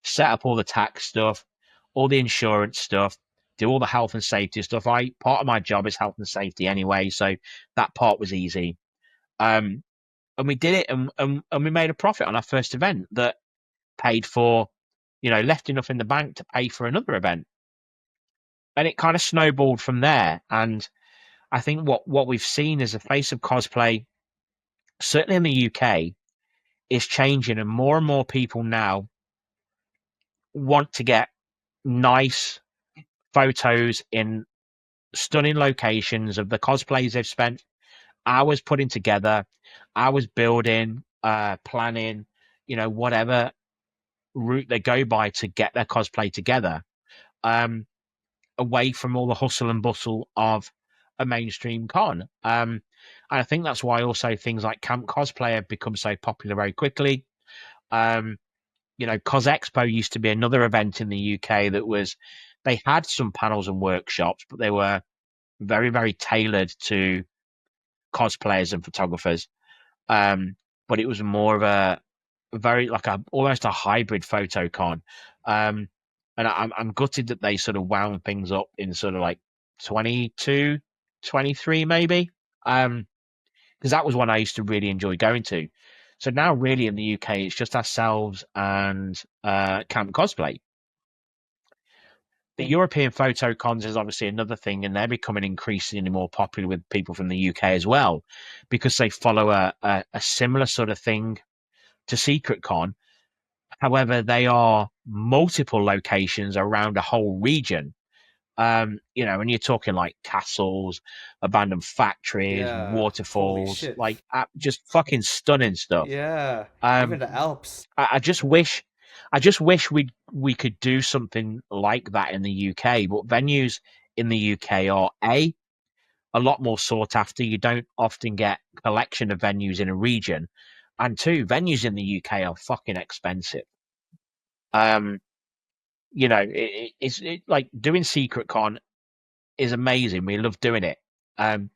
set up all the tax stuff, all the insurance stuff, do all the health and safety stuff. Part of my job is health and safety anyway, so that part was easy. And we did it, and we made a profit on our first event that paid for, left enough in the bank to pay for another event. And it kind of snowballed from there. And I think what we've seen as the face of cosplay, certainly in the UK, is changing, and more people now want to get nice photos in stunning locations of the cosplays they've spent hours putting together, hours building, planning, whatever route they go by to get their cosplay together, away from all the hustle and bustle of a mainstream con. And I think that's why also things like Camp Cosplay have become so popular very quickly. Cos Expo used to be another event in the UK they had some panels and workshops, but they were very, very tailored to cosplayers and photographers. But it was more of a very almost a hybrid photo con. And I'm gutted that they sort of wound things up in sort of like 22, 23 maybe. Because that was one I used to really enjoy going to. So now really in the UK, it's just ourselves and Camp Cosplay. The European photo cons is obviously another thing, and they're becoming increasingly more popular with people from the UK as well, because they follow a similar sort of thing to Secret Con. However, they are multiple locations around a whole region. And you're talking like castles, abandoned factories, Yeah. Holy waterfalls, shit. like just fucking stunning stuff. Yeah. Even the Alps. I just wish we could do something like that in the UK, but venues in the UK are a lot more sought after. You don't often get a collection of venues in a region, and 2, venues in the UK are fucking expensive. It's like doing Secret Con is amazing. We love doing it. And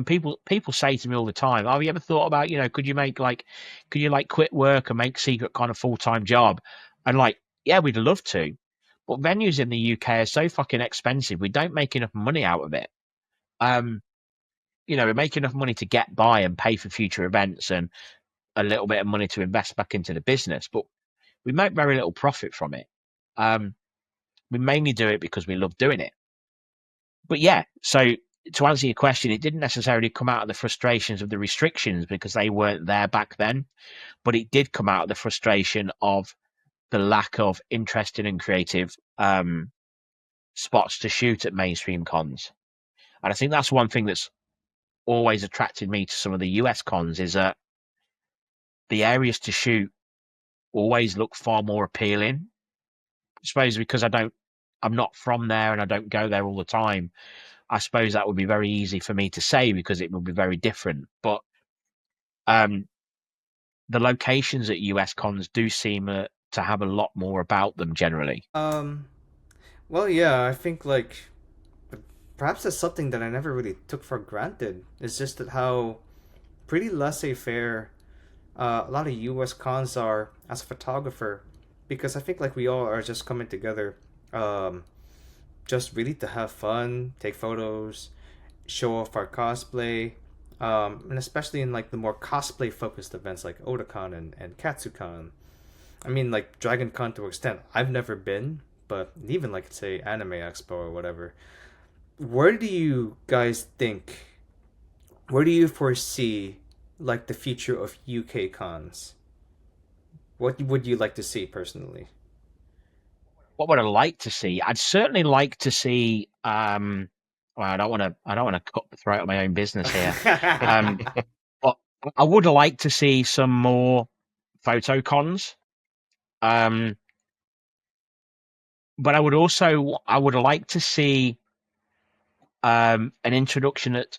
people say to me all the time, "Oh, have you ever thought about, could you quit work and make Secret Con a full-time job?" And yeah, we'd love to, but venues in the UK are so fucking expensive. We don't make enough money out of it. We make enough money to get by and pay for future events and a little bit of money to invest back into the business, but we make very little profit from it. We mainly do it because we love doing it. But yeah, so to answer your question, it didn't necessarily come out of the frustrations of the restrictions because they weren't there back then, but it did come out of the frustration of the lack of interesting and creative spots to shoot at mainstream cons. And I think that's one thing that's always attracted me to some of the US cons, is that the areas to shoot always look far more appealing. I suppose because I'm not from there and I don't go there all the time, I suppose that would be very easy for me to say because it would be very different. But the locations at US cons do seem to have a lot more about them generally. Well, yeah, I think perhaps that's something that I never really took for granted. It's just that how pretty laissez-faire a lot of US cons are as a photographer, because I think we all are just coming together just really to have fun, take photos, show off our cosplay, and especially in like the more cosplay focused events like Otakon and Katsucon. I mean, like Dragon Con to an extent. I've never been, but even like say Anime Expo or whatever. Where do you guys think? Where do you foresee like the future of UK cons? What would you like to see personally? What would I like to see? I'd certainly like to see. Well, I don't want to cut the throat of my own business here. But I would like to see some more photo cons. But I would like to see an introduction at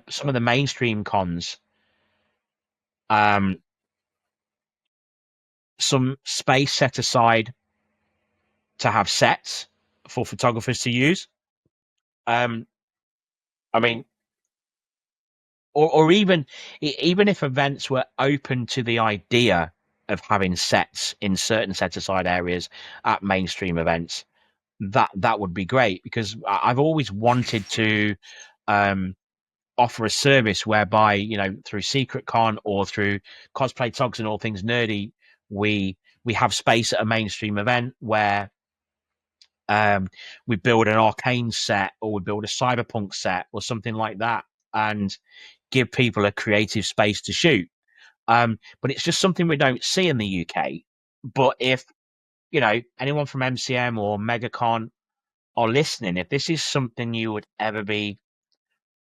some of the mainstream cons. Some space set aside to have sets for photographers to use. I mean, or even if events were open to the idea of having sets in certain set aside areas at mainstream events, that would be great, because I've always wanted to offer a service whereby, you know, through SecretCon or through Cosplay Togs and All Things Nerdy, we have space at a mainstream event where we build an arcane set, or we build a cyberpunk set or something like that, and give people a creative space to shoot. But it's just something we don't see in the UK. But if, you know, anyone from MCM or MegaCon are listening, if this is something you would ever be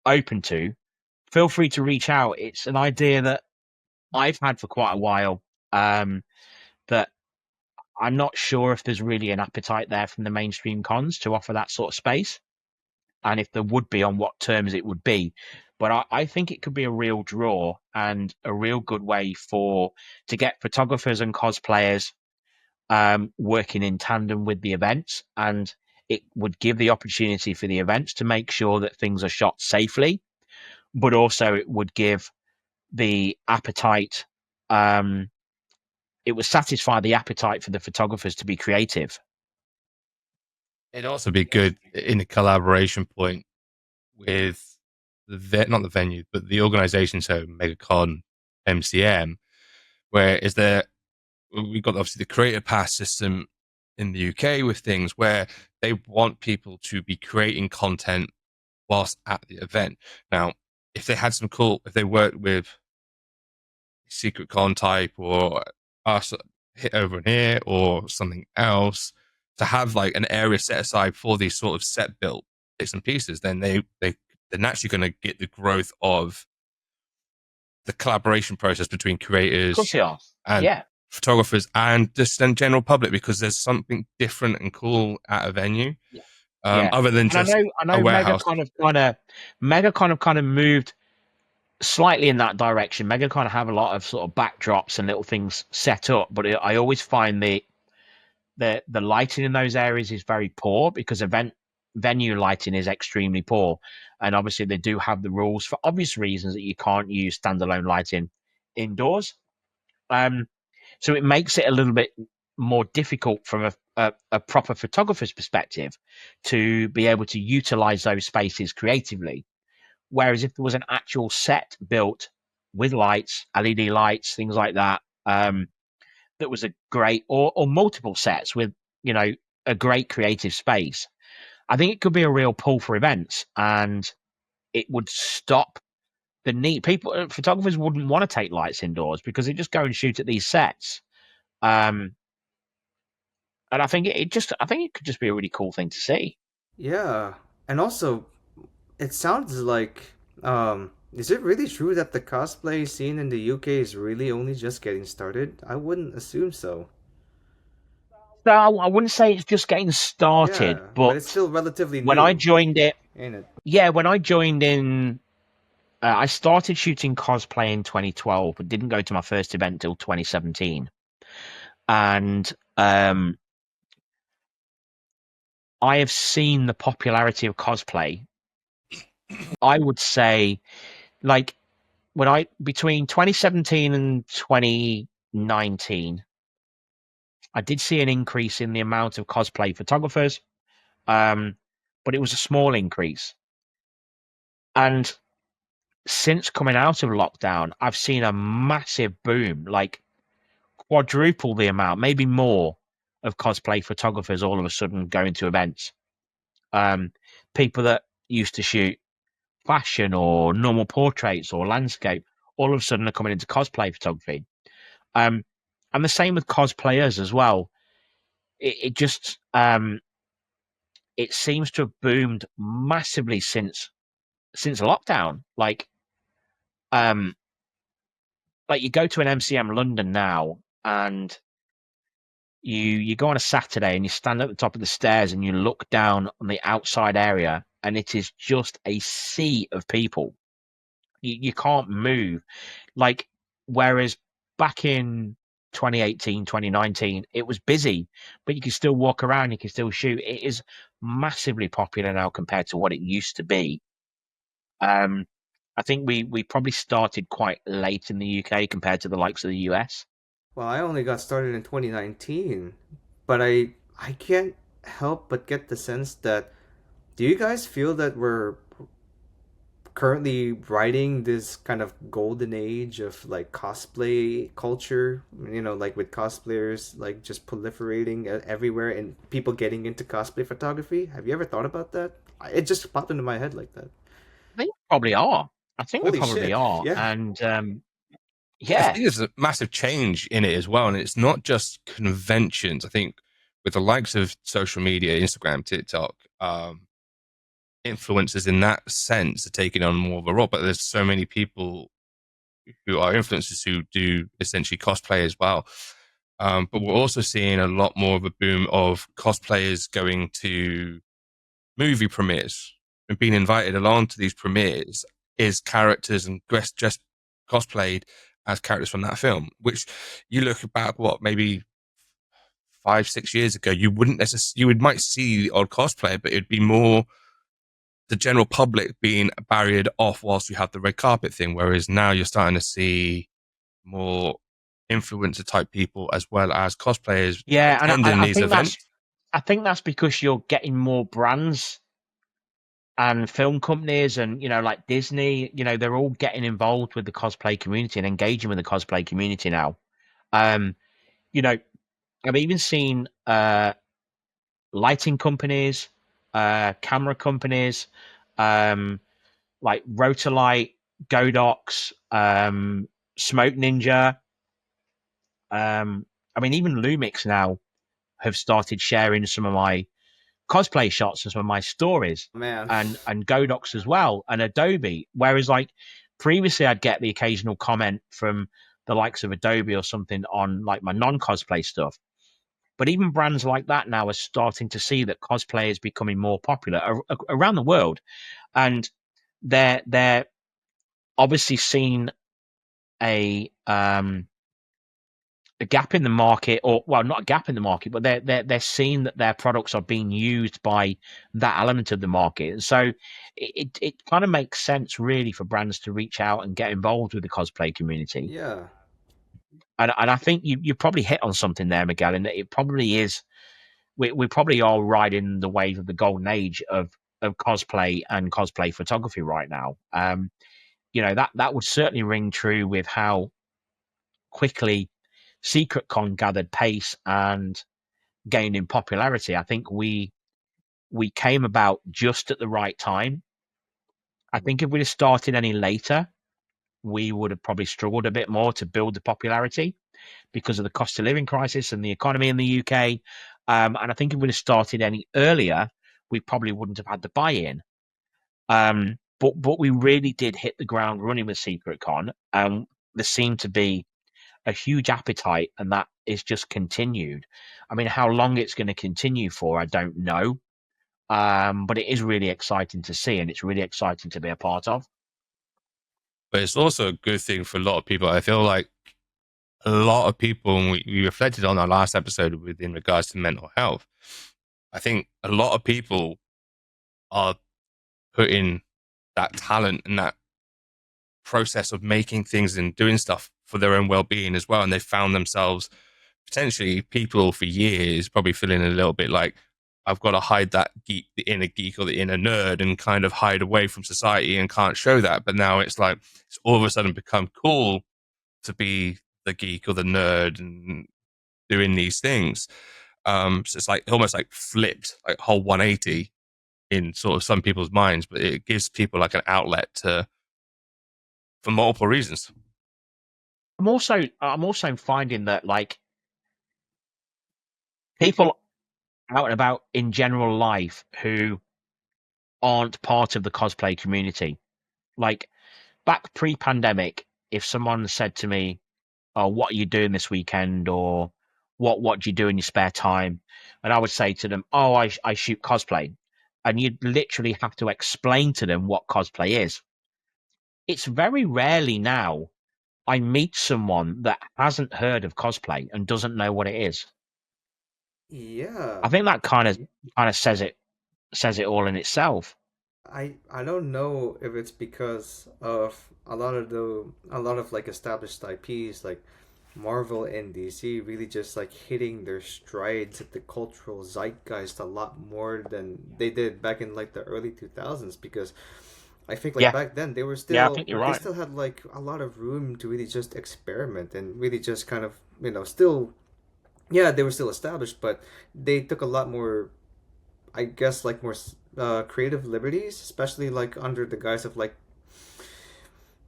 open to, feel free to reach out. It's an idea that I've had for quite a while, that I'm not sure if there's really an appetite there from the mainstream cons to offer that sort of space, and if there would be, on what terms it would be. But I think it could be a real draw and a real good way to get photographers and cosplayers working in tandem with the events, and it would give the opportunity for the events to make sure that things are shot safely, but also it would give the appetite. It would satisfy the appetite for the photographers to be creative. It'd also be good in a collaboration point with not the venue, but the organization, so MegaCon, MCM, where we've got obviously the creator pass system in the UK with things where they want people to be creating content whilst at the event. Now, if they worked with Secret Con type or us hit over in here or something else, to have like an area set aside for these sort of set built bits and pieces, then they're naturally going to get the growth of the collaboration process between creators and photographers and just the general public, because there's something different and cool at a venue. Other than just I know a warehouse. MegaCon have kind of moved slightly in that direction. MegaCon have a lot of sort of backdrops and little things set up, but I always find the lighting in those areas is very poor, because venue lighting is extremely poor, and obviously they do have the rules for obvious reasons that you can't use standalone lighting indoors. So it makes it a little bit more difficult from a proper photographer's perspective to be able to utilize those spaces creatively. Whereas if there was an actual set built with lights, LED lights, things like that, that was a great, or multiple sets with, you know, a great creative space, I think it could be a real pull for events, and it would stop the need. Photographers wouldn't want to take lights indoors because they just go and shoot at these sets. And I think it could just be a really cool thing to see. Yeah, and also, it sounds like is it really true that the cosplay scene in the UK is really only just getting started? I wouldn't assume so. So I wouldn't say it's just getting started, Yeah, but but it's still relatively when new, I joined it, ain't it? yeah, when I joined in, I started shooting cosplay in 2012, but didn't go to my first event till 2017. And I have seen the popularity of cosplay. I would say, like, between 2017 and 2019, I did see an increase in the amount of cosplay photographers, but it was a small increase. And since coming out of lockdown, I've seen a massive boom, like quadruple the amount, maybe more, of cosplay photographers all of a sudden going to events. People that used to shoot fashion or normal portraits or landscape all of a sudden are coming into cosplay photography. And the same with cosplayers as well. It just it seems to have boomed massively since lockdown. Like you go to an MCM London now, and you go on a Saturday and you stand at the top of the stairs and you look down on the outside area, and it is just a sea of people. You can't move. Like, whereas back in 2018, 2019, it was busy, but you can still walk around, you can still shoot. It is massively popular now compared to what it used to be. I think we probably started quite late in the UK compared to the likes of the US. Well, I only got started in 2019, but I can't help but get the sense that, do you guys feel that we're currently riding this kind of golden age of like cosplay culture, like with cosplayers like just proliferating everywhere and people getting into cosplay photography? Have you ever thought about that? It just popped into my head like that. I think we probably are. I think we Holy probably shit, are. yeah. And I yeah, think there's a massive change in it as well, and it's not just conventions. I think with the likes of social media, Instagram, TikTok, influencers in that sense are taking on more of a role. But there's so many people who are influencers who do essentially cosplay as well. But we're also seeing a lot more of a boom of cosplayers going to movie premieres and being invited along to these premieres as characters and just cosplayed as characters from that film, which you look back, maybe 5-6 years ago, you wouldn't necessarily, might see the odd cosplayer, but it'd be more the general public being barriered off whilst you have the red carpet thing. Whereas now you're starting to see more influencer type people as well as cosplayers attending these events. I think that's because you're getting more brands and film companies and, like Disney, they're all getting involved with the cosplay community and engaging with the cosplay community now. I've even seen lighting companies, camera companies, like Rotalight, Godox, Smoke Ninja. Even Lumix now have started sharing some of my cosplay shots and some of my stories, Man. and Godox as well, and Adobe. Whereas, like, previously I'd get the occasional comment from the likes of Adobe or something on like my non-cosplay stuff. But even brands like that now are starting to see that cosplay is becoming more popular around the world, and they're obviously seeing a gap in the market, or, well, not a gap in the market, but they're seeing that their products are being used by that element of the market. And so it kind of makes sense really for brands to reach out and get involved with the cosplay community. Yeah. And I think you probably hit on something there, Miguel, and it probably is, we probably are riding the wave of the golden age of cosplay and cosplay photography right now. That would certainly ring true with how quickly SecretCon gathered pace and gained in popularity. I think we came about just at the right time. I think if we'd have started any later, we would have probably struggled a bit more to build the popularity because of the cost of living crisis and the economy in the UK. And I think if we'd have started any earlier, we probably wouldn't have had the buy-in. But we really did hit the ground running with SecretCon, and there seemed to be a huge appetite, and that is just continued. I mean, how long it's going to continue for, I don't know. But it is really exciting to see, and it's really exciting to be a part of. But it's also a good thing for a lot of people. I feel like a lot of people, and we reflected on our last episode in regards to mental health. I think a lot of people are putting that talent and that process of making things and doing stuff for their own well-being as well. And they found themselves, potentially people for years, probably feeling a little bit like I've got to hide that geek, the inner geek or the inner nerd, and kind of hide away from society and can't show that. But now it's like it's all of a sudden become cool to be the geek or the nerd and doing these things. So it's like almost like flipped, like whole 180 in sort of some people's minds, but it gives people like an outlet to for multiple reasons. I'm also finding that like people out and about in general life who aren't part of the cosplay community, like back pre-pandemic, if someone said to me, "Oh, what are you doing this weekend?" or what do you do in your spare time?" and I would say to them, "Oh, I shoot cosplay," and you'd literally have to explain to them what cosplay is. It's very rarely now I meet someone that hasn't heard of cosplay and doesn't know what it is. Yeah, I think that kind of says it all in itself. I don't know if it's because of a lot of like established IPs like Marvel and DC really just like hitting their strides at the cultural zeitgeist a lot more than they did back in like the early 2000s, because I think like Yeah, back then yeah, I think you're they right. still had like a lot of room to really just experiment and really just kind of, still, yeah, they were still established, but they took a lot more, I guess, like more creative liberties, especially like under the guise of like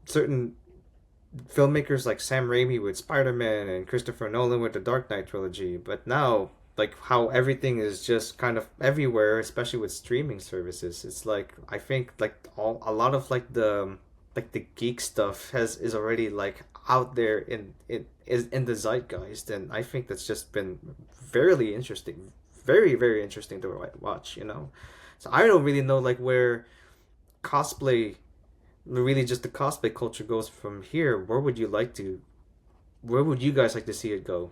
certain filmmakers like Sam Raimi with Spider-Man and Christopher Nolan with the Dark Knight trilogy. But now, like how everything is just kind of everywhere, especially with streaming services, it's like I think like a lot of like the geek stuff has is already like out there in the zeitgeist, and I think that's just been very interesting, very interesting to watch. So I don't really know like where cosplay really just the cosplay culture goes from here. Where would you guys like to see it go?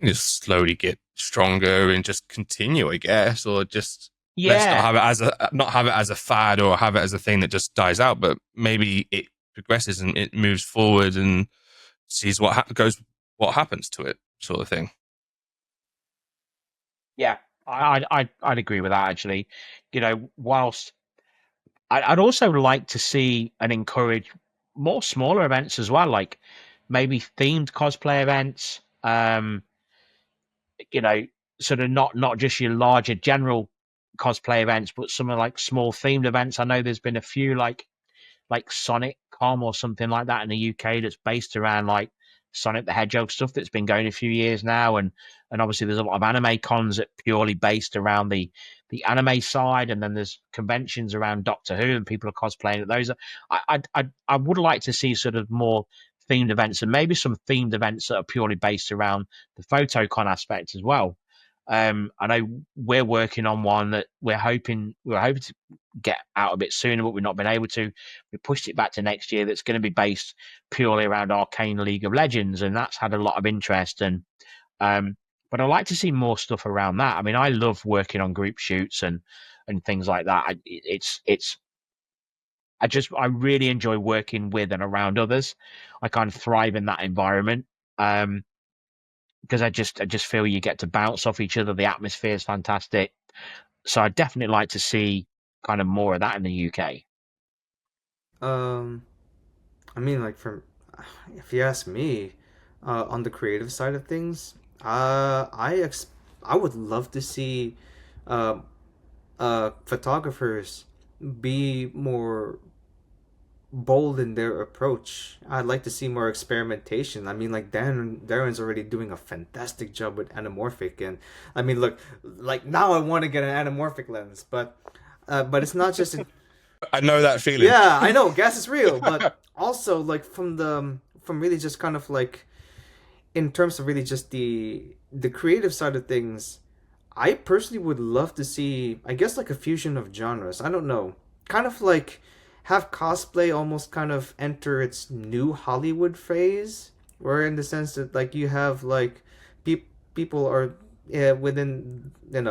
Just slowly get stronger and just continue, I guess, or just let's not Yeah, have it as a fad or have it as a thing that just dies out, but maybe it progresses and it moves forward and sees what happens to it, sort of thing. yeah, I'd agree with that actually. Whilst I'd also like to see and encourage more smaller events as well, like maybe themed cosplay events. You know, sort of not just your larger general cosplay events, but some of like small themed events. I know there's been a few like Sonic Com or something like that in the UK that's based around like Sonic the Hedgehog stuff that's been going a few years now, and obviously there's a lot of anime cons that purely based around the anime side, and then there's conventions around Doctor Who and people are cosplaying at those. I would like to see sort of more themed events and maybe some themed events that are purely based around the photocon aspect as well. I know we're working on one that we're hoping to get out a bit sooner, but we've not been able to. We pushed it back to next year. That's going to be based purely around Arcane League of Legends, and that's had a lot of interest. Um, but I like to see more stuff around that. I mean, I love working on group shoots and things like that. I really enjoy working with and around others. I kind of thrive in that environment. Because I just feel you get to bounce off each other. The atmosphere is fantastic. So I'd definitely like to see kind of more of that in the UK. Um, I mean, like from if you ask me, on the creative side of things, I would love to see, um, photographers be more bold in their approach. I'd like to see more experimentation. I mean, like Darren's already doing a fantastic job with anamorphic, and I mean, look, like now I want to get an anamorphic lens, but it's not just. I know that feeling. Yeah, I know gas is real, but also like from really just kind of like in terms of really just the creative side of things, I personally would love to see, I guess, like a fusion of genres. I don't know. Kind of like have cosplay almost kind of enter its new Hollywood phase, where in the sense that like you have like people are within the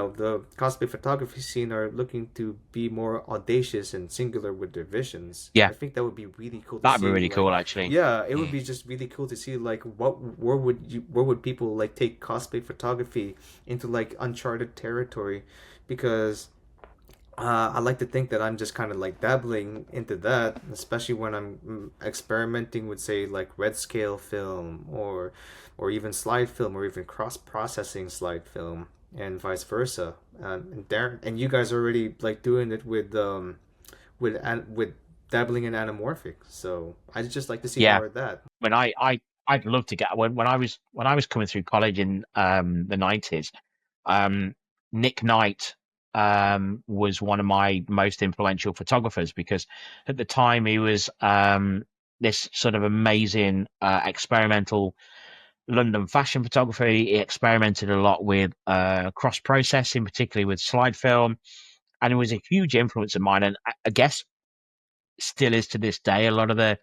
cosplay photography scene are looking to be more audacious and singular with their visions. Yeah. I think that would be really cool to That'd see. be really like, cool, actually. Yeah, it would be just really cool to see like where would people like take cosplay photography into like uncharted territory, because I like to think that I'm just kind of like dabbling into that, especially when I'm experimenting with, say, like red scale film or even slide film or even cross processing slide film and vice versa. And Darren and you guys are already like doing it with dabbling in anamorphic. So I'd just like to see more of that. When I'd love to get when I was coming through college in the 90s, Nick Knight was one of my most influential photographers, because at the time he was this sort of amazing experimental London fashion photography. He experimented a lot with cross processing, particularly with slide film, and it was a huge influence of mine, and I guess still is to this day. A lot of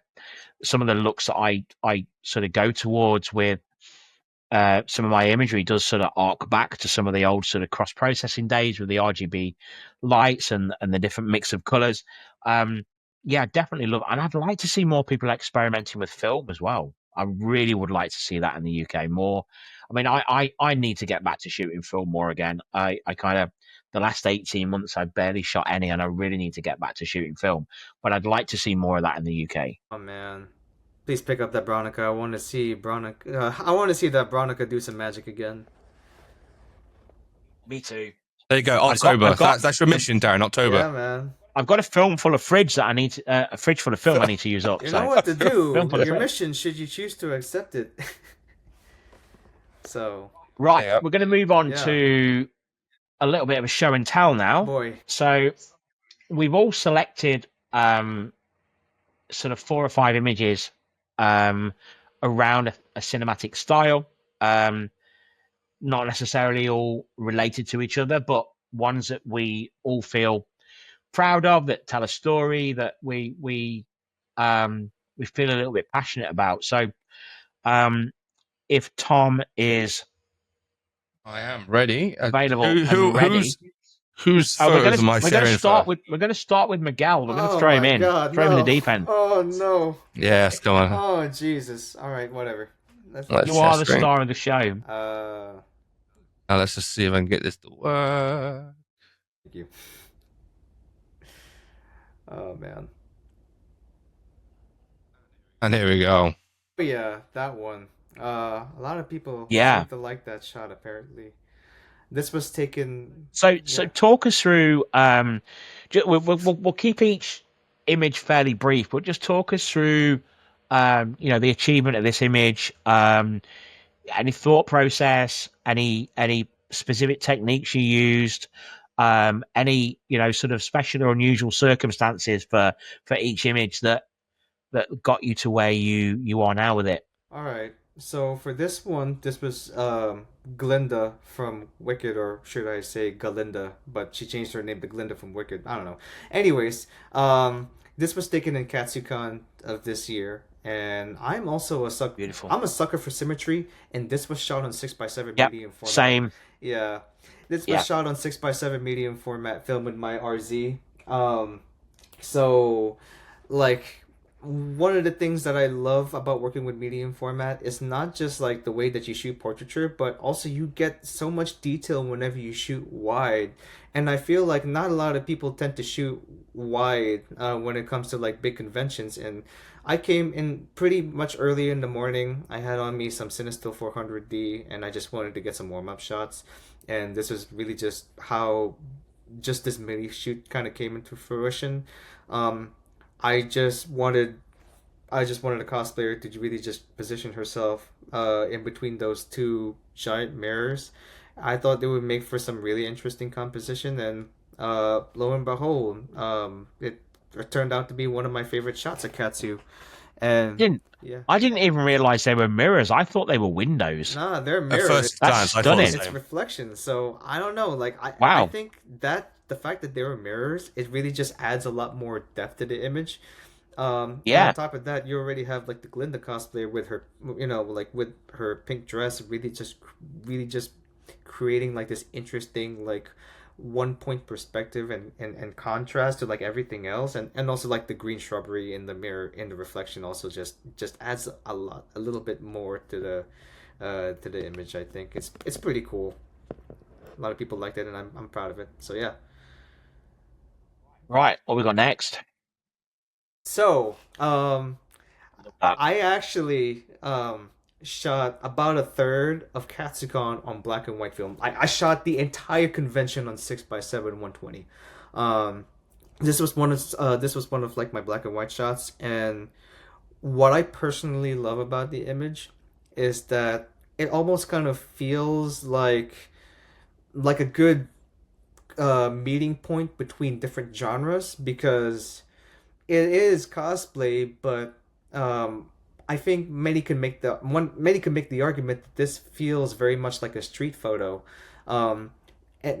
some of the looks that I sort of go towards with some of my imagery does sort of arc back to some of the old sort of cross processing days with the RGB lights and the different mix of colors. Yeah, definitely love, and I'd like to see more people experimenting with film as well. I really would like to see that in the UK more. I mean, I need to get back to shooting film more again. I kind of, the last 18 months I barely shot any, and I really need to get back to shooting film. But I'd like to see more of that in the UK. Oh man, please pick up that Bronica. I want to see Bronica. I want to see that Bronica do some magic again. Me too. There you go, October. That's your mission, Darren. October. Yeah, man. I've got a film full of fridge that I need to, a fridge full of film I need to use up. You so. know what to do. Your mission, should you choose to accept it. So. Right, we're going to move on to a little bit of a show and tell now. Boy. So we've all selected sort of 4 or 5 images around a cinematic style. Not necessarily all related to each other, but ones that we all feel proud of, that tell a story, that we feel a little bit passionate about. So if Tom is, I am ready. Available and ready. Whose photos am I sharing for? We're going to start with Miguel. We're going to throw him in. Throw him in the deep end. Oh, no. Yes, go on. Oh, Jesus. All right, whatever. You are the star of the show. Now let's just see if I can get this to work. Thank you. Oh, man. And here we go. Oh, yeah, that one. A lot of people seem to like that shot, apparently. This was taken. So talk us through. We'll keep each image fairly brief, but just talk us through, the achievement of this image. Any thought process, any specific techniques you used, any sort of special or unusual circumstances for each image that got you to where you are now with it. All right. So for this one, this was Glinda from Wicked, or should I say Galinda, but she changed her name to Glinda from Wicked. I don't know. Anyways, this was taken in Katsucon of this year, and I'm also a sucker. Beautiful. I'm a sucker for symmetry, and this was shot on 6x7 medium format. Same. Yeah, this was shot on 6x7 medium format film with my RZ. So, like, one of the things that I love about working with medium format is not just like the way that you shoot portraiture, but also you get so much detail whenever you shoot wide. And I feel like not a lot of people tend to shoot wide when it comes to like big conventions. And I came in pretty much early in the morning. I had on me some Cinestill 400D, and I just wanted to get some warm-up shots. And this was really just how just this mini shoot kind of came into fruition. I just wanted a cosplayer to really just position herself in between those two giant mirrors. I thought they would make for some really interesting composition, and lo and behold, it turned out to be one of my favorite shots of Katsu. And I didn't even realize they were mirrors. I thought they were windows. Nah, they're mirrors. At first glance, I thought It's reflections. So I don't know. Like I think that the fact that they were mirrors, it really just adds a lot more depth to the image. On top of that, you already have like the Glinda cosplayer with her, like with her pink dress, really just creating like this interesting like one point perspective and contrast to like everything else, and also like the green shrubbery in the mirror in the reflection also just adds a little bit more to the image. I think it's pretty cool. A lot of people liked it, and I'm proud of it. So yeah. Right, what we got next? So Uh, I actually shot about a third of Katsucon on black and white film. I shot the entire convention on 6x7 120. Um, this was one of like my black and white shots, and what I personally love about the image is that it almost kind of feels like a good meeting point between different genres, because it is cosplay, but I think many can make the argument that this feels very much like a street photo,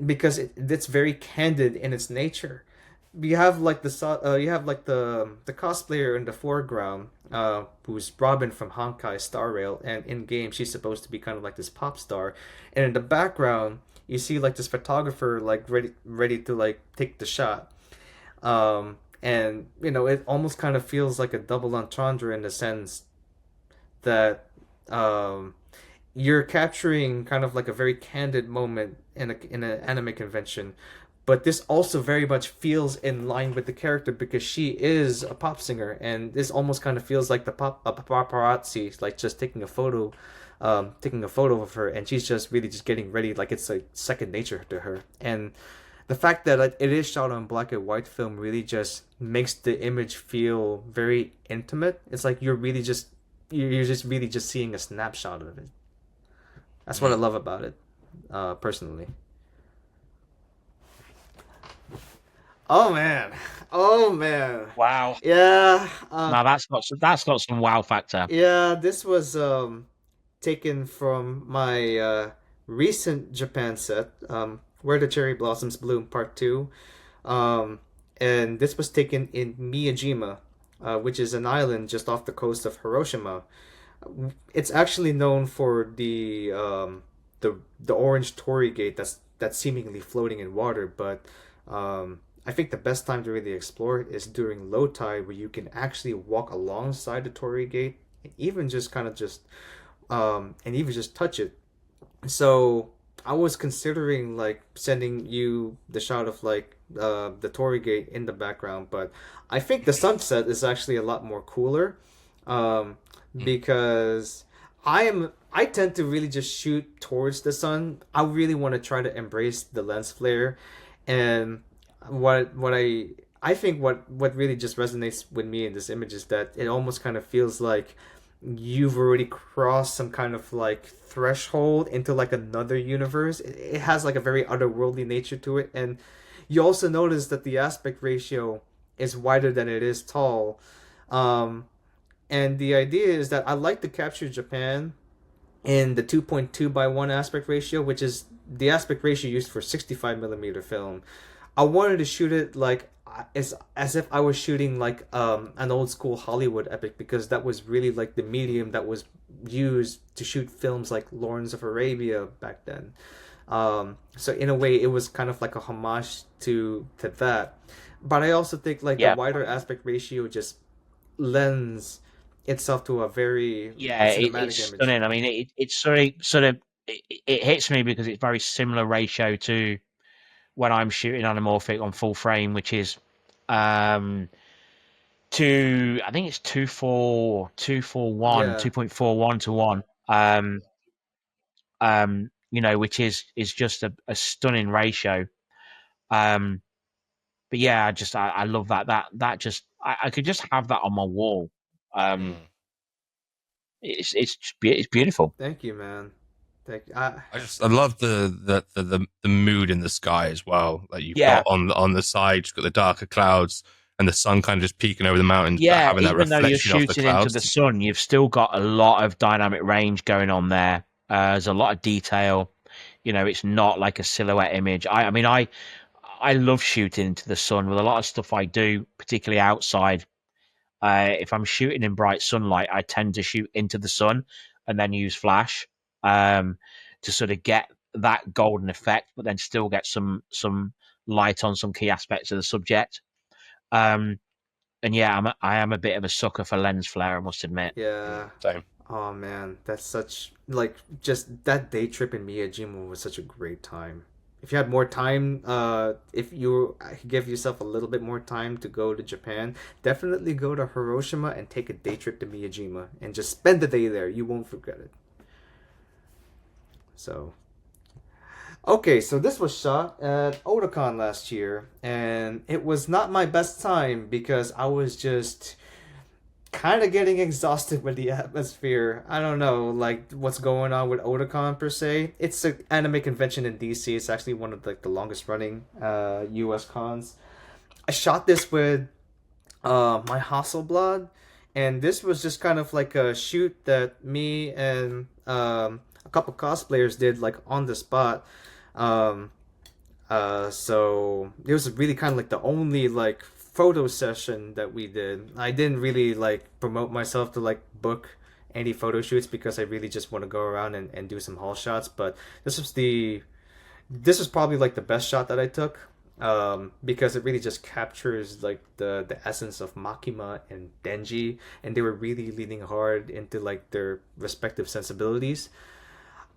because it's very candid in its nature. You have like the cosplayer in the foreground, who's Robin from Honkai Star Rail, and in game she's supposed to be kind of like this pop star, and in the background you see like this photographer like ready to like take the shot. And you know, it almost kind of feels like a double entendre in the sense that um, you're capturing kind of like a very candid moment in an anime convention, but this also very much feels in line with the character because she is a pop singer, and this almost kind of feels like a paparazzi like just taking a photo of her, and she's just really just getting ready, like it's like second nature to her. And the fact that it is shot on black and white film really just makes the image feel very intimate. It's like you're just really just seeing a snapshot of it. That's what I love about it, personally. Oh man, oh man, wow. yeah. Now that's got some wow factor. Yeah, this was taken from my recent Japan set, Where the Cherry Blossoms Bloom Part 2. Um, and this was taken in Miyajima, which is an island just off the coast of Hiroshima. It's actually known for the orange torii gate that's seemingly floating in water, but I think the best time to really explore it is during low tide, where you can actually walk alongside the torii gate and even just kind of just and even just touch it. So I was considering like sending you the shot of like the torii gate in the background, but I think the sunset is actually a lot more cooler, because I tend to really just shoot towards the sun. I really want to try to embrace the lens flare, and what I think what really just resonates with me in this image is that it almost kind of feels like you've already crossed some kind of like threshold into like another universe. It has like a very otherworldly nature to it, and you also notice that the aspect ratio is wider than it is tall. And the idea is that I like to capture Japan in the 2.2 by 1 aspect ratio, which is the aspect ratio used for 65 millimeter film. I wanted to shoot it like as if I was shooting like an old school Hollywood epic, because that was really like the medium that was used to shoot films like Lawrence of Arabia back then. So in a way, it was kind of like a homage to that. But I also think like the wider aspect ratio just lends itself to a very cinematic it's image. stunning. I mean, it's it hits me because it's very similar ratio to when I'm shooting Anamorphic on full frame, which is I think it's 2.41 to 1. You know, which is just a stunning ratio. But yeah, I love that just I could just have that on my wall. It's beautiful. Thank you, man. Thank you. I love the mood in the sky as well. Like you've got on the side, you've got the darker clouds and the sun kind of just peeking over the mountains. Yeah, but having that even though you're reflection off the shooting into clouds. the sun, you've still got a lot of dynamic range going on there. There's a lot of detail. You know, it's not like a silhouette image. I mean, I love shooting into the sun with a lot of stuff I do, particularly outside. If I'm shooting in bright sunlight, I tend to shoot into the sun and then use flash to sort of get that golden effect, but then still get some light on some key aspects of the subject. And yeah, I am a bit of a sucker for lens flare, I must admit. Yeah. Same. Oh man, that's such like just that day trip in Miyajima was such a great time. If you had more time, if you give yourself a little bit more time to go to Japan, definitely go to Hiroshima and take a day trip to Miyajima and just spend the day there. You won't forget it. So, okay, so this was shot at Otakon last year, and it was not my best time because I was just kind of getting exhausted with the atmosphere. I don't know, like what's going on with Otakon per se. It's an anime convention in DC. It's actually one of like the longest running US cons. I shot this with my Hasselblad, and this was just kind of like a shoot that me and a couple cosplayers did like on the spot. Um, so it was really kind of like the only like photo session that we did. I didn't really like promote myself to like book any photo shoots because I really just want to go around and do some haul shots. But this was probably like the best shot that I took, because it really just captures like the essence of Makima and Denji, and they were really leaning hard into like their respective sensibilities.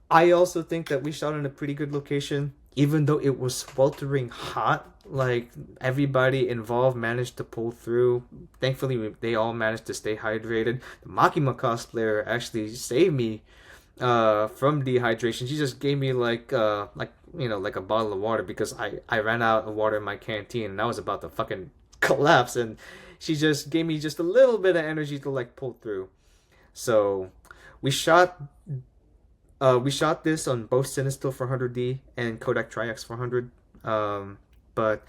I also think that we shot in a pretty good location, even though it was sweltering hot. Like everybody involved managed to pull through. Thankfully, they all managed to stay hydrated. The Makima cosplayer actually saved me from dehydration. She just gave me like like a bottle of water because I ran out of water in my canteen and I was about to fucking collapse, and she just gave me just a little bit of energy to like pull through. So we shot this on both Cinestill 400D and Kodak Tri-X 400. But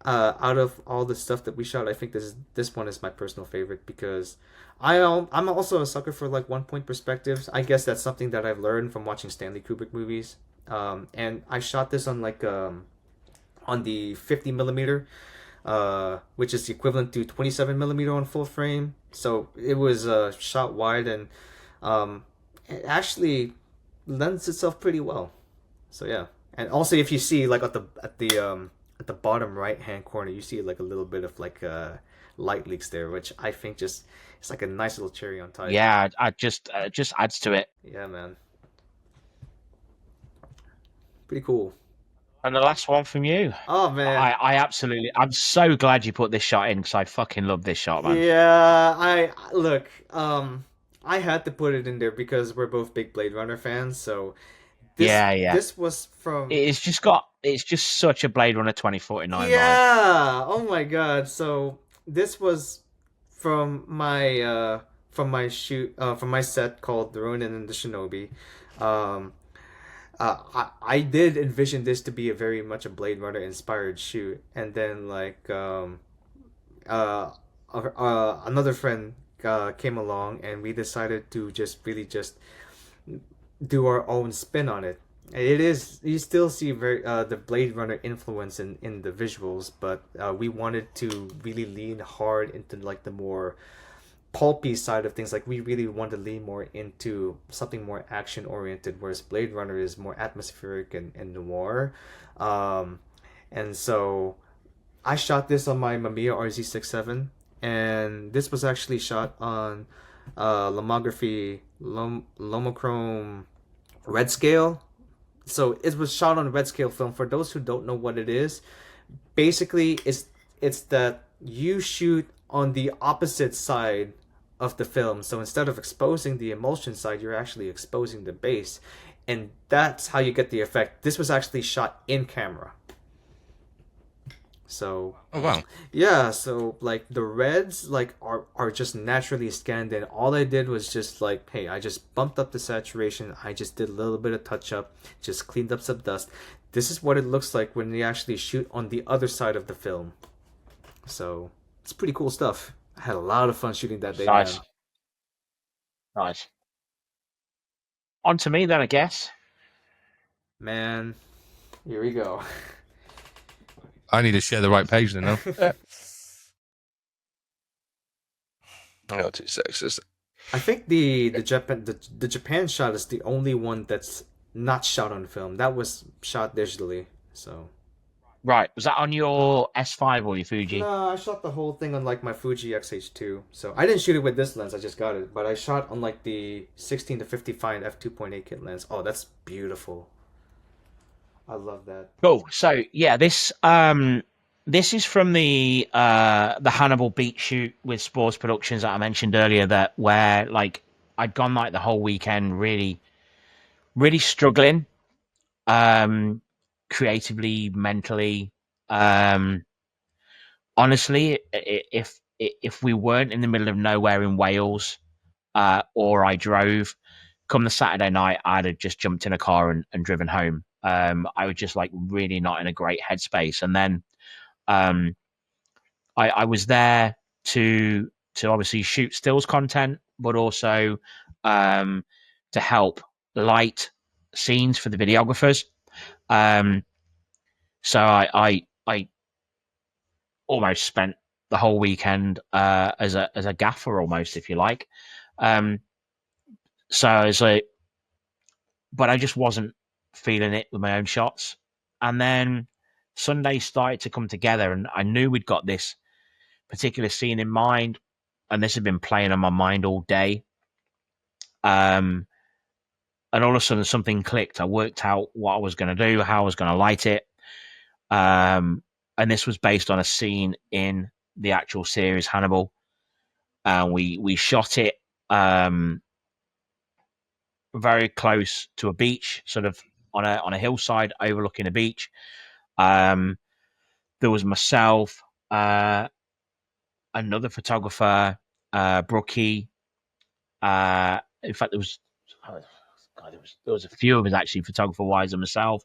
out of all the stuff that we shot, I think this one is my personal favorite because I'm also a sucker for like 1 point perspectives. I guess that's something that I've learned from watching Stanley Kubrick movies. And I shot this on like on the 50 millimeter, which is the equivalent to 27 millimeter on full frame. So it was shot wide, and it actually lends itself pretty well. So yeah, and also if you see like at the bottom right hand corner, you see like a little bit of like light leaks there, which I think just it's like a nice little cherry on top. Yeah, I just adds to it. Yeah, man. Pretty cool. And the last one from you. Oh man. I'm so glad you put this shot in because I fucking love this shot, man. Yeah, I look. I had to put it in there because we're both big Blade Runner fans. So this was from. It's just such a Blade Runner 2049 vibe. Yeah. Oh my god. So this was from my shoot from my set called The Ronin and the Shinobi. I did envision this to be a very much a Blade Runner inspired shoot, and then like another friend came along, and we decided to just really just do our own spin on it. It is you still see very the Blade Runner influence in the visuals, but we wanted to really lean hard into like the more pulpy side of things. Like we really want to lean more into something more action oriented, whereas Blade Runner is more atmospheric and noir. And so I shot this on my Mamiya RZ67, and this was actually shot on lomography Lomochrome red scale. So it was shot on red scale film. For those who don't know what it is, basically it's that you shoot on the opposite side of the film. So instead of exposing the emulsion side, you're actually exposing the base, and that's how you get the effect. This was actually shot in camera. So oh wow, yeah, so like the reds like are just naturally scanned in. All I did was just like, hey, I just bumped up the saturation, I just did a little bit of touch up, just cleaned up some dust. This is what it looks like when you actually shoot on the other side of the film. So it's pretty cool stuff. I had a lot of fun shooting that day. Nice. Nice. On to me then, I guess. Man, here we go. I need to share the right page then. No? I got 2 sexes. I think the Japan shot is the only one that's not shot on film. That was shot digitally. So Right. Was that on your S5 or your Fuji? no, I shot the whole thing on like my Fuji X-H2. So I didn't shoot it with this lens. I just got it, but I shot on like the 16 to 55 f2.8 kit lens. Oh, that's beautiful. I love that. Cool. So yeah, this is from the Hannibal Beach shoot with Spores Productions that I mentioned earlier. That where like I'd gone like the whole weekend really struggling, creatively, mentally. Honestly, if we weren't in the middle of nowhere in Wales, or I drove, come the Saturday night, I'd have just jumped in a car and driven home. I was just like really not in a great headspace. And then um, I was there to obviously shoot stills content, but also um, to help light scenes for the videographers. Um, so I almost spent the whole weekend as a gaffer, almost, if you like. Um, so it's like, but I just wasn't feeling it with my own shots. And then Sunday started to come together, and I knew we'd got this particular scene in mind, and this had been playing on my mind all day. And all of a sudden, something clicked. I worked out what I was going to do, how I was going to light it. And this was based on a scene in the actual series Hannibal. And we shot it very close to a beach, sort of on a hillside overlooking a beach. There was myself, another photographer, Brookie. In fact, there was a few of us actually, photographer wise, and myself,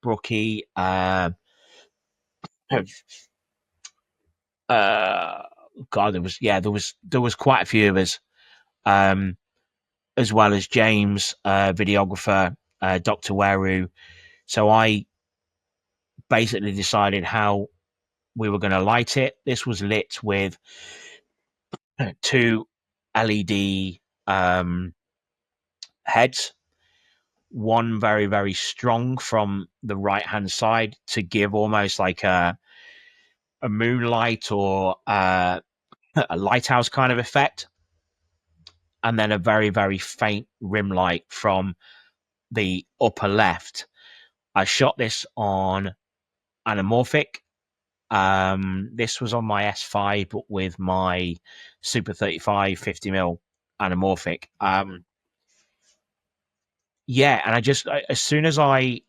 Brookie. God, there was quite a few of us, as well as James, videographer, Dr. Weru. So I basically decided how we were going to light it. This was lit with two LED heads, one very, very strong from the right hand side to give almost like a moonlight or a lighthouse kind of effect, and then a very, very faint rim light from the upper left. I shot this on Anamorphic. This was on my S5, but with my Super 35 50mm Anamorphic. Yeah, and as soon as I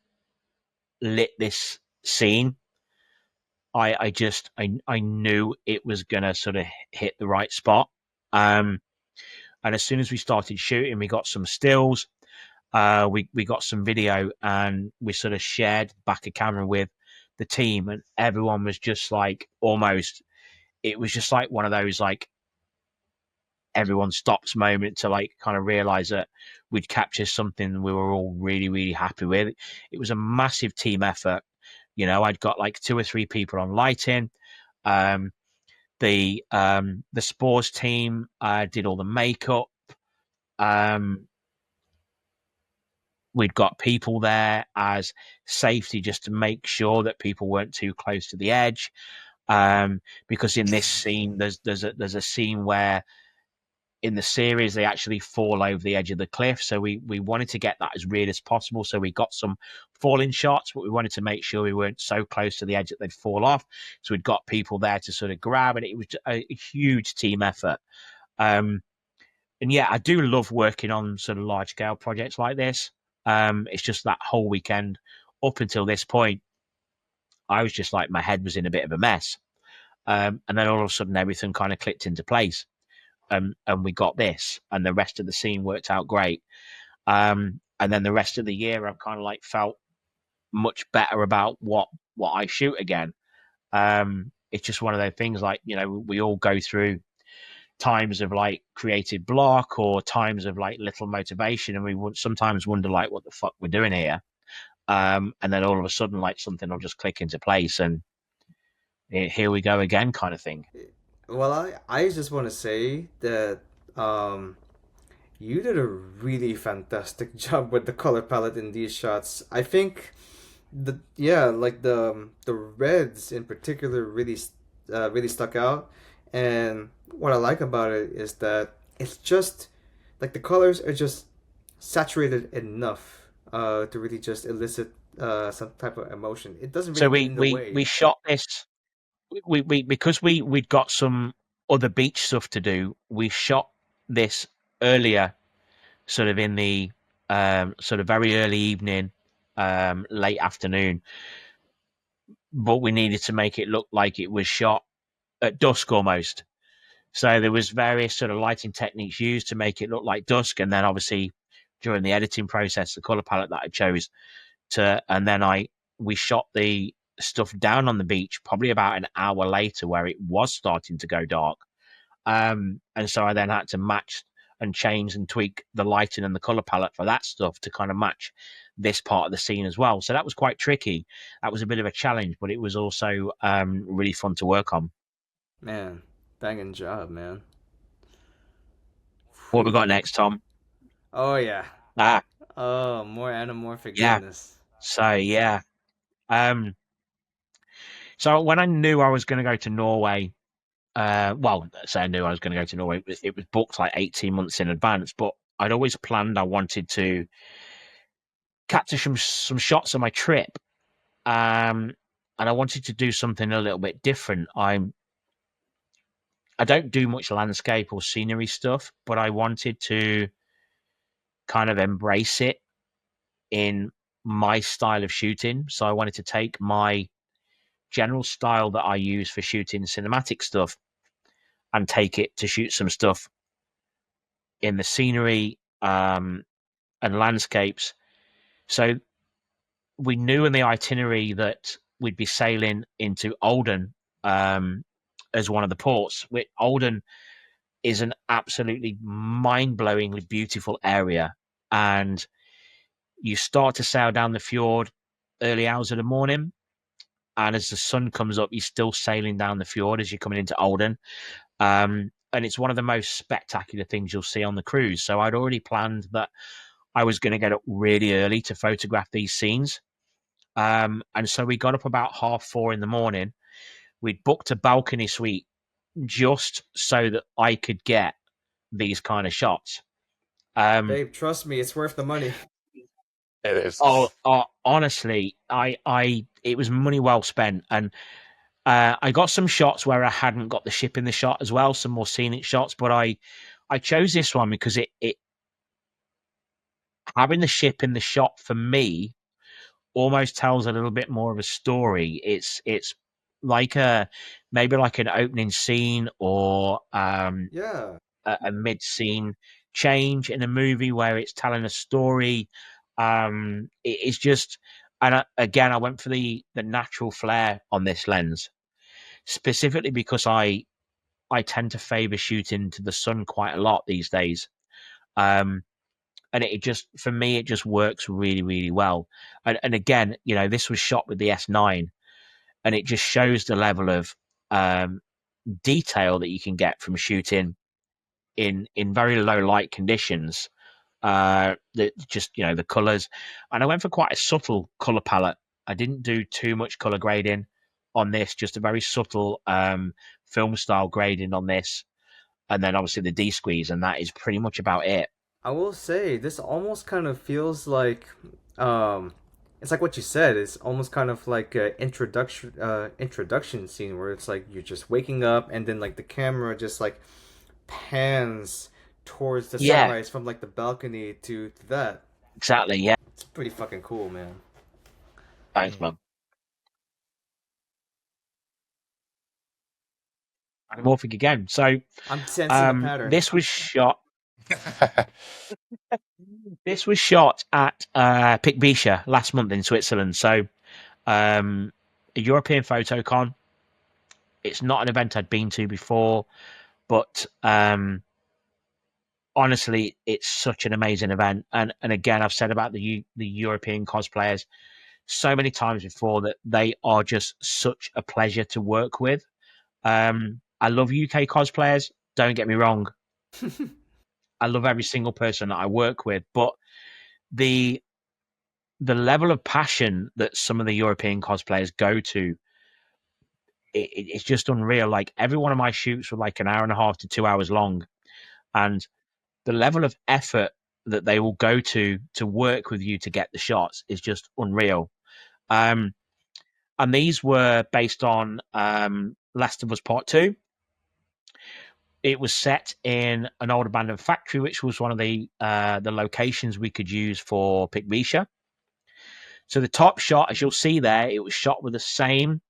lit this scene, I knew it was gonna sort of hit the right spot. And as soon as we started shooting, we got some stills, we got some video, and we sort of shared back a camera with the team, and everyone was just like it was just like one of those like everyone stops moment to like kind of realize that we'd captured something we were all really, really happy with. It was a massive team effort. You know, I'd got like 2 or 3 people on lighting. Um, the Spores team did all the makeup. We'd got people there as safety just to make sure that people weren't too close to the edge. Because in this scene, there's a scene where in the series they actually fall over the edge of the cliff, so we wanted to get that as real as possible, so we got some falling shots, but we wanted to make sure we weren't so close to the edge that they'd fall off, so we'd got people there to sort of grab, and it was a huge team effort. And yeah, I do love working on sort of large scale projects like this. It's just that whole weekend up until this point, I was just like my head was in a bit of a mess, and then all of a sudden everything kind of clicked into place. And we got this, and the rest of the scene worked out great. And then the rest of the year, I've kind of like felt much better about what I shoot again. It's just one of those things, like, you know, we all go through times of like creative block or times of like little motivation, and we would sometimes wonder like what the fuck we're doing here. And then all of a sudden, like something will just click into place, and here we go again, kind of thing. Well, I just want to say that You did a really fantastic job with the color palette in these shots. I think the reds in particular really stuck out. And what I like about it is that it's just like the colors are just saturated enough to really just elicit some type of emotion. It doesn't So really get in the way. we shot this. We because we'd got some other beach stuff to do. We shot this earlier, sort of in the sort of very early evening, late afternoon. But we needed to make it look like it was shot at dusk almost. So there was various sort of lighting techniques used to make it look like dusk, and then obviously during the editing process, the color palette that I chose and then we shot the stuff down on the beach probably about an hour later, where it was starting to go dark. And so I then had to match and change and tweak the lighting and the color palette for that stuff to kind of match this part of the scene as well. So that was quite tricky. That was a bit of a challenge, but it was also really fun to work on. Man, banging job, man. What we got next, Tom? Oh yeah. Ah, Oh, more anamorphic yeah. goodness. So yeah. So when I knew I was going to go to Norway, well, say I knew I was going to go to Norway, it was booked like 18 months in advance, but I'd always planned I wanted to capture some shots of my trip. And I wanted to do something a little bit different. I don't do much landscape or scenery stuff, but I wanted to kind of embrace it in my style of shooting. So I wanted to take my general style that I use for shooting cinematic stuff and take it to shoot some stuff in the scenery and landscapes. So we knew in the itinerary that we'd be sailing into Olden as one of the ports. Olden is an absolutely mind-blowingly beautiful area, and you start to sail down the fjord early hours of the morning, and as the sun comes up, you're still sailing down the fjord as you're coming into Olden. And it's one of the most spectacular things you'll see on the cruise. So I'd already planned that I was going to get up really early to photograph these scenes. And so we got up about 4:30 in the morning. We'd booked a balcony suite just so that I could get these kind of shots. Babe, trust me, it's worth the money. It is. Honestly, it was money well spent. And I got some shots where I hadn't got the ship in the shot as well, some more scenic shots, but I chose this one because it having the ship in the shot for me almost tells a little bit more of a story. It's like maybe like an opening scene or Yeah. a mid scene change in a movie where it's telling a story. It's just, and again, I went for the natural flair on this lens, specifically because I tend to favor shooting to the sun quite a lot these days. And it just, for me, it just works really, really well. And again, you know, this was shot with the S9, and it just shows the level of detail that you can get from shooting in very low light conditions. That just, you know, the colors, and I went for quite a subtle color palette. I didn't do too much color grading on this, just a very subtle film style grading on this, and then obviously the D squeeze, and that is pretty much about it. I will say this almost kind of feels like it's like what you said. It's almost kind of like a introduction scene where it's like you're just waking up and then like the camera just like pans towards the Yeah. sunrise from like the balcony to that. Exactly, yeah. It's pretty fucking cool, man. Thanks, man. Anamorphic again. So I'm sensing a pattern. this was shot at Picbisha last month in Switzerland. So a European Photocon. It's not an event I'd been to before, but honestly, it's such an amazing event. And again, I've said about the European cosplayers so many times before that they are just such a pleasure to work with. I love UK cosplayers. Don't get me wrong. I love every single person that I work with, but the level of passion that some of the European cosplayers go to, it's just unreal. Like every one of my shoots were like an hour and a half to 2 hours long, and the level of effort that they will go to work with you to get the shots is just unreal. And these were based on Last of Us Part 2. It was set in an old abandoned factory, which was one of the locations we could use for Picvisha. So the top shot, as you'll see there, it was shot with the same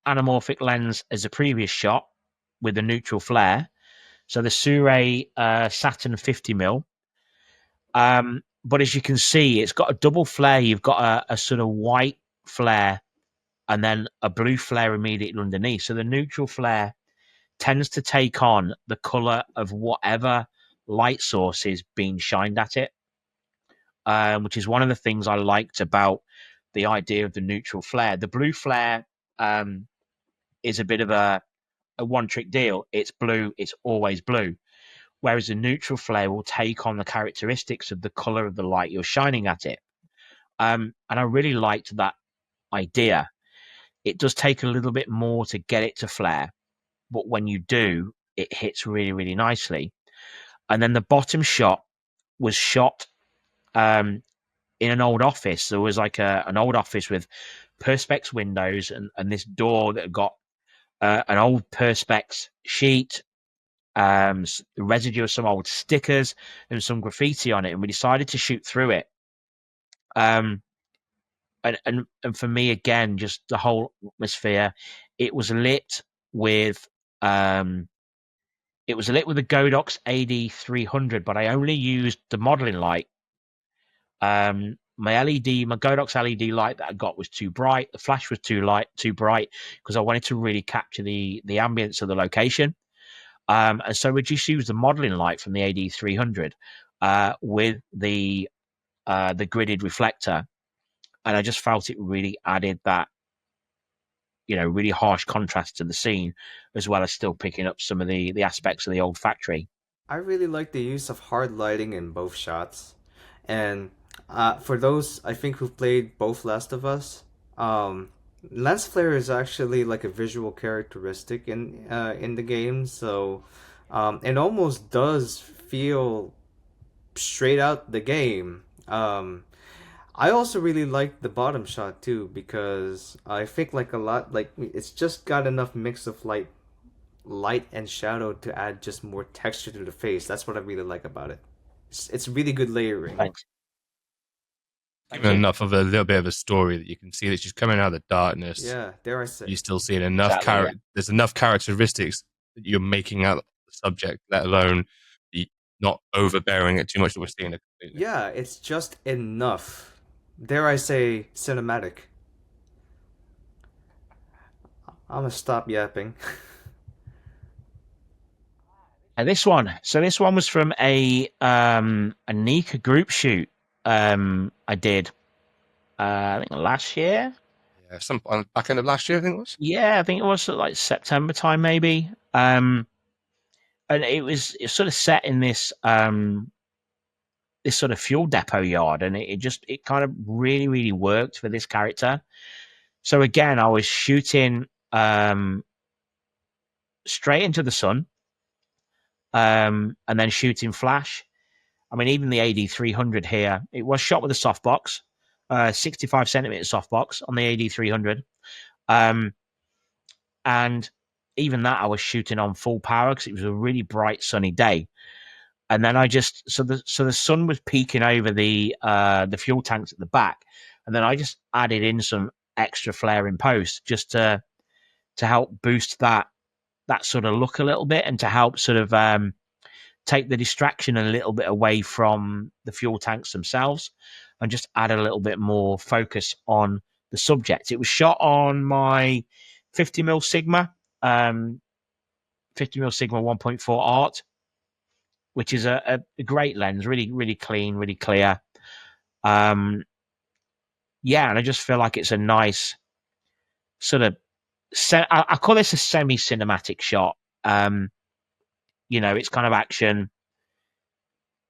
anamorphic lens as the previous shot with the neutral flare. So the Sure Saturn 50mm. But as you can see, it's got a double flare. You've got a sort of white flare and then a blue flare immediately underneath. So the neutral flare tends to take on the color of whatever light source is being shined at it, which is one of the things I liked about the idea of the neutral flare. The blue flare is a bit of a one-trick deal. It's blue, it's always blue. Whereas the neutral flare will take on the characteristics of the color of the light you're shining at it. And I really liked that idea. It does take a little bit more to get it to flare, but when you do, it hits really, really nicely. And then the bottom shot was shot in an old office. There was like an old office with Perspex windows and this door that got an old Perspex sheet, the residue of some old stickers and some graffiti on it. And we decided to shoot through it. And for me, again, just the whole atmosphere, it was lit with the Godox AD300, but I only used the modeling light. My Godox LED light that I got was too bright. The flash was too bright because I wanted to really capture the ambience of the location. And so we just used the modeling light from the AD300 with the gridded reflector, and I just felt it really added that, really harsh contrast to the scene, as well as still picking up some of the aspects of the old factory. I really like the use of hard lighting in both shots, and for those I think who've played both Last of Us, lens flare is actually like a visual characteristic in the game, so it almost does feel straight out the game. I also really like the bottom shot too, because I think like a lot, like it's just got enough mix of light and shadow to add just more texture to the face. That's what I really like about it. It's really good layering. Thanks. Given enough of a little bit of a story that you can see that she's coming out of the darkness. Yeah, dare I say. You still see enough There's enough characteristics that you're making out the subject, let alone not overbearing it too much that we're seeing it. Yeah, it's just enough. Dare I say cinematic. I'm gonna stop yapping. This one was from a Nika group shoot I did I think last year. Yeah, some on the back end of last year, I think it was. Yeah, I think it was like September time maybe. And it's sort of set in this sort of fuel depot yard, and it kind of really, really worked for this character. So again, I was shooting straight into the sun, and then shooting flash. I mean, even the AD300 here, it was shot with a softbox, 65 centimeter softbox on the AD300. And even that I was shooting on full power because it was a really bright sunny day. And then so the sun was peeking over the fuel tanks at the back, and then I just added in some extra flare in post just to help boost that sort of look a little bit, and to help sort of take the distraction a little bit away from the fuel tanks themselves, and just add a little bit more focus on the subject. It was shot on my 50mm Sigma, 50mm Sigma 1.4 Art, which is a great lens, really, really clean, really clear. And I just feel like it's a nice sort of, I call this a semi-cinematic shot. It's kind of action,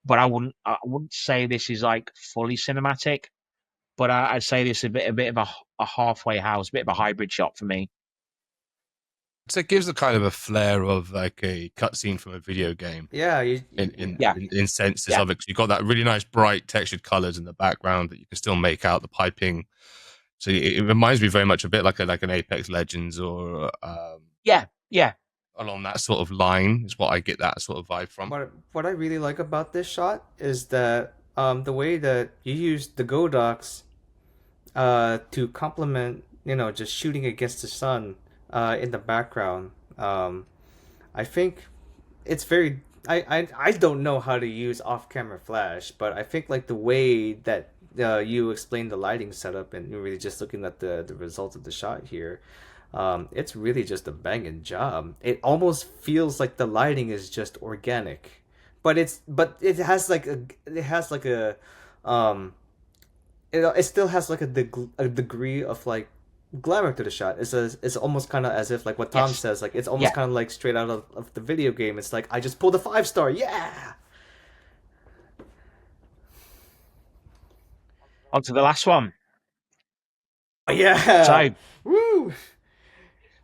but I wouldn't say this is like fully cinematic. But I'd say this is a bit of a halfway house, a bit of a hybrid shot for me. So it gives a kind of a flair of like a cutscene from a video game. Yeah, In senses Yeah. of it. 'Cause you've got that really nice bright textured colors in the background that you can still make out the piping. So it reminds me very much a bit like an Apex Legends or Yeah. along that sort of line is what I get that sort of vibe from. What I really like about this shot is that the way that you use the Godox to complement, just shooting against the sun in the background. I think it's very. I don't know how to use off-camera flash, but I think like the way that you explain the lighting setup and you're really just looking at the results of the shot here. It's really just a banging job. It almost feels like the lighting is just organic, but it has like a it still has like a degree of like glamour to the shot. It's almost kind of as if like what Tom Yes. says, like it's almost Yeah. kind of like straight out of the video game. It's like I just pulled a 5-star, yeah. On to the last one. Yeah. So Woo.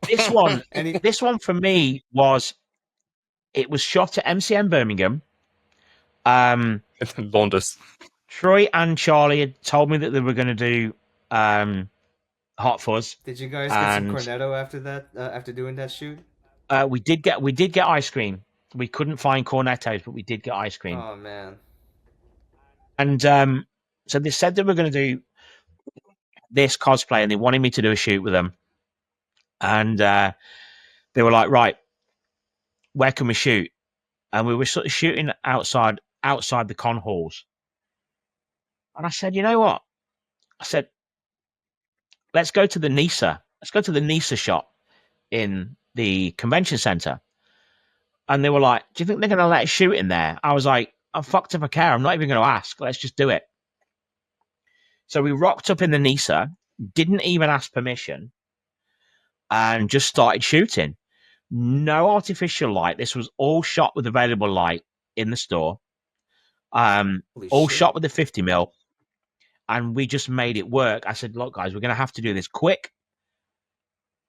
this one, Any this one for me was shot at MCM Birmingham. Launders. Troy and Charlie had told me that they were going to do Hot Fuzz. Did you guys get some And- cornetto after that? After doing that shoot? We did get ice cream. We couldn't find cornettos, but we did get ice cream. Oh man. And so they said they were going to do this cosplay, and they wanted me to do a shoot with them. And they were like, "Right, where can we shoot?" And we were sort of shooting outside the con halls. And I said, "You know what?" I said, "Let's go to the NISA. Let's go to the NISA shop in the convention center." And they were like, "Do you think they're going to let us shoot in there?" I was like, "I'm fucked if I care. I'm not even going to ask. Let's just do it." So we rocked up in the NISA, didn't even ask permission, and just started shooting. No artificial light. This was all shot with available light in the store. Holy All shit. shot with a 50mm. And we just made it work. I said, "Look, guys, we're going to have to do this quick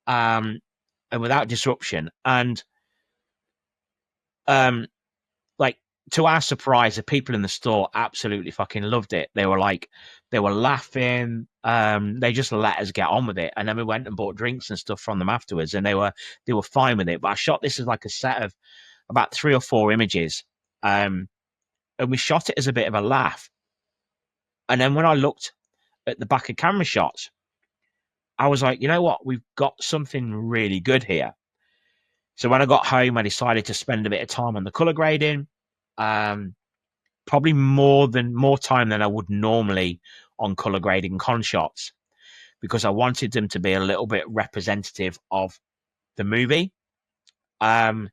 and without disruption." And like, to our surprise, the people in the store absolutely fucking loved it. They were laughing. They just let us get on with it. And then we went and bought drinks and stuff from them afterwards, and they were fine with it. But I shot this as like a set of about 3 or 4 images. And we shot it as a bit of a laugh. And then when I looked at the back of camera shots, I was like, you know what? We've got something really good here. So when I got home, I decided to spend a bit of time on the color grading. Probably more time than I would normally on color grading con shots, because I wanted them to be a little bit representative of the movie. And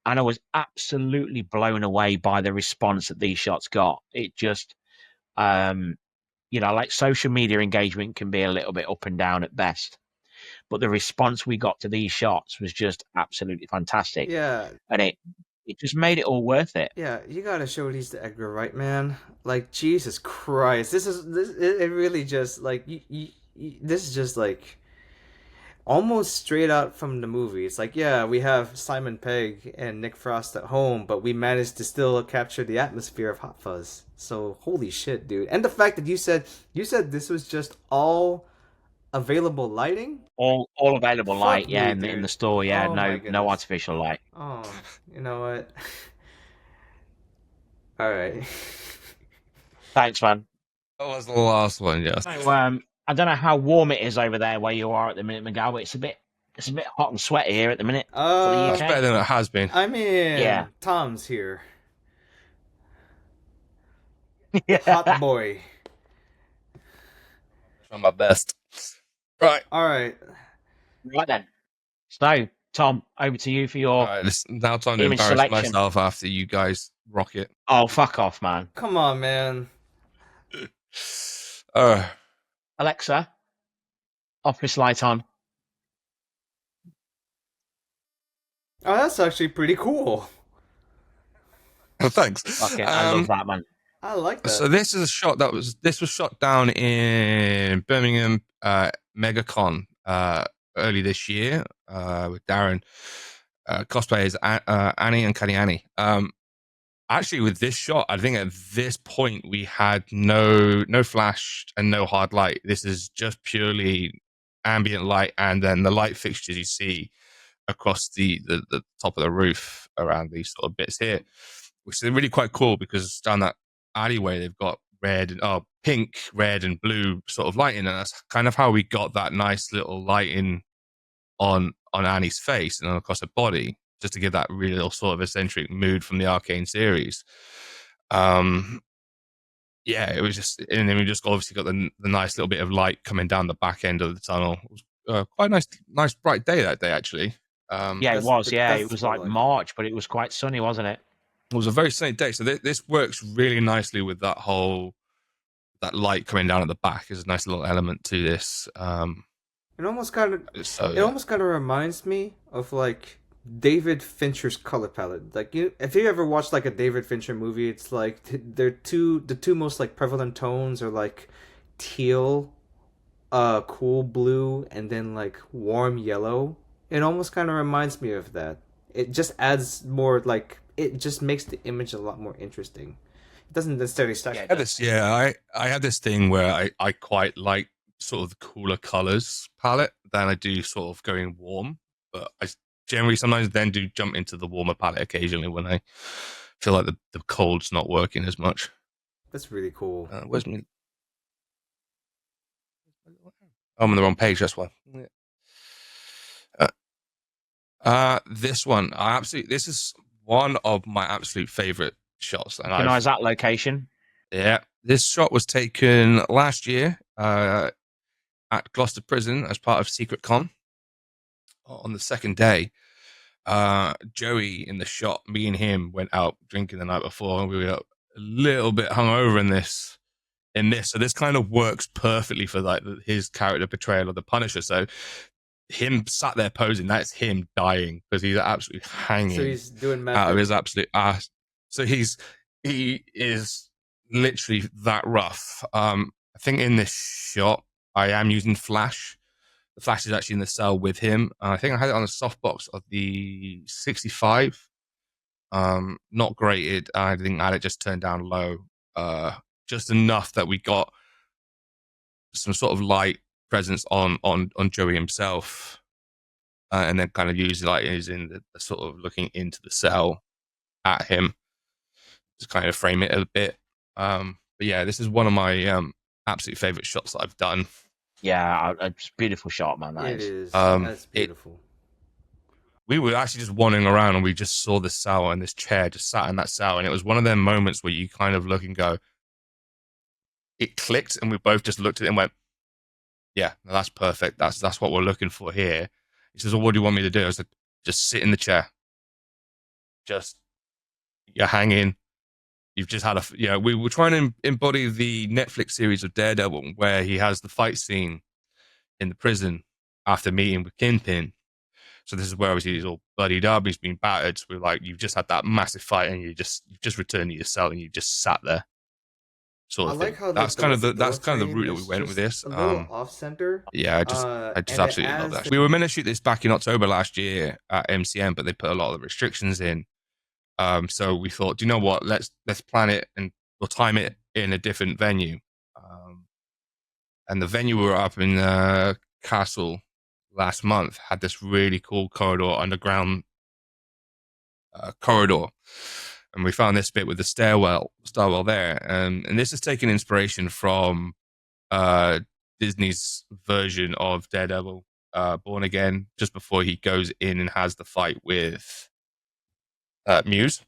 I was absolutely blown away by the response that these shots got. It just, like social media engagement can be a little bit up and down at best, but the response we got to these shots was just absolutely fantastic. Yeah. And it just made it all worth it. Yeah, you gotta show these to Edgar Wright, man. Like, Jesus Christ, it really just like this is just like almost straight out from the movie. It's like, yeah, we have Simon Pegg and Nick Frost at home, but we managed to still capture the atmosphere of Hot Fuzz. So holy shit, dude! And the fact that you said this was just all available lighting. All available Fuck light, me, yeah, dude. in the store, yeah. Oh my No goodness. artificial light. Oh, you know what? All right. Thanks, man. That was the last one, yes. So, I don't know how warm it is over there where you are at the minute, Miguel, but it's a bit hot and sweaty here at the minute. That's Okay. better than it has been. I mean, Yeah. Tom's here. Yeah. Hot boy. Trying my best. Right. All right. Right then. So, Tom, over to you for your. All right. Now time to Image embarrass selection. myself after you guys rock it. Oh, fuck off, man. Come on, man. Alexa, office light on. Oh, that's actually pretty cool. Thanks. Fucking, I love that, man. I like that. So this is a shot this was shot down in Birmingham MegaCon early this year with Darren. Cosplay is Annie and Cunny Annie. Actually, with this shot, I think at this point we had no flash and no hard light. This is just purely ambient light, and then the light fixtures you see across the top of the roof around these sort of bits here, which is really quite cool because down that alleyway they've got red and pink, red, and blue sort of lighting, and that's kind of how we got that nice little lighting on Annie's face and across her body, just to give that real sort of eccentric mood from the Arcane series. Yeah, it was just, and then we just obviously got the nice little bit of light coming down the back end of the tunnel. It was quite a nice bright day that day, actually. Yeah, it was. Yeah, it was like March, but it was quite sunny, wasn't it? It was a very sunny day, so this works really nicely with that light coming down at the back. Is a nice little element to this. It almost kind of reminds me of like David Fincher's color palette. Like, if you ever watched like a David Fincher movie, it's like the two most like prevalent tones are like teal, cool blue, and then like warm yellow. It almost kind of reminds me of that. It just adds more, like, it just makes the image a lot more interesting. It doesn't necessarily stack. I have this thing where I quite like sort of the cooler colors palette than I do sort of going warm, but I generally sometimes then do jump into the warmer palette occasionally when I feel like the cold's not working as much. That's really cool. Where's me? I'm on the wrong page. That's why. This one, this is one of my absolute favorite shots. And recognize that location. Yeah, this shot was taken last year at Gloucester Prison as part of Secret Con. On the second day, Joey in the shot, me and him went out drinking the night before, and we were a little bit hungover in this. So this kind of works perfectly for like his character portrayal of the Punisher. So him sat there posing, that's him dying because he's absolutely hanging. So he's doing out of his absolute ass. So he is literally that rough. I think in this shot I am using flash. The flash is actually in the cell with him. I think I had it on the softbox of the 65. Not grated. I think I had it just turned down low. Just enough that we got some sort of light presence on Joey himself, and then kind of using like is in the sort of looking into the cell at him to kind of frame it a bit. But yeah, this is one of my absolute favorite shots that I've done. Yeah, it's a beautiful shot, man. It is. That's beautiful. We were actually just wandering around and we just saw this cell and this chair just sat in that cell, and it was one of them moments where you kind of look and go, it clicked, and we both just looked at it and went, yeah, that's perfect. That's what we're looking for here. He says, well, what do you want me to do? I was like, just sit in the chair. Just, you're hanging. You've just had we were trying to embody the Netflix series of Daredevil where he has the fight scene in the prison after meeting with Kingpin. So this is where obviously he's all bloodied up, he's been battered. So we're like, you've just had that massive fight and you've just returned to your cell and you just sat there. Sort of thing. That's kind of the route that we went with this. A little off center. Yeah, I just absolutely love that. We were meant to shoot this back in October last year at MCM, but they put a lot of the restrictions in. So we thought, do you know what? Let's plan it and we'll time it in a different venue. And the venue we were up in Castle last month had this really cool underground corridor. And we found this bit with the stairwell there. And this is taking inspiration from Disney's version of Daredevil, Born Again, just before he goes in and has the fight with Muse.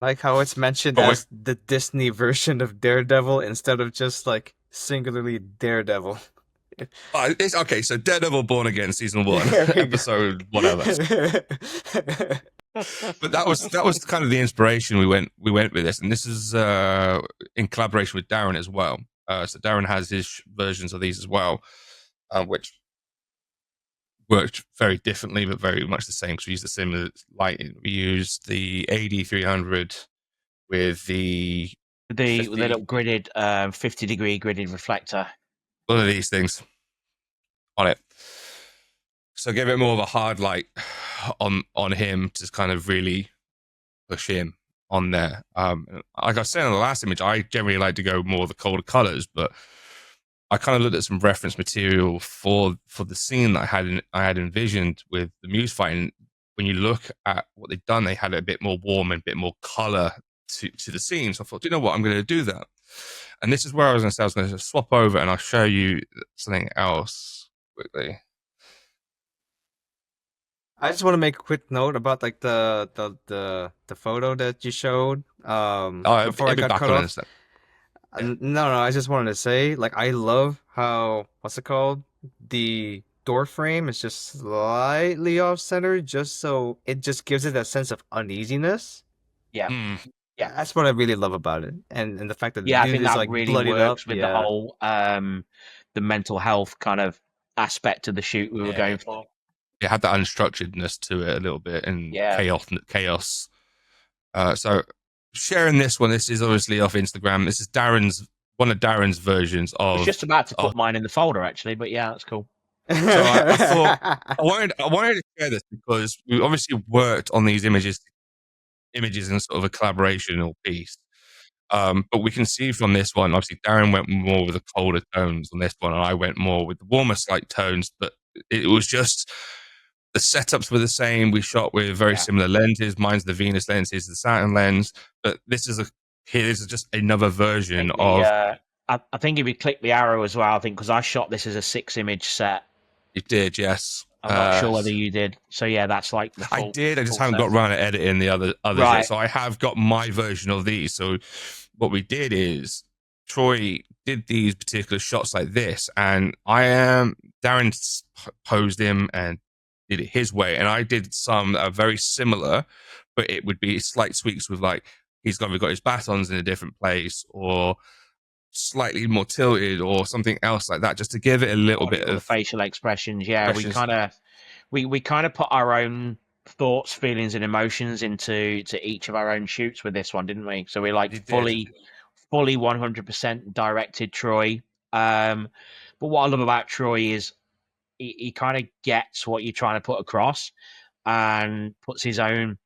Like how it's mentioned as the Disney version of Daredevil instead of just like singularly Daredevil. Okay, so Daredevil Born Again season 1, episode whatever. But that was kind of the inspiration we went with this, and this is in collaboration with Darren as well. So Darren has his versions of these as well, which worked very differently but very much the same because we used the similar lighting. We used the AD300 with the The 50 little gridded 50-degree gridded reflector. one of these things on it. So give it more of a hard light on him to kind of really push him on there. Like I said in the last image, I generally like to go more the colder colors, but I kind of looked at some reference material for the scene that I had envisioned with the Muse fight. And when you look at what they've done, they had it a bit more warm and a bit more color to the scene. So I thought, you know what, I'm going to do that. And this is where I was going to say, I was going to swap over and I'll show you something else quickly. I just want to make a quick note about like the photo that you showed before I got cut off. No, I just wanted to say, like, I love how, what's it called? The door frame is just slightly off center, just so it just gives it that sense of uneasiness. Yeah. Yeah, that's what I really love about it, and the fact that the I dude think is that like really bloodied works up. with Yeah. the whole the mental health kind of aspect of the shoot we were going for. It had that unstructuredness to it a little bit and chaos. So sharing this one, this is obviously off Instagram. This is one of Darren's versions of. I was just about to put mine in the folder actually, but yeah, that's cool. So I thought I wanted to share this because we obviously worked on these images in sort of a collaborational piece. But we can see from this one, obviously Darren went more with the colder tones on this one, and I went more with the warmer slight tones. But it was just the setups were the same. We shot with very similar lenses. Mine's the Venus lens, his the Saturn lens. But this is just another version of. I think if you click the arrow as well, I think because I shot this as a 6-image set. You did, yes. I'm not sure whether you did. So yeah, that's like the full, I did. I just haven't set. got around to editing the others right. yet. So I have got my version of these. So what we did is Troy did these particular shots like this, and Darren posed him and did it his way, and I did some that are very similar, but it would be slight tweaks with like he's got his batons in a different place or slightly more tilted or something else like that, just to give it a little bit of facial expressions. Yeah, we kind of put our own thoughts, feelings, and emotions into each of our own shoots with this one, didn't we? So we fully 100% directed Troy. But what I love about Troy is he kind of gets what you're trying to put across and puts his own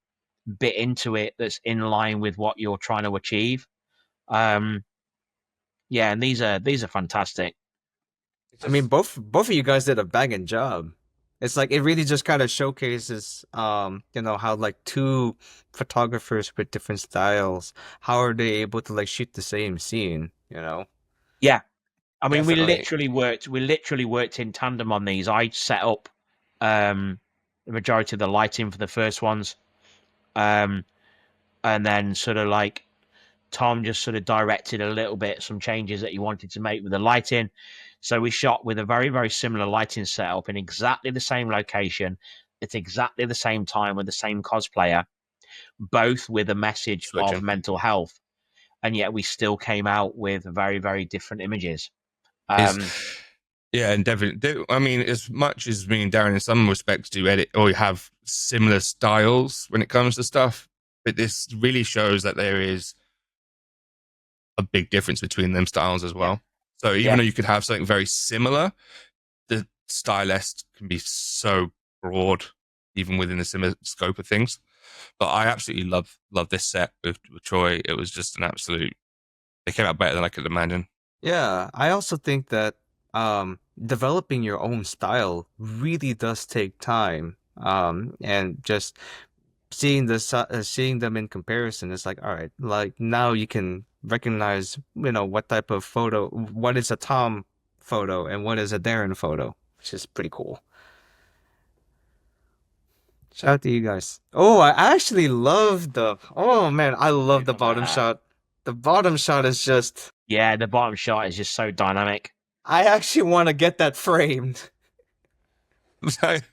bit into it that's in line with what you're trying to achieve. Yeah, and these are fantastic. I mean, both of you guys did a banging job. It's like it really just kind of showcases, how like two photographers with different styles, how are they able to like shoot the same scene? Yeah, I mean, we literally worked in tandem on these. I set up the majority of the lighting for the first ones, and then sort of like Tom just sort of directed a little bit, some changes that he wanted to make with the lighting. So we shot with a very, very similar lighting setup in exactly the same location at exactly the same time with the same cosplayer, both with a message of mental health. And yet we still came out with very, very different images. Yeah, and definitely. I mean, as much as me and Darren in some respects do edit or have similar styles when it comes to stuff, but this really shows that there is a big difference between them styles as well. So even though you could have something very similar, the stylist can be so broad, even within the similar scope of things. But I absolutely love this set with Troy. It was just an absolute. They came out better than I could imagine. Yeah, I also think that developing your own style really does take time. And just seeing them in comparison, it's like, all right, like now you can recognize, what type of photo, what is a Tom photo and what is a Darren photo, which is pretty cool. Shout out to you guys. Oh, I actually love the bottom shot. The bottom shot is just... Yeah, the bottom shot is just so dynamic. I actually want to get that framed.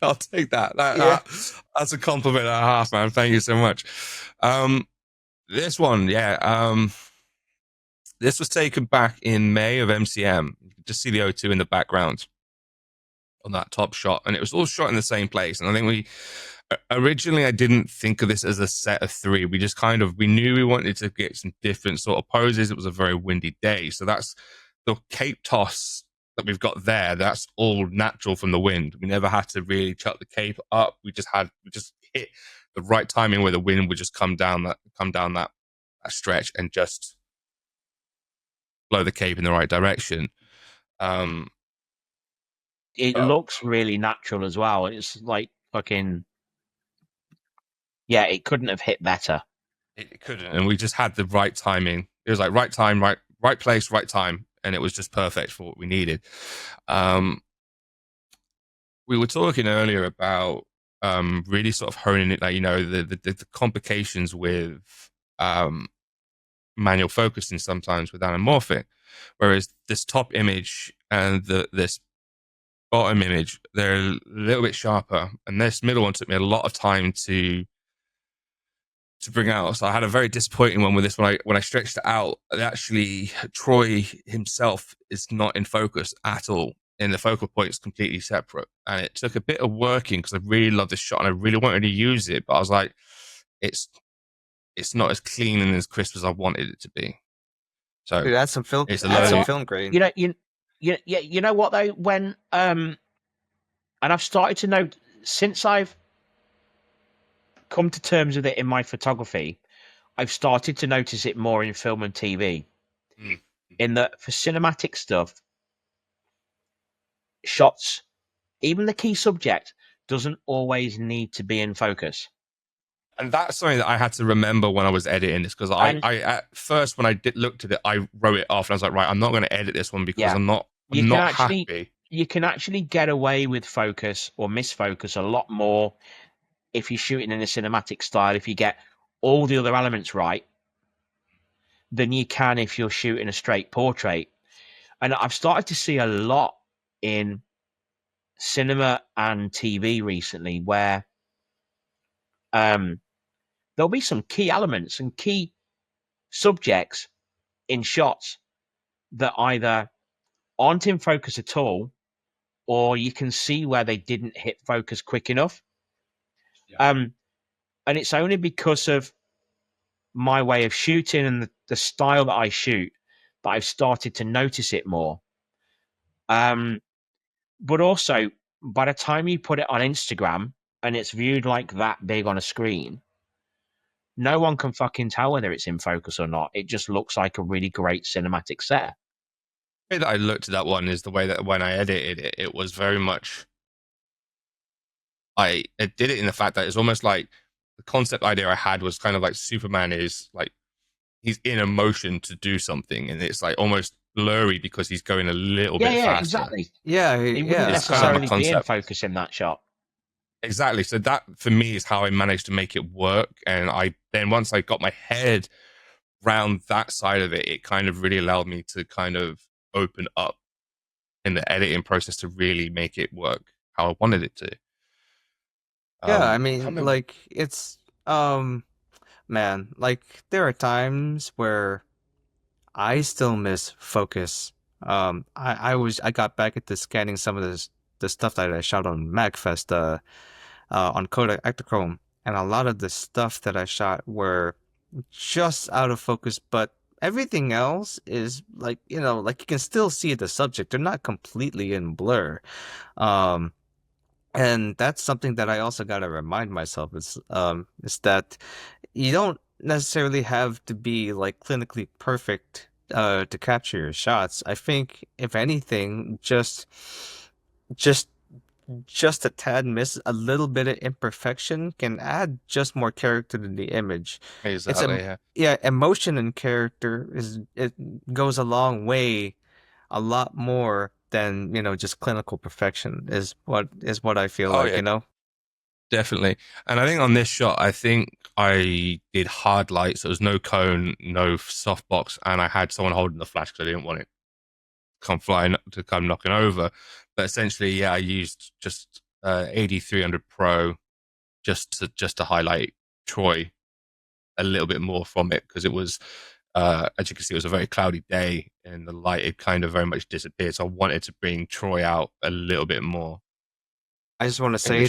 I'll take that. That's a compliment and a half, man. Thank you so much. This one, this was taken back in May of MCM. You can just see the O2 in the background on that top shot, and it was all shot in the same place. And I think Originally, I didn't think of this as a set of 3. We just we knew we wanted to get some different sort of poses. It was a very windy day. So that's the cape toss that we've got there. That's all natural from the wind. We never had to really chuck the cape up. We just hit the right timing where the wind would just come down that stretch and just blow the cape in the right direction. It looks really natural as well. It's like fucking... Yeah, it couldn't have hit better. It couldn't, and we just had the right timing. It was like right time, right place, right time, and it was just perfect for what we needed. We were talking earlier about really sort of honing it, like, you know, the complications with manual focusing sometimes with anamorphic, whereas this top image and this bottom image, they're a little bit sharper, and this middle one took me a lot of time to bring out. So I had a very disappointing one with this. When I stretched it out, actually Troy himself is not in focus at all, and the focal point is completely separate. And it took a bit of working because I really love this shot and I really wanted to use it, but I was like, it's not as clean and as crisp as I wanted it to be. So Dude, add some film. it's a Add some load. film grain. You know what though? When and I've started to know since I've come to terms with it in my photography, I've started to notice it more in film and TV. In that for cinematic stuff, shots, even the key subject, doesn't always need to be in focus. And that's something that I had to remember when I was editing this, because I at first when I looked at it, I wrote it off and I was like, right, I'm not going to edit this one because I'm not happy. You can actually get away with focus or misfocus a lot more if you're shooting in a cinematic style, if you get all the other elements right, than you can if you're shooting a straight portrait. And I've started to see a lot in cinema and TV recently where there'll be some key elements and key subjects in shots that either aren't in focus at all, or you can see where they didn't hit focus quick enough. Yeah. And it's only because of my way of shooting and the style that I shoot that I've started to notice it more. But also, by the time you put it on Instagram and it's viewed like that big on a screen, no one can fucking tell whether it's in focus or not. It just looks like a really great cinematic set. The way that I looked at that one is the way that when I edited it, it was very much... I did it in the fact that it's almost like the concept idea I had was kind of like Superman is like, he's in a motion to do something, and it's like almost blurry because he's going a little bit faster. Exactly. Yeah, He wouldn't It's kind of necessarily the be in concept. focus in that shot. Exactly. So that for me is how I managed to make it work. And then once I got my head round that side of it, it kind of really allowed me to kind of open up in the editing process to really make it work how I wanted it to. Yeah, I mean, like, it's man, like, there are times where I still miss focus. I got back into scanning some of the stuff that I shot on MagFest on Kodak Ektachrome, and a lot of the stuff that I shot were just out of focus, but everything else is like, you know, like you can still see the subject. They're not completely in blur. And that's something that I also got to remind myself is that you don't necessarily have to be like clinically perfect to capture your shots. I think if anything, just a tad miss, a little bit of imperfection can add just more character to the image. Exactly. Emotion and character it goes a long way, a lot more than, you know, just clinical perfection is what I feel like, you know? Definitely. And I think on this shot, I think I did hard light, so there was no cone, no softbox, and I had someone holding the flash because I didn't want it to come knocking over. But essentially, yeah, I used just AD300 Pro just to highlight Troy a little bit more from it, because it was, as you can see, it was a very cloudy day and the light had kind of very much disappeared. So I wanted to bring Troy out a little bit more. I just want to say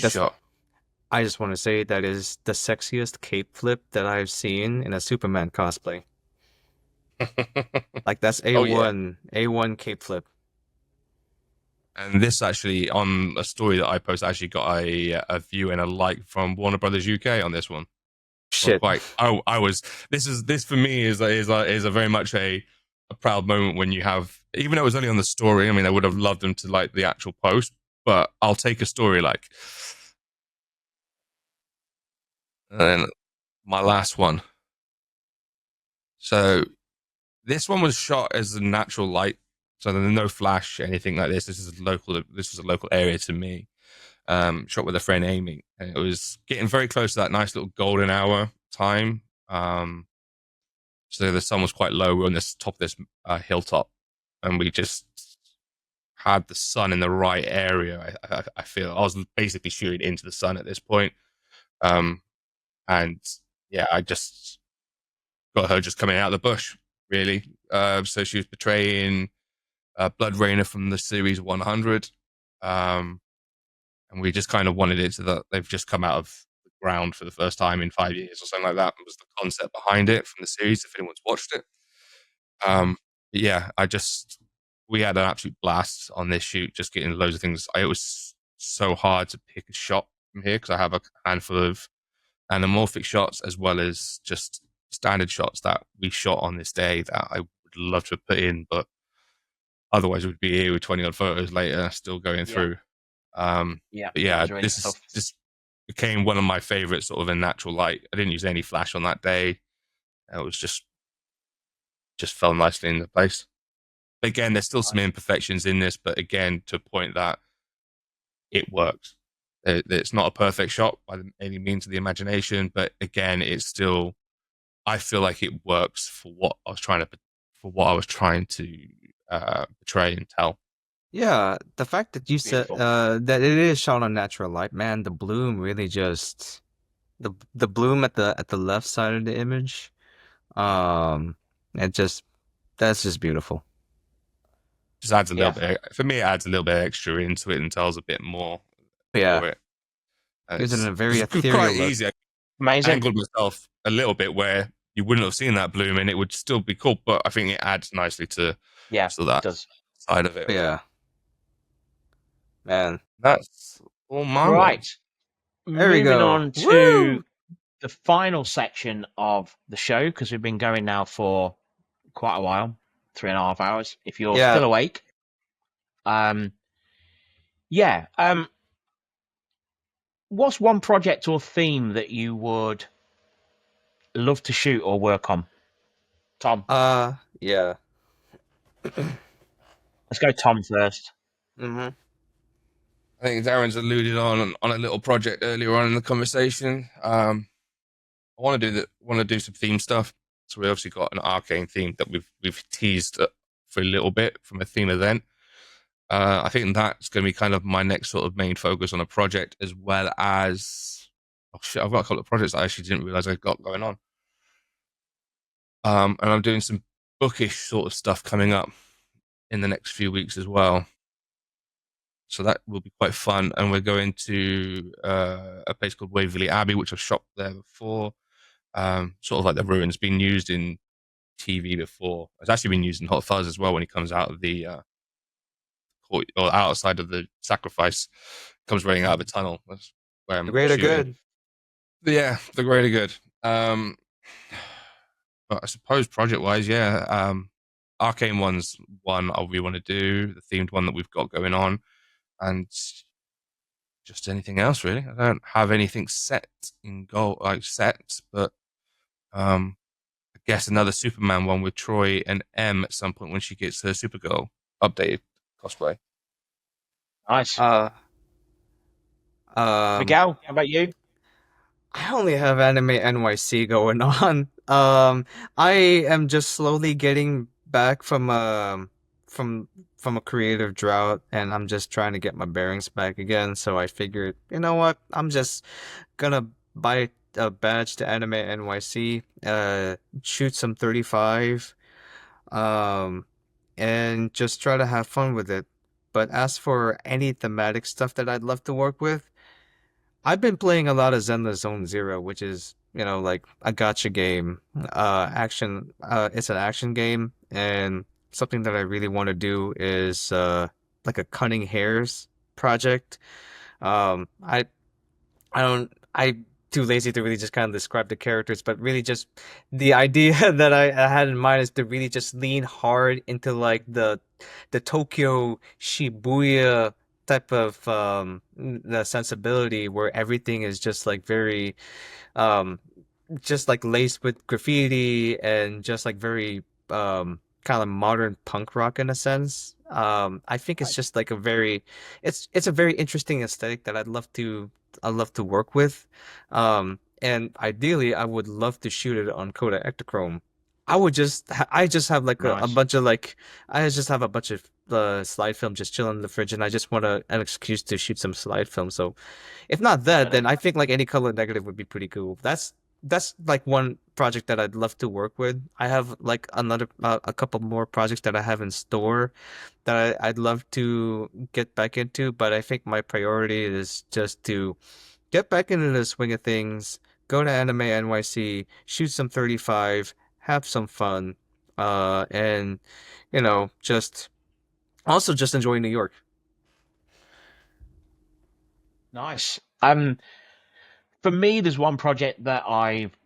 I just want to say that is the sexiest cape flip that I've seen in a Superman cosplay. Like that's Oh, yeah. A1 cape flip. And this actually, on a story that I posted, actually got a view and a like from Warner Brothers UK on this one. Well, Shit. quite. I was. This for me is a very much a proud moment when you have, even though it was only on the story. I mean, I would have loved them to like the actual post, but I'll take a story like. And then my last one. So this one was shot as a natural light, so there's no flash, anything like this. This is local. This was a local area to me. Shot with a friend Amy, and it was getting very close to that nice little golden hour time. So the sun was quite low. We were on this top of this hilltop, and we just had the sun in the right area. I feel I was basically shooting into the sun at this point. And yeah, I just got her just coming out of the bush, really. So she was portraying Blood Rainer from the series 100. And we just kind of wanted it so that they've just come out of the ground for the first time in 5 years or something like that. It was the concept behind it from the series, if anyone's watched it. Yeah, we had an absolute blast on this shoot, just getting loads of things. It was so hard to pick a shot from here because I have a handful of anamorphic shots as well as just standard shots that we shot on this day that I would love to have put in, but otherwise we'd be here with 20 odd photos later still going through. Yeah, but yeah, it was really tough. this became one of my favorites sort of in natural light. I didn't use any flash on that day. It was just fell nicely into place. But again, there's still some imperfections in this, but again, to a point that it works. It's not a perfect shot by any means of the imagination, but again, it's still, I feel like it works for what I was trying to portray and tell. Yeah, the fact that you said Beautiful. that it is shot on natural light, man, the bloom really just the bloom at the left side of the image, it just that's just beautiful. Just adds a little Yeah. bit, for me, it adds a little bit extra into it and tells a bit more Yeah, for it. And gives it a very it's ethereal quite look. easy. I Amazing. angled myself a little bit where you wouldn't have seen that bloom and it would still be cool, but I think it adds nicely to Yeah, that it does. side of it. Yeah, man. That's all my Right. ones. There we Moving go. on to Woo! the final section of the show, because we've been going now for quite a while, 3.5 hours, if you're Yeah. still awake. Yeah. What's one project or theme that you would love to shoot or work on? Tom. Yeah. Let's go Tom first. Mm-hmm. I think Darren's alluded on a little project earlier on in the conversation. I want to do some theme stuff. So we obviously got an arcane theme that we've teased for a little bit from a theme event. I think that's going to be kind of my next sort of main focus on a project, as well as I've got a couple of projects I actually didn't realize I got going on. And I'm doing some bookish sort of stuff coming up in the next few weeks as well. So that will be quite fun. And we're going to a place called Waverley Abbey, which I've shot there before. Sort of like the ruins, been used in TV before. It's actually been used in Hot Fuzz as well when he comes out of the court, or outside of the sacrifice, comes running out of a tunnel. That's where I'm The greater shooting. good. Yeah, the greater good. But I suppose project-wise, yeah, Arcane one's one we want to do, the themed one that we've got going on, and just anything else really. I don't have anything set in goal, but I guess another Superman one with Troy and M at some point when she gets her Supergirl updated cosplay. Nice. Miguel, how about you? I only have Anime NYC going on. I am just slowly getting back from a creative drought, and I'm just trying to get my bearings back again. So I figured, you know what? I'm just gonna buy a badge to Anime NYC, shoot some 35, and just try to have fun with it. But as for any thematic stuff that I'd love to work with, I've been playing a lot of Zenless Zone Zero, which is, like a gacha game. Action. It's an action game, and something that I really want to do is like a cutting hairs project. I I'm too lazy to really just kind of describe the characters, but really just the idea that I had in mind is to really just lean hard into like the Tokyo Shibuya type of the sensibility where everything is just like very um just like laced with graffiti and just like very kind of modern punk rock in a sense. I think it's just like a very it's a very interesting aesthetic that I'd love to work with. And ideally I would love to shoot it on Kodak Ektachrome. I just have like a Nice. bunch of like I just have a bunch of slide film just chilling in the fridge, and I just want an excuse to shoot some slide film. So if not that, then I think like any color negative would be pretty cool. That's like one project that I'd love to work with. I have like another a couple more projects that I have in store that I'd love to get back into, but I think my priority is just to get back into the swing of things, go to Anime NYC, shoot some 35, have some fun, and just also just enjoy New York. Nice. For me, there's one project that I've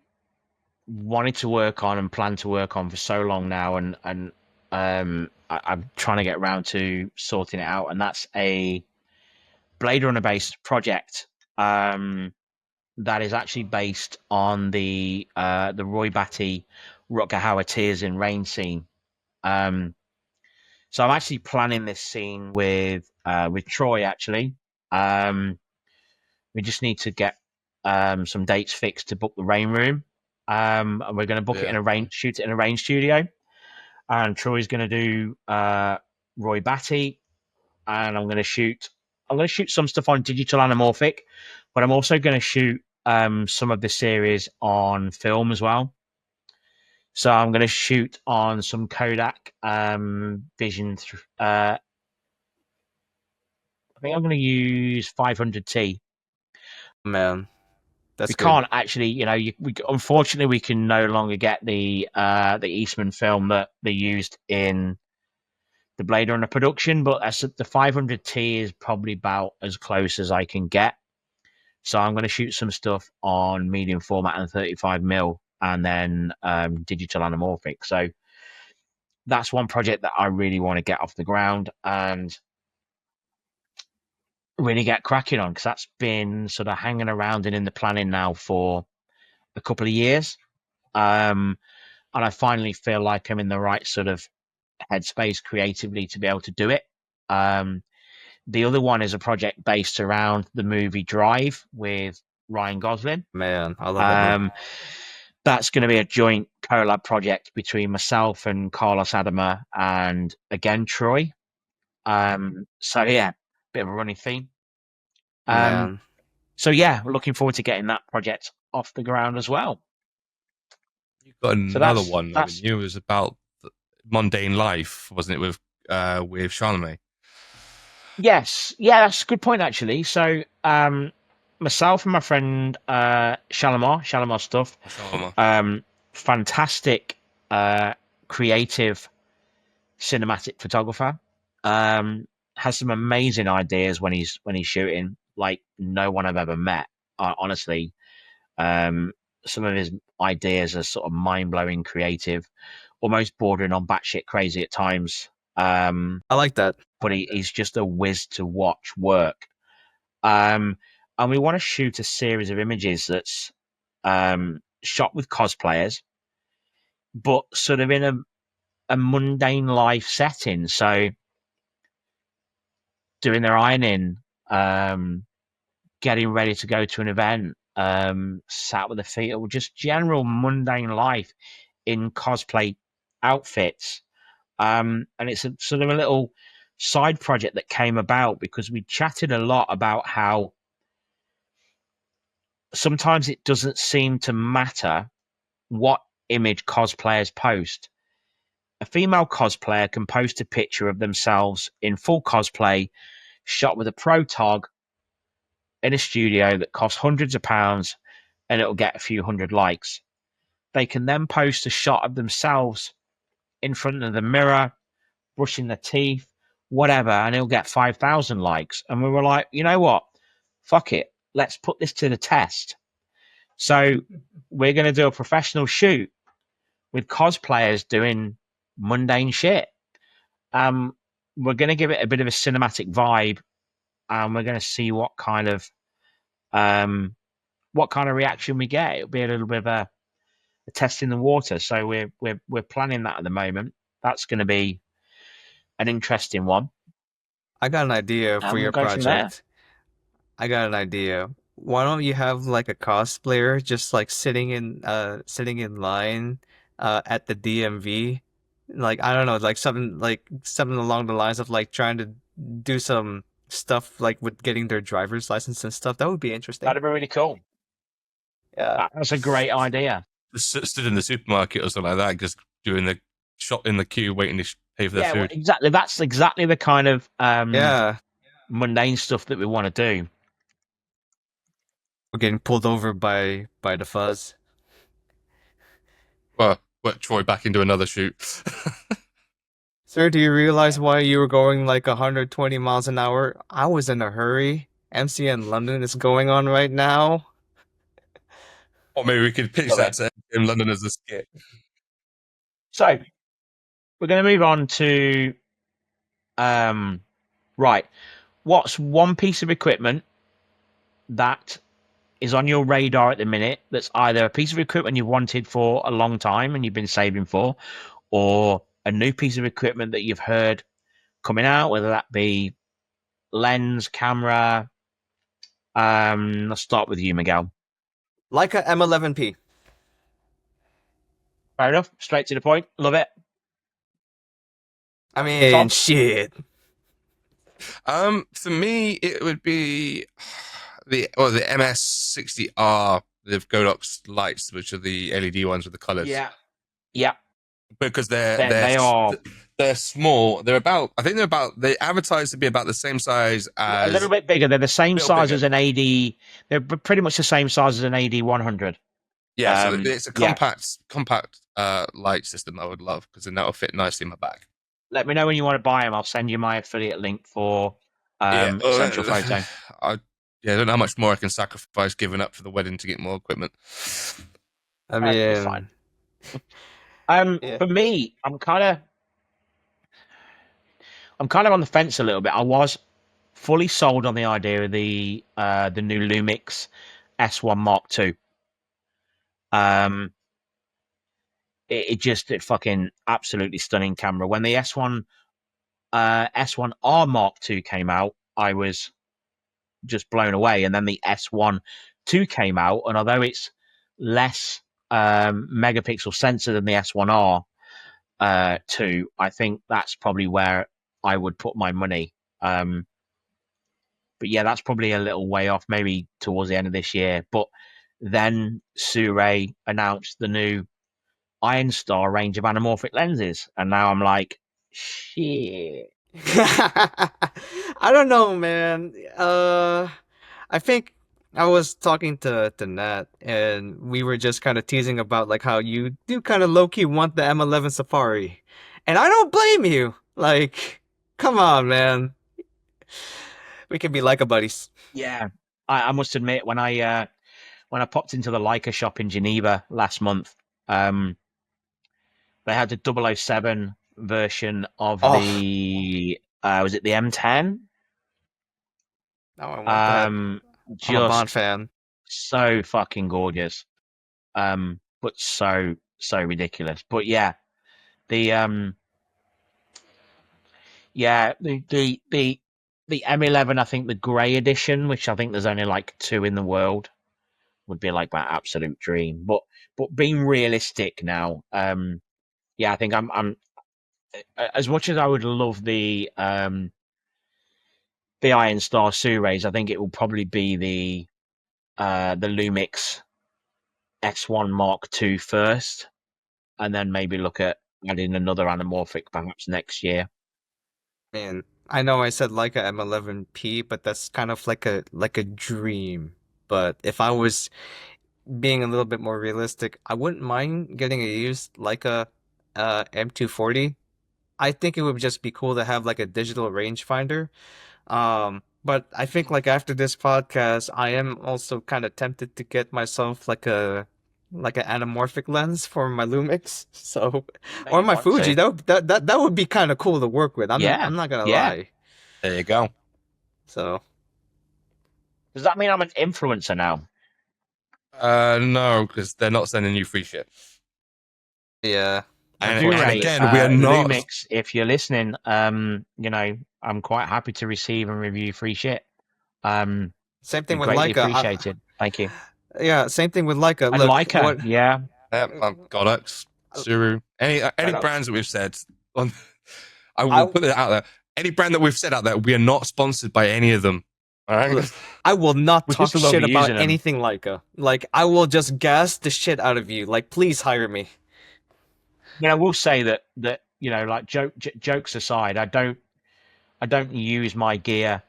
wanted to work on and planned to work on for so long now, and I'm trying to get around to sorting it out, and that's a Blade Runner based project. That is actually based on the Roy Batty Rutger Hauer Tears in Rain scene. Um, so I'm actually planning this scene with Troy actually. Um, we just need to get some dates fixed to book the rain room. And we're going to book it in a rain, shoot it in a rain studio. And Troy's going to do Roy Batty, and I'm going to shoot some stuff on digital anamorphic, but I'm also going to shoot some of the series on film as well. So I'm going to shoot on some Kodak Vision. I think I'm going to use 500T. Man, We that's good. can't actually, unfortunately we can no longer get the Eastman film that they used in the Blade Runner production, but the 500T is probably about as close as I can get. So I'm going to shoot some stuff on medium format and 35mm, and then digital anamorphic. So that's one project that I really want to get off the ground and really get cracking on, because that's been sort of hanging around and in the planning now for a couple of years. And I finally feel like I'm in the right sort of headspace creatively to be able to do it. The other one is a project based around the movie Drive with Ryan Gosling. Man, I love that movie. That's going to be a joint collab project between myself and Carlos Adama and again Troy. So yeah, bit of a running theme. Man, So yeah, we're looking forward to getting that project off the ground as well. You've got So another one, haven't that's you? It was about mundane life, wasn't it, with Charlemagne? yes, yeah, that's a good point actually. So myself and my friend Shalimar stuff, fantastic creative cinematic photographer. Has some amazing ideas when he's shooting, like no one I've ever met. Honestly, some of his ideas are sort of mind blowing, creative, almost bordering on batshit crazy at times. I like that. But he's just a whiz to watch work. And we want to shoot a series of images that's shot with cosplayers, but sort of in a mundane life setting. So doing their ironing, getting ready to go to an event, sat with their feet, or just general mundane life in cosplay outfits. And it's a sort of a little side project that came about because we chatted a lot about how sometimes it doesn't seem to matter what image cosplayers post. A female cosplayer can post a picture of themselves in full cosplay, shot with a pro tog, in a studio that costs hundreds of pounds and it'll get a few hundred likes. They can then post a shot of themselves in front of the mirror, brushing their teeth, whatever, and it'll get 5,000 likes. And we were like, you know what? Fuck it. Let's put this to the test. So we're going to do a professional shoot with cosplayers doing mundane shit. We're going to give it a bit of a cinematic vibe, and we're going to see what kind of reaction we get. It'll be a little bit of a test in the water. So we're planning that at the moment. That's going to be an interesting one. I got an idea for your Go from there. project. I got an idea. Why don't you have like a cosplayer just like sitting in line at the DMV? Like I don't know, like something along the lines of like trying to do some stuff like with getting their driver's license and stuff. That would be interesting. That'd be really cool. Yeah. That's a great idea. Just stood in the supermarket or something like that, just doing the shop in the queue, waiting to pay for their Yeah, food. well, exactly. That's exactly the kind of Yeah. mundane stuff that we want to do. We're getting pulled over by the fuzz. Well, put Troy back into another shoot. Sir, do you realize why you were going like 120 miles an hour? I was in a hurry. MCN London is going on right now. Or maybe we could pitch Love that to in London as a skit. So we're going to move on to right. What's one piece of equipment that is on your radar at the minute that's either a piece of equipment you've wanted for a long time and you've been saving for, or a new piece of equipment that you've heard coming out, whether that be lens, camera? Let's start with you, Miguel. Leica M11P. Fair enough. Straight to the point. Love it. I mean, Tom? shit. For me, it would be the MS60R, the Godox lights, which are the LED ones with the colors. Yeah. Because They are they're small. They advertise to be about the same size as a little bit bigger. They're the same little size bigger. as an AD. They're pretty much the same size as an AD 100. Yeah, so it's a yeah. compact light system I would love, because then that'll fit nicely in my bag. Let me know when you want to buy them. I'll send you my affiliate link for Central Photo. I don't know how much more I can sacrifice giving up for the wedding to get more equipment. I It's mean, fine. Yeah. For me, I'm kind of on the fence a little bit. I was fully sold on the idea of the new Lumix S1 Mark II. It fucking absolutely stunning camera. When the S1R Mark II came out, I was just blown away. And then the S1 II came out, and although it's less megapixel sensor than the S1R 2, I think that's probably where I would put my money. But yeah, that's probably a little way off, maybe towards the end of this year. But then Sure announced the new Iron Star range of anamorphic lenses, and now I'm like, shit. I don't know, man. I think I was talking to Nat, and we were just kind of teasing about like how you do kind of low-key want the M11 Safari. And I don't blame you. Like, come on, man. We can be Leica buddies. Yeah, I must admit, when I popped into the Leica shop in Geneva last month, they had the 007 version of the was it the M10? Oh, I want that. I'm a Bond Just fan. so fucking gorgeous, but so ridiculous. But yeah, the M11, I think the grey edition, which I think there's only like 2 in the world, would be like my absolute dream. But being realistic now, yeah, I think I'm as much as I would love the Iron Star Surays, I think it will probably be the Lumix S1 Mark II first, and then maybe look at adding another anamorphic perhaps next year. Man, I know I said Leica M11P, but that's kind of like a dream. But if I was being a little bit more realistic, I wouldn't mind getting a used Leica M240. I think it would just be cool to have like a digital rangefinder. But I think like after this podcast, I am also kind of tempted to get myself like an anamorphic lens for my Lumix. So No, or you my want Fuji. to. That would be kind of cool to work with. Yeah, I'm not gonna yeah. lie. There you go. So Does that mean I'm an influencer now? No, because they're not sending you free shit. yeah. And Blu-ray, again, we are not. Lumix, if you're listening, you know, I'm quite happy to receive and review free shit. Same thing with Greatly Leica. appreciated. Thank you. Yeah, same thing with Leica. And Look, Leica, what yeah. Godox, Suru, any Godox. brands that we've said on, I will put it out there. Any brand that we've said out there, we are not sponsored by any of them. All right. Look, I will not We talk just love shit about using 'em. anything Leica. Like I will just gas the shit out of you. Like please hire me. You know, I will say that you know, like jokes aside, I don't use my gear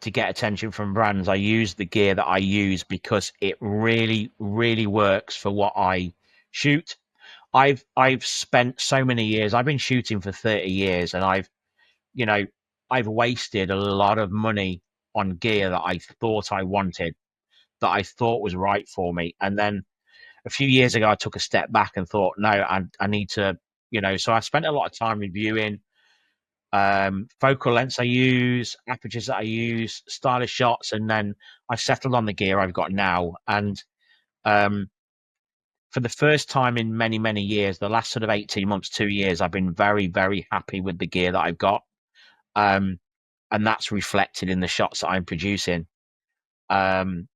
to get attention from brands. I use the gear that I use because it really, really works for what I shoot. I've spent so many years. I've been shooting for 30 years, and I've wasted a lot of money on gear that I thought I wanted, that I thought was right for me, and then a few years ago, I took a step back and thought, no, I need to, so I spent a lot of time reviewing focal lengths I use, apertures that I use, stylish shots, and then I settled on the gear I've got now. And for the first time in many, many years, the last sort of 18 months, 2 years, I've been very, very happy with the gear that I've got. And that's reflected in the shots that I'm producing. And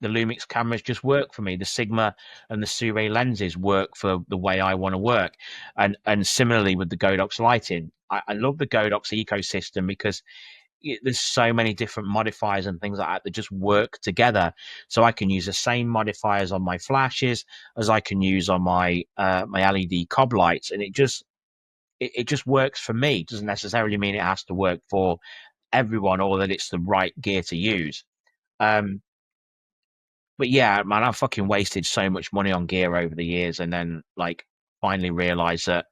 the Lumix cameras just work for me. The Sigma and the Sirui lenses work for the way I want to work. And similarly with the Godox lighting, I love the Godox ecosystem because there's so many different modifiers and things like that just work together. So I can use the same modifiers on my flashes as I can use on my my LED cob lights, and it just works for me. It doesn't necessarily mean it has to work for everyone or that it's the right gear to use. But yeah, man, I've fucking wasted so much money on gear over the years, and then like finally realized that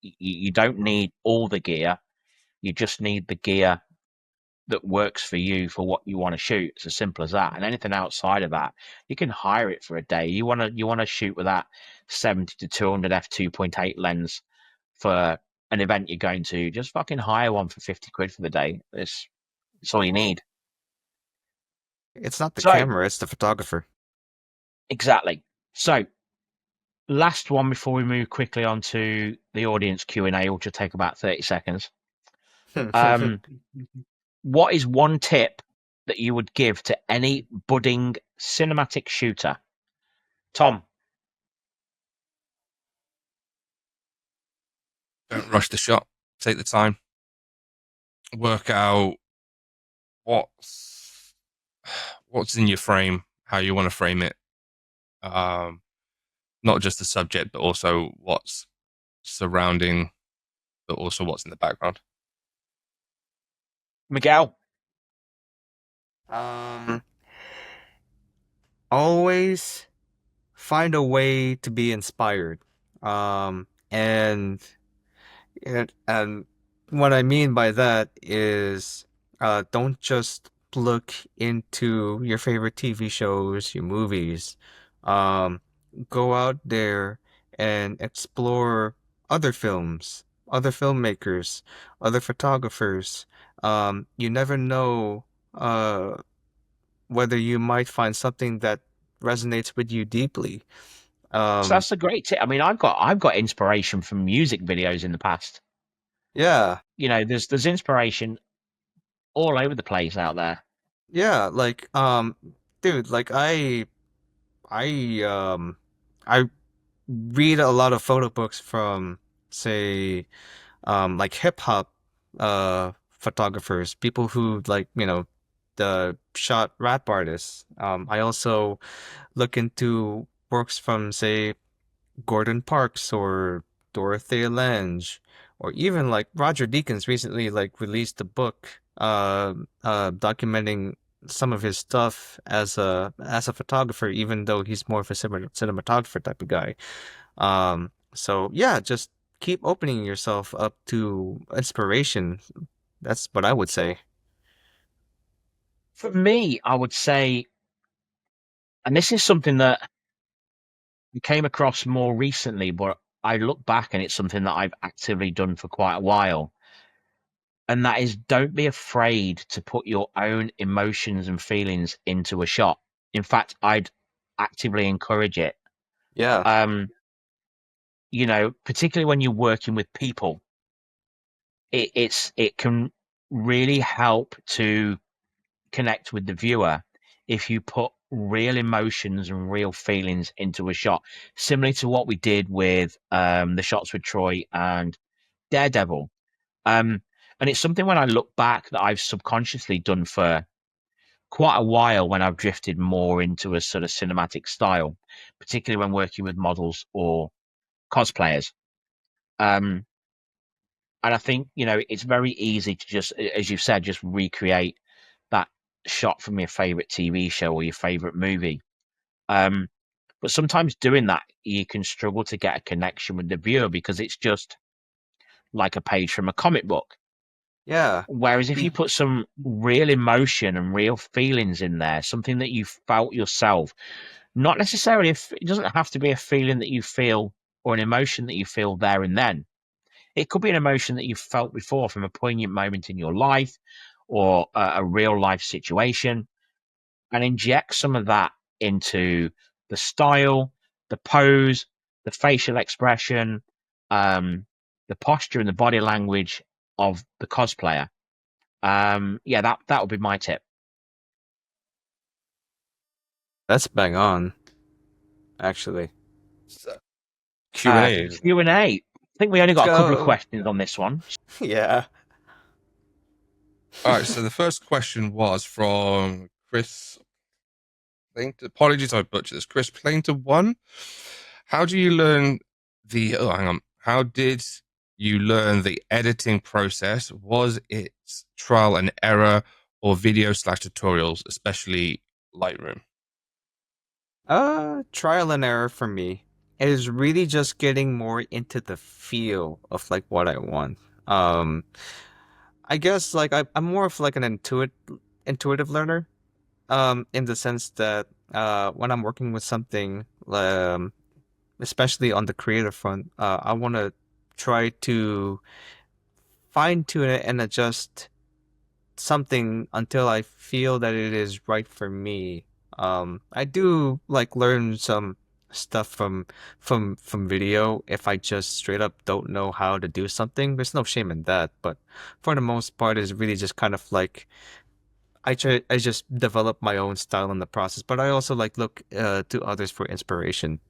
you don't need all the gear. You just need the gear that works for you for what you want to shoot. It's as simple as that. And anything outside of that, you can hire it for a day. You want to shoot with that 70 to 200 f2.8 lens for an event you're going to. Just fucking hire one for 50 quid for the day. It's all you need. It's not the So- camera, it's the photographer. Exactly. So last one before we move quickly on to the audience Q&A, which will take about 30 seconds. What is one tip that you would give to any budding cinematic shooter? Tom? Don't rush the shot. Take the time. Work out what's in your frame, how you want to frame it. Not just the subject, but also what's surrounding, but also what's in the background. Miguel? Always find a way to be inspired. And what I mean by that is don't just look into your favorite TV shows, your movies. Go out there and explore other films, other filmmakers, other photographers. You never know whether you might find something that resonates with you deeply. So that's a great tip. I mean, I've got inspiration from music videos in the past. Yeah. There's inspiration all over the place out there. Yeah, like dude, like I read a lot of photo books from say like hip hop photographers, people who like, the shot rap artists. I also look into works from say Gordon Parks or Dorothea Lange or even like Roger Deakins recently like released a book documenting some of his stuff as a photographer, even though he's more of a cinematographer type of guy. So yeah, just keep opening yourself up to inspiration. That's what I would say. For me, I would say, and this is something that I came across more recently, but I look back and it's something that I've actively done for quite a while. And that is, don't be afraid to put your own emotions and feelings into a shot. In fact, I'd actively encourage it. Yeah. Particularly when you're working with people, it can really help to connect with the viewer if you put real emotions and real feelings into a shot, similar to what we did with the shots with Troy and Daredevil. And it's something when I look back that I've subconsciously done for quite a while when I've drifted more into a sort of cinematic style, particularly when working with models or cosplayers. And I think, it's very easy to just, as you've said, just recreate that shot from your favorite TV show or your favorite movie. But sometimes doing that, you can struggle to get a connection with the viewer because it's just like a page from a comic book. Yeah. Whereas if you put some real emotion and real feelings in there, something that you felt yourself, not necessarily, it doesn't have to be a feeling that you feel or an emotion that you feel there and then. It could be an emotion that you've felt before from a poignant moment in your life or a real life situation, and inject some of that into the style, the pose, the facial expression, the posture and the body language of the cosplayer. That would be my tip. That's bang on, actually. So, Q&A. Q&A. I think we only got a couple of Go. questions on this one. Yeah. All right, so the first question was from Chris. Apologies, I butchered this. Chris Plainter1. How do you learn the? Oh, hang on. How did you learn the editing process? Was it trial and error or video/tutorials, especially Lightroom? Trial and error for me. It is really just getting more into the feel of like what I want. I guess like I'm more of like an intuitive learner. In the sense that when I'm working with something, especially on the creative front, I want to try to fine tune it and adjust something until I feel that it is right for me. I do like learn some stuff from video if I just straight up don't know how to do something. There's no shame in that, but for the most part, it's really just kind of like I just develop my own style in the process, but I also like look to others for inspiration.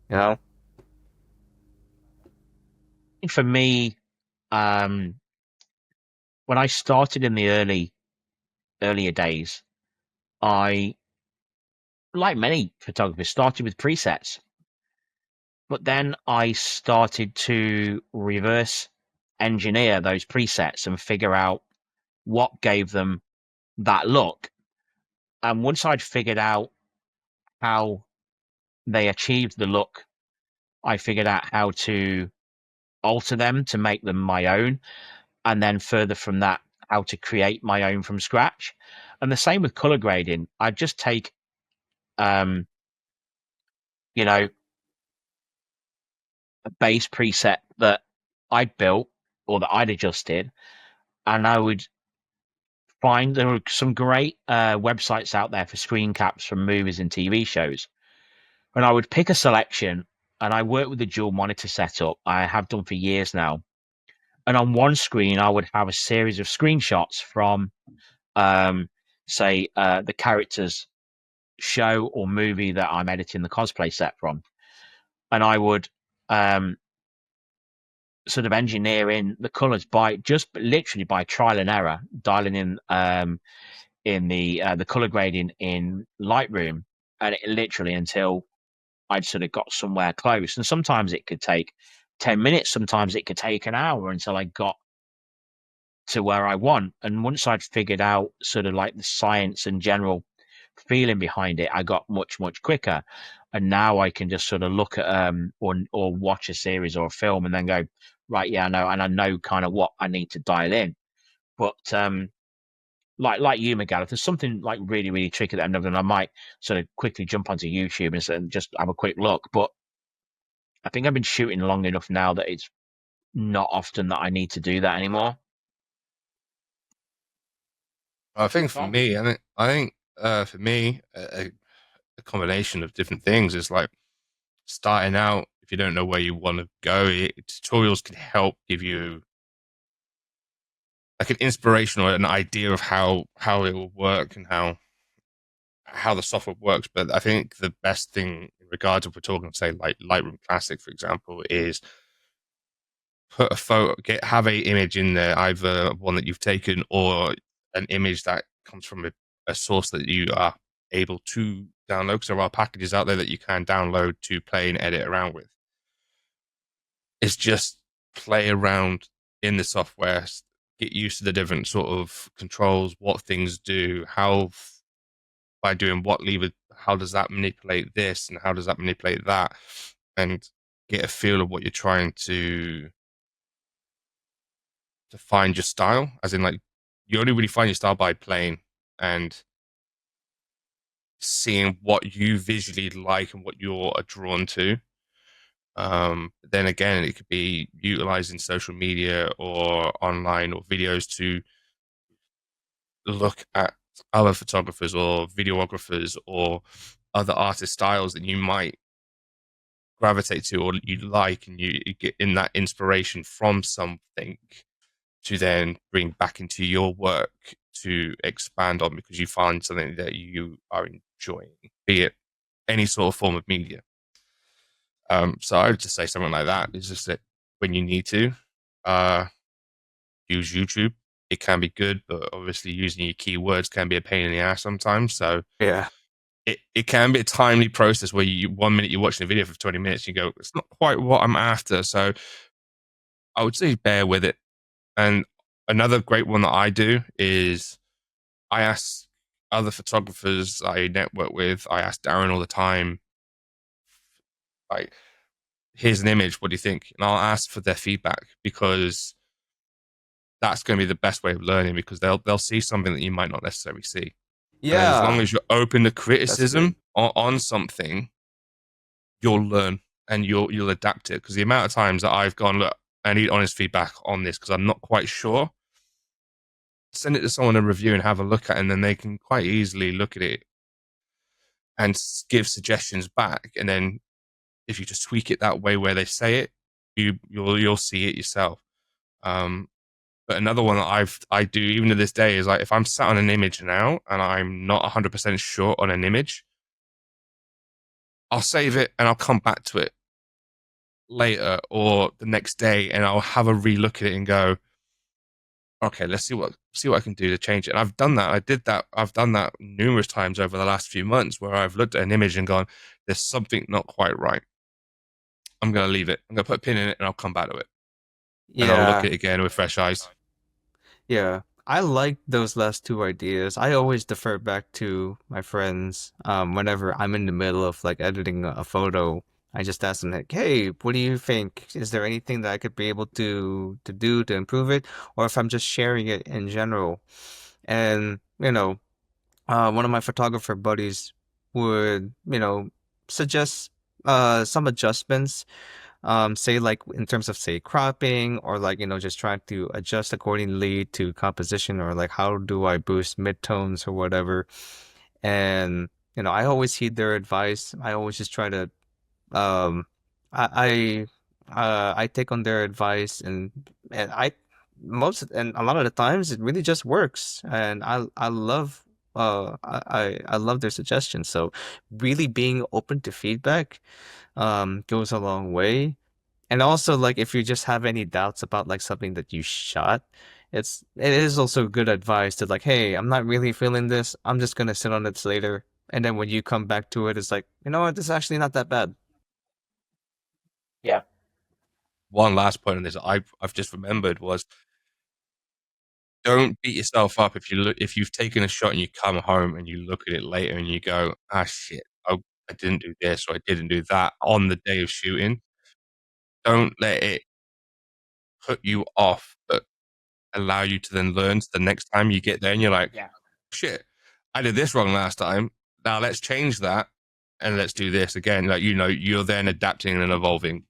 You know? For me, when I started in the earlier days, I, like many photographers, started with presets. But then I started to reverse engineer those presets and figure out what gave them that look. And once I'd figured out how they achieved the look, I figured out how to alter them to make them my own. And then further from that, how to create my own from scratch. And the same with color grading. I'd just take, you know, a base preset that I'd built or that I'd adjusted, and I would find there are some great websites out there for screen caps from movies and TV shows. And I would pick a selection, and I work with a dual monitor setup. I have done for years now. And on one screen, I would have a series of screenshots from, say, the character's show or movie that I'm editing the cosplay set from. And I would sort of engineer in the colors by just literally by trial and error, dialing in the color grading in Lightroom, and it literally until I'd sort of got somewhere close. And sometimes it could take 10 minutes. Sometimes it could take an hour until I got to where I want. And once I'd figured out sort of like the science and general feeling behind it, I got much, much quicker. And now I can just sort of look at or watch a series or a film and then go, right, yeah, I know, and I know kind of what I need to dial in. But like you, Miguel, if there's something like really, really tricky that I'm not, I might sort of quickly jump onto YouTube and just have a quick look. But I think I've been shooting long enough now that it's not often that I need to do that anymore. I think for me, for me, a combination of different things is like starting out. If you don't know where you want to go, tutorials can help give you like an inspiration or an idea of how it will work and how the software works. But I think the best thing in regards of we're talking, say, like Lightroom Classic, for example, is put a photo, have a image in there, either one that you've taken or an image that comes from a source that you are able to download. Because there are packages out there that you can download to play and edit around with. It's just play around in the software, get used to the different sort of controls, what things do, how by doing what lever, how does that manipulate this and how does that manipulate that, and get a feel of what you're trying to find your style. As in, like, you only really find your style by playing and seeing what you visually like and what you're drawn to. Then again, it could be utilizing social media or online or videos to look at other photographers or videographers or other artist styles that you might gravitate to or you like, and you get in that inspiration from something to then bring back into your work to expand on because you find something that you are enjoying, be it any sort of form of media. So I would just say something like that. It's just that when you need to use YouTube, it can be good, but obviously using your keywords can be a pain in the ass sometimes. So Yeah. it can be a timely process where 1 minute you're watching a video for 20 minutes, you go, it's not quite what I'm after. So I would say bear with it. And another great one that I do is I ask other photographers I network with, I ask Darren all the time, like, here's an image, what do you think? And I'll ask for their feedback because that's going to be the best way of learning, because they'll see something that you might not necessarily see. And as long as you're open to criticism on something, you'll learn and you'll adapt it. Because the amount of times that I've gone, look, I need honest feedback on this because I'm not quite sure. Send it to someone to review and have a look at it, and then they can quite easily look at it and give suggestions back. And then if you just tweak it that way where they say it, you'll see it yourself. But another one that I do even to this day is, like, if I'm sat on an image now and I'm not 100% sure on an image, I'll save it and I'll come back to it later or the next day, and I'll have a relook at it and go, okay, let's see what I can do to change it. And I've done that. I've done that numerous times over the last few months where I've looked at an image and gone, there's something not quite right. I'm going to leave it. I'm going to put a pin in it and I'll come back to it. And I'll look at it again with fresh eyes. Yeah, I like those last two ideas. I always defer back to my friends whenever I'm in the middle of like editing a photo. I just ask them like, "Hey, what do you think? Is there anything that I could be able to do to improve it?" Or if I'm just sharing it in general. And one of my photographer buddies would suggest some adjustments, say like in terms of say cropping or like just trying to adjust accordingly to composition, or like how do I boost midtones or whatever. And I always heed their advice. I always just try to um I take on their advice, and and a lot of the times it really just works, and I love I love their suggestions. So really being open to feedback goes a long way. And also, like, if you just have any doubts about like something that you shot, it is also good advice to like, hey, I'm not really feeling this. I'm just gonna sit on it later. And then when you come back to it, it's like, you know what, this is actually not that bad. Yeah. one last point on this I've just remembered was, don't beat yourself up if you've taken a shot and you come home and you look at it later and you go, ah, shit, I didn't do this or I didn't do that on the day of shooting. Don't let it put you off, but allow you to then learn. So the next time you get there and you're like, Yeah. shit, I did this wrong last time. Now let's change that and let's do this again. Like, you're then adapting and evolving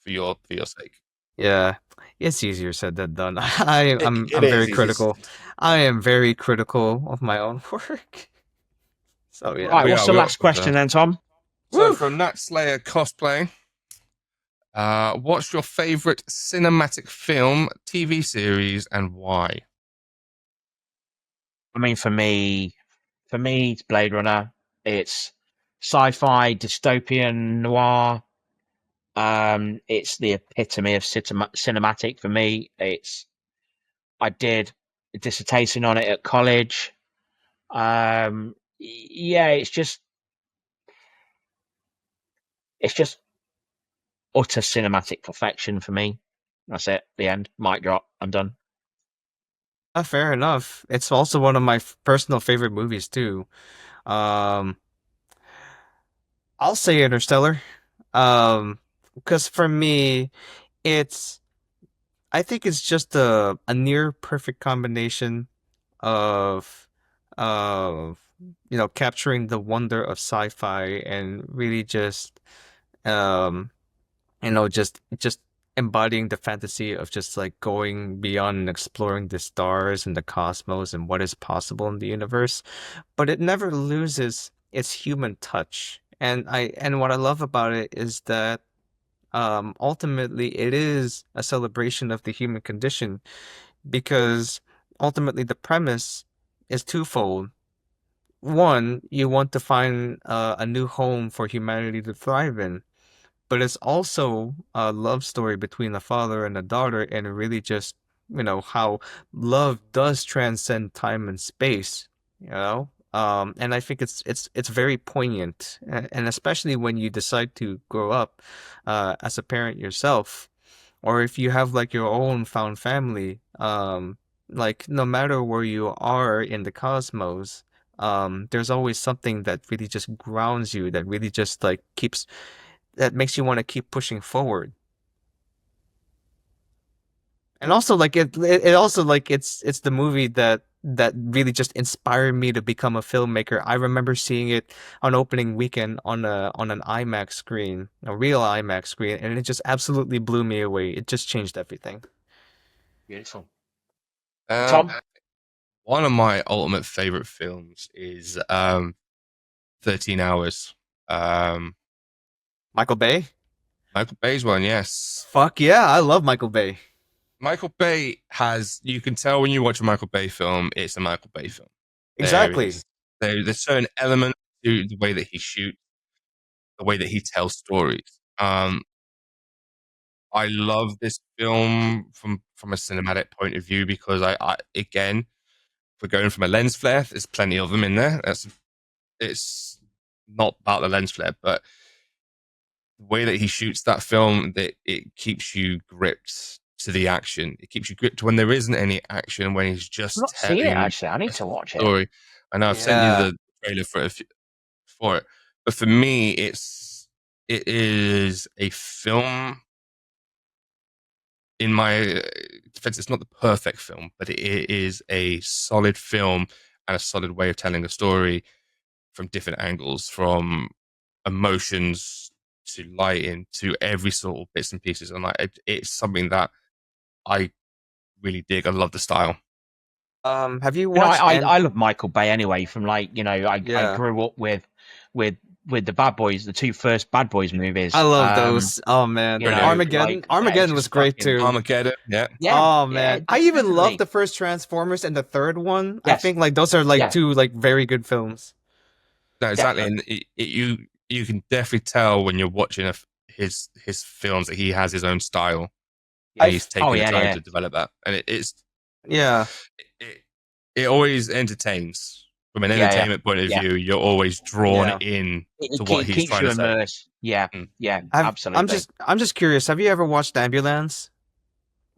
for your sake. Yeah, it's easier said than done. I'm It very is. critical. I am very critical of my own work. So yeah. Right, We what's are- the we last are- question then, Tom? So Woo! from Nat Slayer Cosplay, what's your favorite cinematic film, TV series, and why? I mean, for me, it's Blade Runner. It's sci-fi, dystopian, noir. It's the epitome of cinematic for me. I did a dissertation on it at college. Yeah, it's just utter cinematic perfection for me. That's it. The end. Mic drop. I'm done. Fair enough. It's also one of my personal favorite movies too. Um, I'll say Interstellar. Because for me, it's I think it's just a near perfect combination of of capturing the wonder of sci-fi and really just um just embodying the fantasy of just like going beyond and exploring the stars and the cosmos and what is possible in the universe, but it never loses its human touch. And what I love about it is that ultimately it is a celebration of the human condition, because ultimately the premise is twofold. One, you want to find a new home for humanity to thrive in, but it's also a love story between a father and a daughter, and really just, how love does transcend time and space, you know? And I think it's very poignant, and especially when you decide to grow up as a parent yourself, or if you have like your own found family, like no matter where you are in the cosmos, there's always something that really just grounds you, that really just like that makes you want to keep pushing forward. And also like it also like it's the movie that really just inspired me to become a filmmaker. I remember seeing it on opening weekend on an IMAX screen, a real IMAX screen, and it just absolutely blew me away. It just changed everything. Beautiful. Um, Tom? One of my ultimate favorite films is 13 Hours. Michael Bay? Michael Bay's one, yes. Fuck yeah, I love Michael Bay. Michael Bay you can tell when you watch a Michael Bay film, it's a Michael Bay film. Exactly. There's certain elements to the way that he shoots, the way that he tells stories. I love this film from a cinematic point of view because I again, if we're going from a lens flare, there's plenty of them in there. It's not about the lens flare, but the way that he shoots that film, that it keeps you gripped to the action. It keeps you gripped when there isn't any action, when he's I've just not seen it, telling actually. I need to watch it. story. I know I've sent you the trailer for it, but for me, it is a film. In my defense, it's not the perfect film, but it is a solid film and a solid way of telling a story from different angles, from emotions to lighting to every sort of bits and pieces. And it's something that I really dig. I love the style. Have you You know, watched I love Michael Bay anyway. From I Yeah. grew up with the Bad Boys, the two first Bad Boys movies. I love those. Oh man, you know, Armageddon. like, Armageddon it's was just great fucking- too. Armageddon, yeah. Yeah. Oh man, I even definitely. love the first Transformers and the third one. I Yes. think like those are like Yeah. two like very good films. No, exactly. And you can definitely tell when you're watching his films that he has his own style. And he's taking the time to develop that, and Yeah. it always entertains. From an Yeah, yeah, entertainment point of yeah. view, you're always drawn Yeah. in to It what he's keeps trying you to say. immersed. Yeah, Mm. yeah, I'm absolutely. just curious. Have you ever watched Ambulance?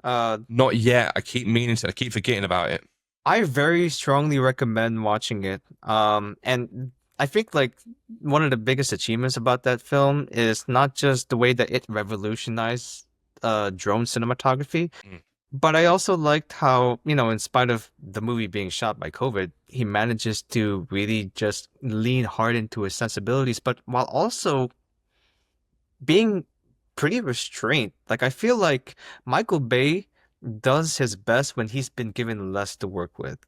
Not yet. I keep meaning to. I keep forgetting about it. I very strongly recommend watching it. And I think like one of the biggest achievements about that film is not just the way that it revolutionized drone cinematography, Mm. but I also liked how, in spite of the movie being shot by COVID, he manages to really just lean hard into his sensibilities, but while also being pretty restrained. Like I feel like Michael Bay does his best when he's been given less to work with.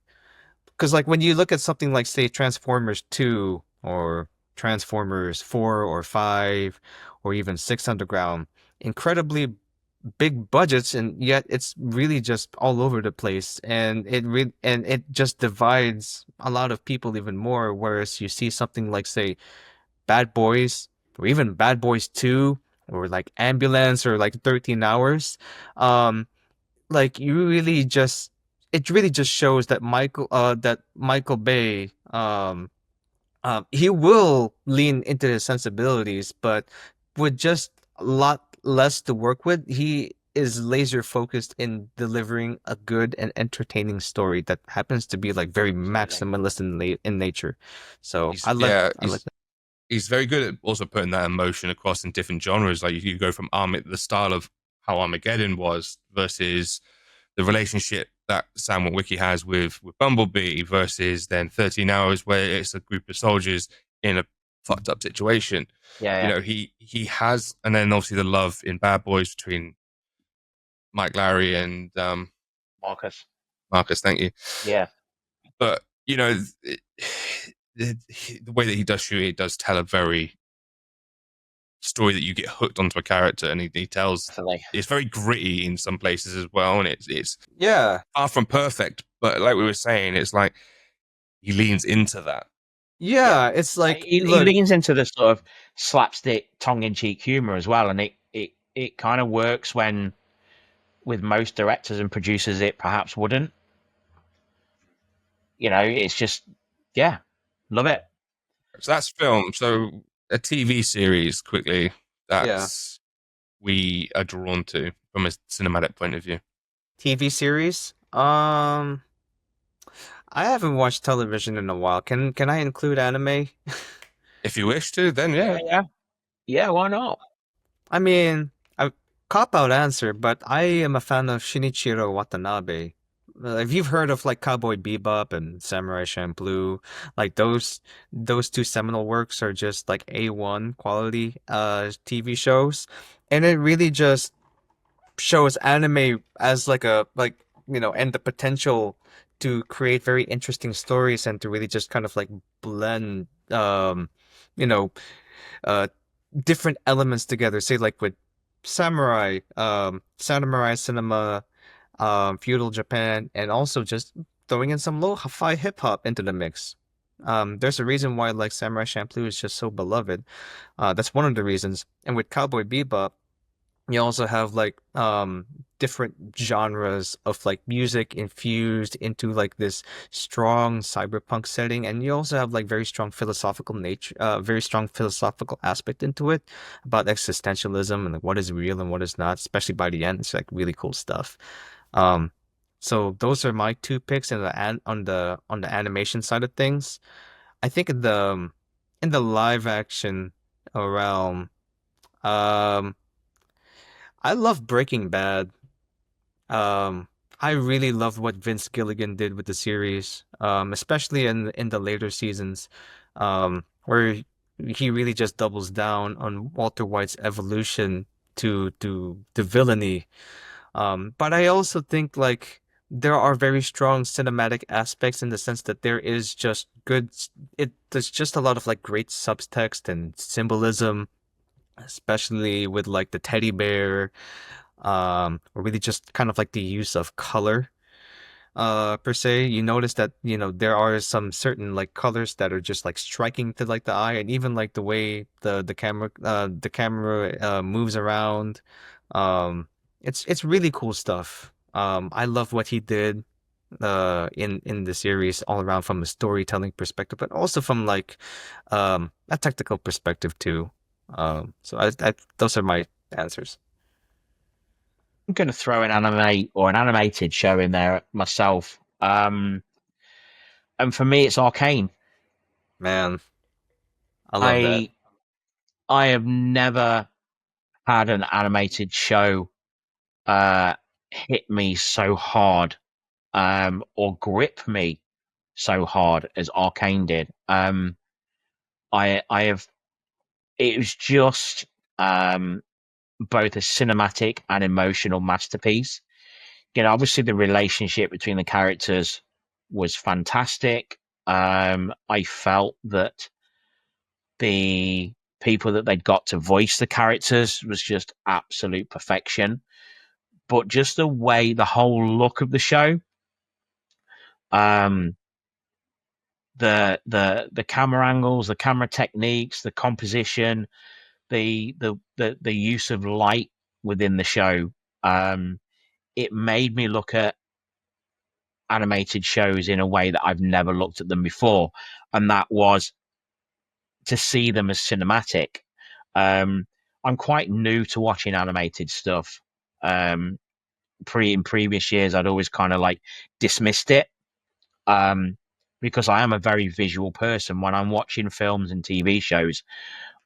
Because like when you look at something like say Transformers 2 or Transformers 4 or 5 or even 6 Underground, incredibly big budgets and yet it's really just all over the place and it just divides a lot of people even more, whereas you see something like say Bad Boys or even Bad Boys 2 or like Ambulance or like 13 Hours, um like you really just it really just shows that Michael Bay he will lean into his sensibilities, but with just a lot less to work with, he is laser focused in delivering a good and entertaining story that happens to be like very maximalist in nature. So He's, I like yeah, I like that. he's very good at also putting that emotion across in different genres. Like you go from the style of how Armageddon was versus the relationship that Sam Witwicky has with Bumblebee versus then 13 Hours, where it's a group of soldiers in a fucked up situation. Yeah, You yeah. know, he has, and then obviously the love in Bad Boys between Mike Lowry and Marcus. Marcus. Thank you. Yeah, But you know, the way that he does shoot it does tell a very story that you get hooked onto a character, and he tells. definitely. It's very gritty in some places as well, and it's Yeah. far from perfect. But like we were saying, it's like he leans into that. Yeah, it's like He look, leans into the sort of slapstick, tongue-in-cheek humor as well, and it kind of works when with most directors and producers it perhaps wouldn't. It's just love it. So that's film. So a TV series, quickly, yeah, that's we are drawn to from a cinematic point of view. TV series. I haven't watched television in a while. Can I include anime? If you wish to, then Yeah, yeah. yeah. Why not? I mean, a cop out answer, but I am a fan of Shinichiro Watanabe. If you've heard of like Cowboy Bebop and Samurai Champloo, like those two seminal works are just like A1 quality TV shows, and it really just shows anime as like and the potential to create very interesting stories and to really just kind of like blend you know uh different elements together, say like with samurai cinema, feudal Japan, and also just throwing in some lo-fi hip hop into the mix. There's a reason why like Samurai Champloo is just so beloved. That's one of the reasons. And with Cowboy Bebop, you also have like different genres of like music infused into like this strong cyberpunk setting, and you also have like very strong philosophical aspect into it about existentialism and like what is real and what is not, especially by the end. It's like really cool stuff. um so those are my two picks in on the animation side of things. I think in the live action realm, um I love Breaking Bad. Um, I really love what Vince Gilligan did with the series, especially in the later seasons, where he really just doubles down on Walter White's evolution to villainy. But I also think like there are very strong cinematic aspects in the sense that there is just there's just a lot of like great subtext and symbolism, especially with like the teddy bear, or really just kind of like the use of color per se. You notice that there are some certain like colors that are just like striking to like the eye, and even like the way the camera moves around. It's really cool stuff. I love what he did. in the series all around from a storytelling perspective, but also from like a technical perspective too. So I those are my answers. I'm going to throw an anime or an animated show in there myself. And for me, it's Arcane. Man, I love that. I have never had an animated show hit me so hard or grip me so hard as Arcane did. I have. It was just both a cinematic and emotional masterpiece. Obviously the relationship between the characters was fantastic. I felt that the people that they'd got to voice the characters was just absolute perfection. But just the way, the whole look of the show, the camera angles, the camera techniques, the composition, the use of light within the show, it made me look at animated shows in a way that I've never looked at them before, and that was to see them as cinematic. I'm quite new to watching animated stuff. In previous years, I'd always kind of like dismissed it, because I am a very visual person. When I'm watching films and TV shows,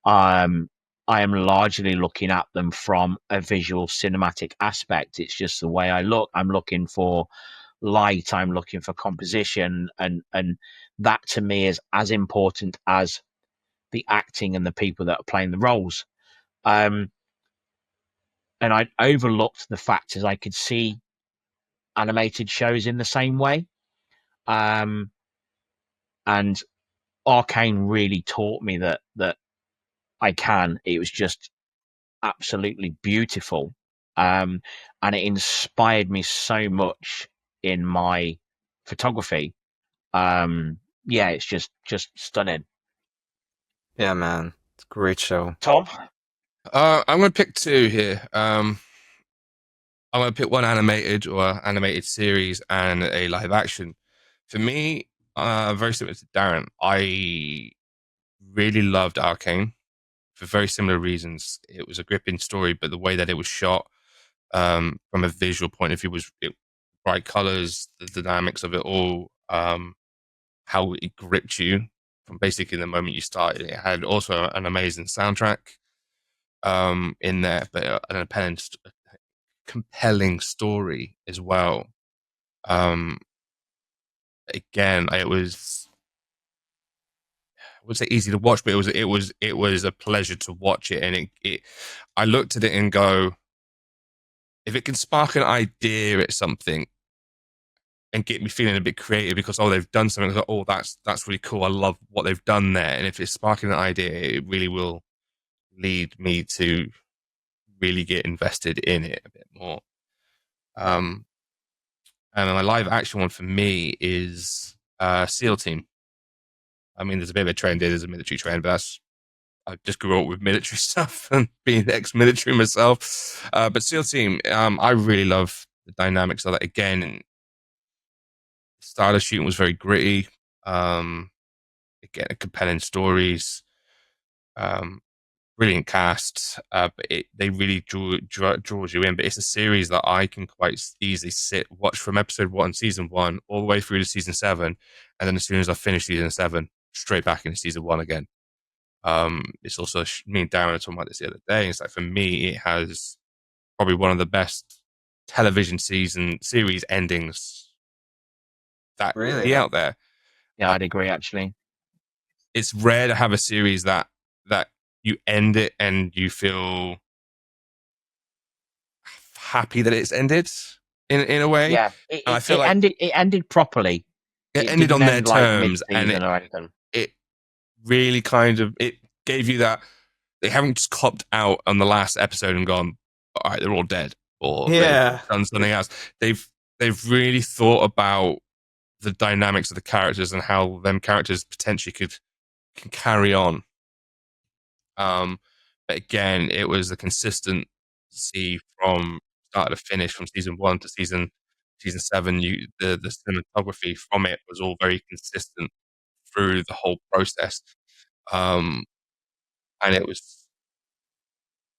I am largely looking at them from a visual cinematic aspect. It's just the way I look. I'm looking for light, I'm looking for composition, and that to me is as important as the acting and the people that are playing the roles. And I overlooked the fact as I could see animated shows in the same way. And Arcane really taught me that I can. It was just absolutely beautiful. And it inspired me so much in my photography. Yeah, it's just stunning. Yeah, man, it's a great show. Tom? I'm going to pick two here. I'm going to pick one animated or animated series and a live action. For me, very similar to Darren, I really loved Arcane for very similar reasons. It was a gripping story, but the way that it was shot, from a visual point of view, was bright colors, the dynamics of it all, how it gripped you from basically the moment you started. It had also an amazing soundtrack in there, but an compelling story as well. Again, it was, I would say easy to watch, but it was a pleasure to watch it. And I looked at it and go, if it can spark an idea at something and get me feeling a bit creative because, oh, they've done something, like, oh, that's really cool, I love what they've done there. And if it's sparking an idea, it really will lead me to really get invested in it a bit more. And my live action one for me is SEAL Team. I mean, there's a bit of a trend here, there's a military trend, but I just grew up with military stuff and being ex-military myself. But SEAL Team, I really love the dynamics of that. Again, the style of shooting was very gritty. Again, compelling stories. Brilliant cast, but they really draws you in. But it's a series that I can quite easily watch from episode 1, season 1, all the way through to season 7, and then as soon as I finish season 7, straight back into season 1 again. It's also, me and Darren were talking about this the other day. It's like, for me, it has probably one of the best television series endings that Really? be out there. Yeah, I'd agree, actually. It's rare to have a series that you end it and you feel happy that it's ended in a way. Yeah, I feel like it ended properly. it ended on didn't their end, like, terms, and mid-season or anything. it really kind of, it gave you that they haven't just copped out on the last episode and gone, all right, they're all dead, or Yeah. they've done something else. They've really thought about the dynamics of the characters and how them characters potentially can carry on. But again, it was a consistency from start to finish, from season 1 to season season 7, the cinematography from it was all very consistent through the whole process, and it was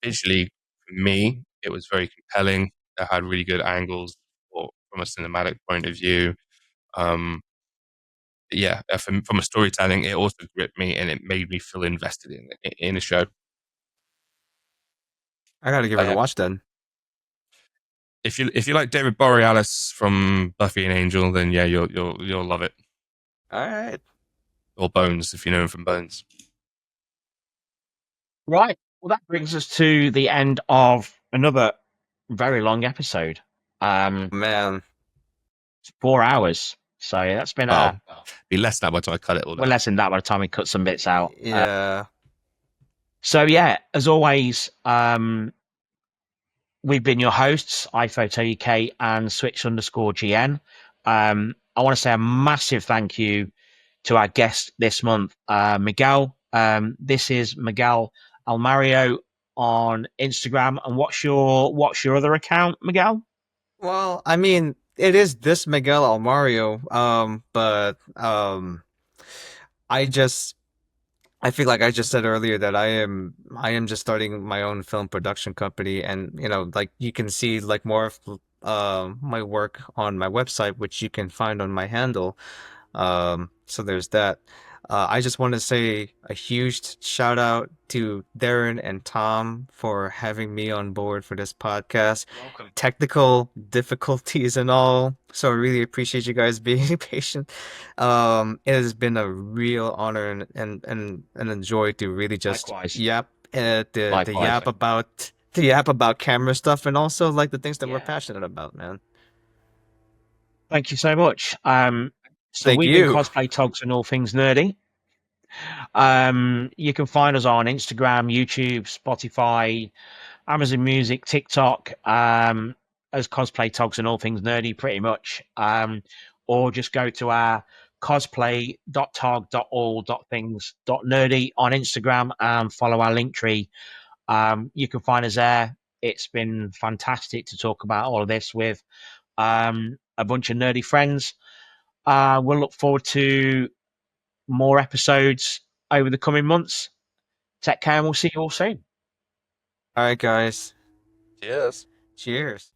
visually, for me, it was very compelling. It had really good angles from a cinematic point of view. Yeah, from a storytelling, it also gripped me and it made me feel invested in a show. I gotta give it a watch then. If you like David Borealis from Buffy and Angel, then yeah, you'll love it. All right. Or Bones, if you know him from Bones. Right. Well, that brings us to the end of another very long episode. Man. 4 hours. So yeah, that's been be less than that by the time I cut it all. Well, less than that by the time we cut some bits out. Yeah. So yeah, as always, we've been your hosts, iPhoto UK and Switch_GN. I want to say a massive thank you to our guest this month, Miguel. This is Miguel Almario on Instagram. And what's your other account, Miguel? Well, I mean, it is this Miguel Almario, but I feel like I just said earlier that I am just starting my own film production company, and like you can see like more of my work on my website, which you can find on my handle. So there's that. I just want to say a huge shout out to Darren and Tom for having me on board for this podcast. Welcome. Technical difficulties and all, so I really appreciate you guys being patient. It has been a real honor and a joy to really just Likewise. yap the Likewise. yap about camera stuff and also like the things that we're Yeah. passionate about, man. Thank you so much. So Thank we've you. been Cosplay Togs and All Things Nerdy. You can find us on Instagram, YouTube, Spotify, Amazon Music, TikTok, as Cosplay Togs and All Things Nerdy, pretty much. Or just go to our cosplay.tog.all.things.nerdy on Instagram and follow our link tree. You can find us there. It's been fantastic to talk about all of this with a bunch of nerdy friends. We'll look forward to more episodes over the coming months. Take care and we'll see you all soon. All right, guys. Cheers. Cheers.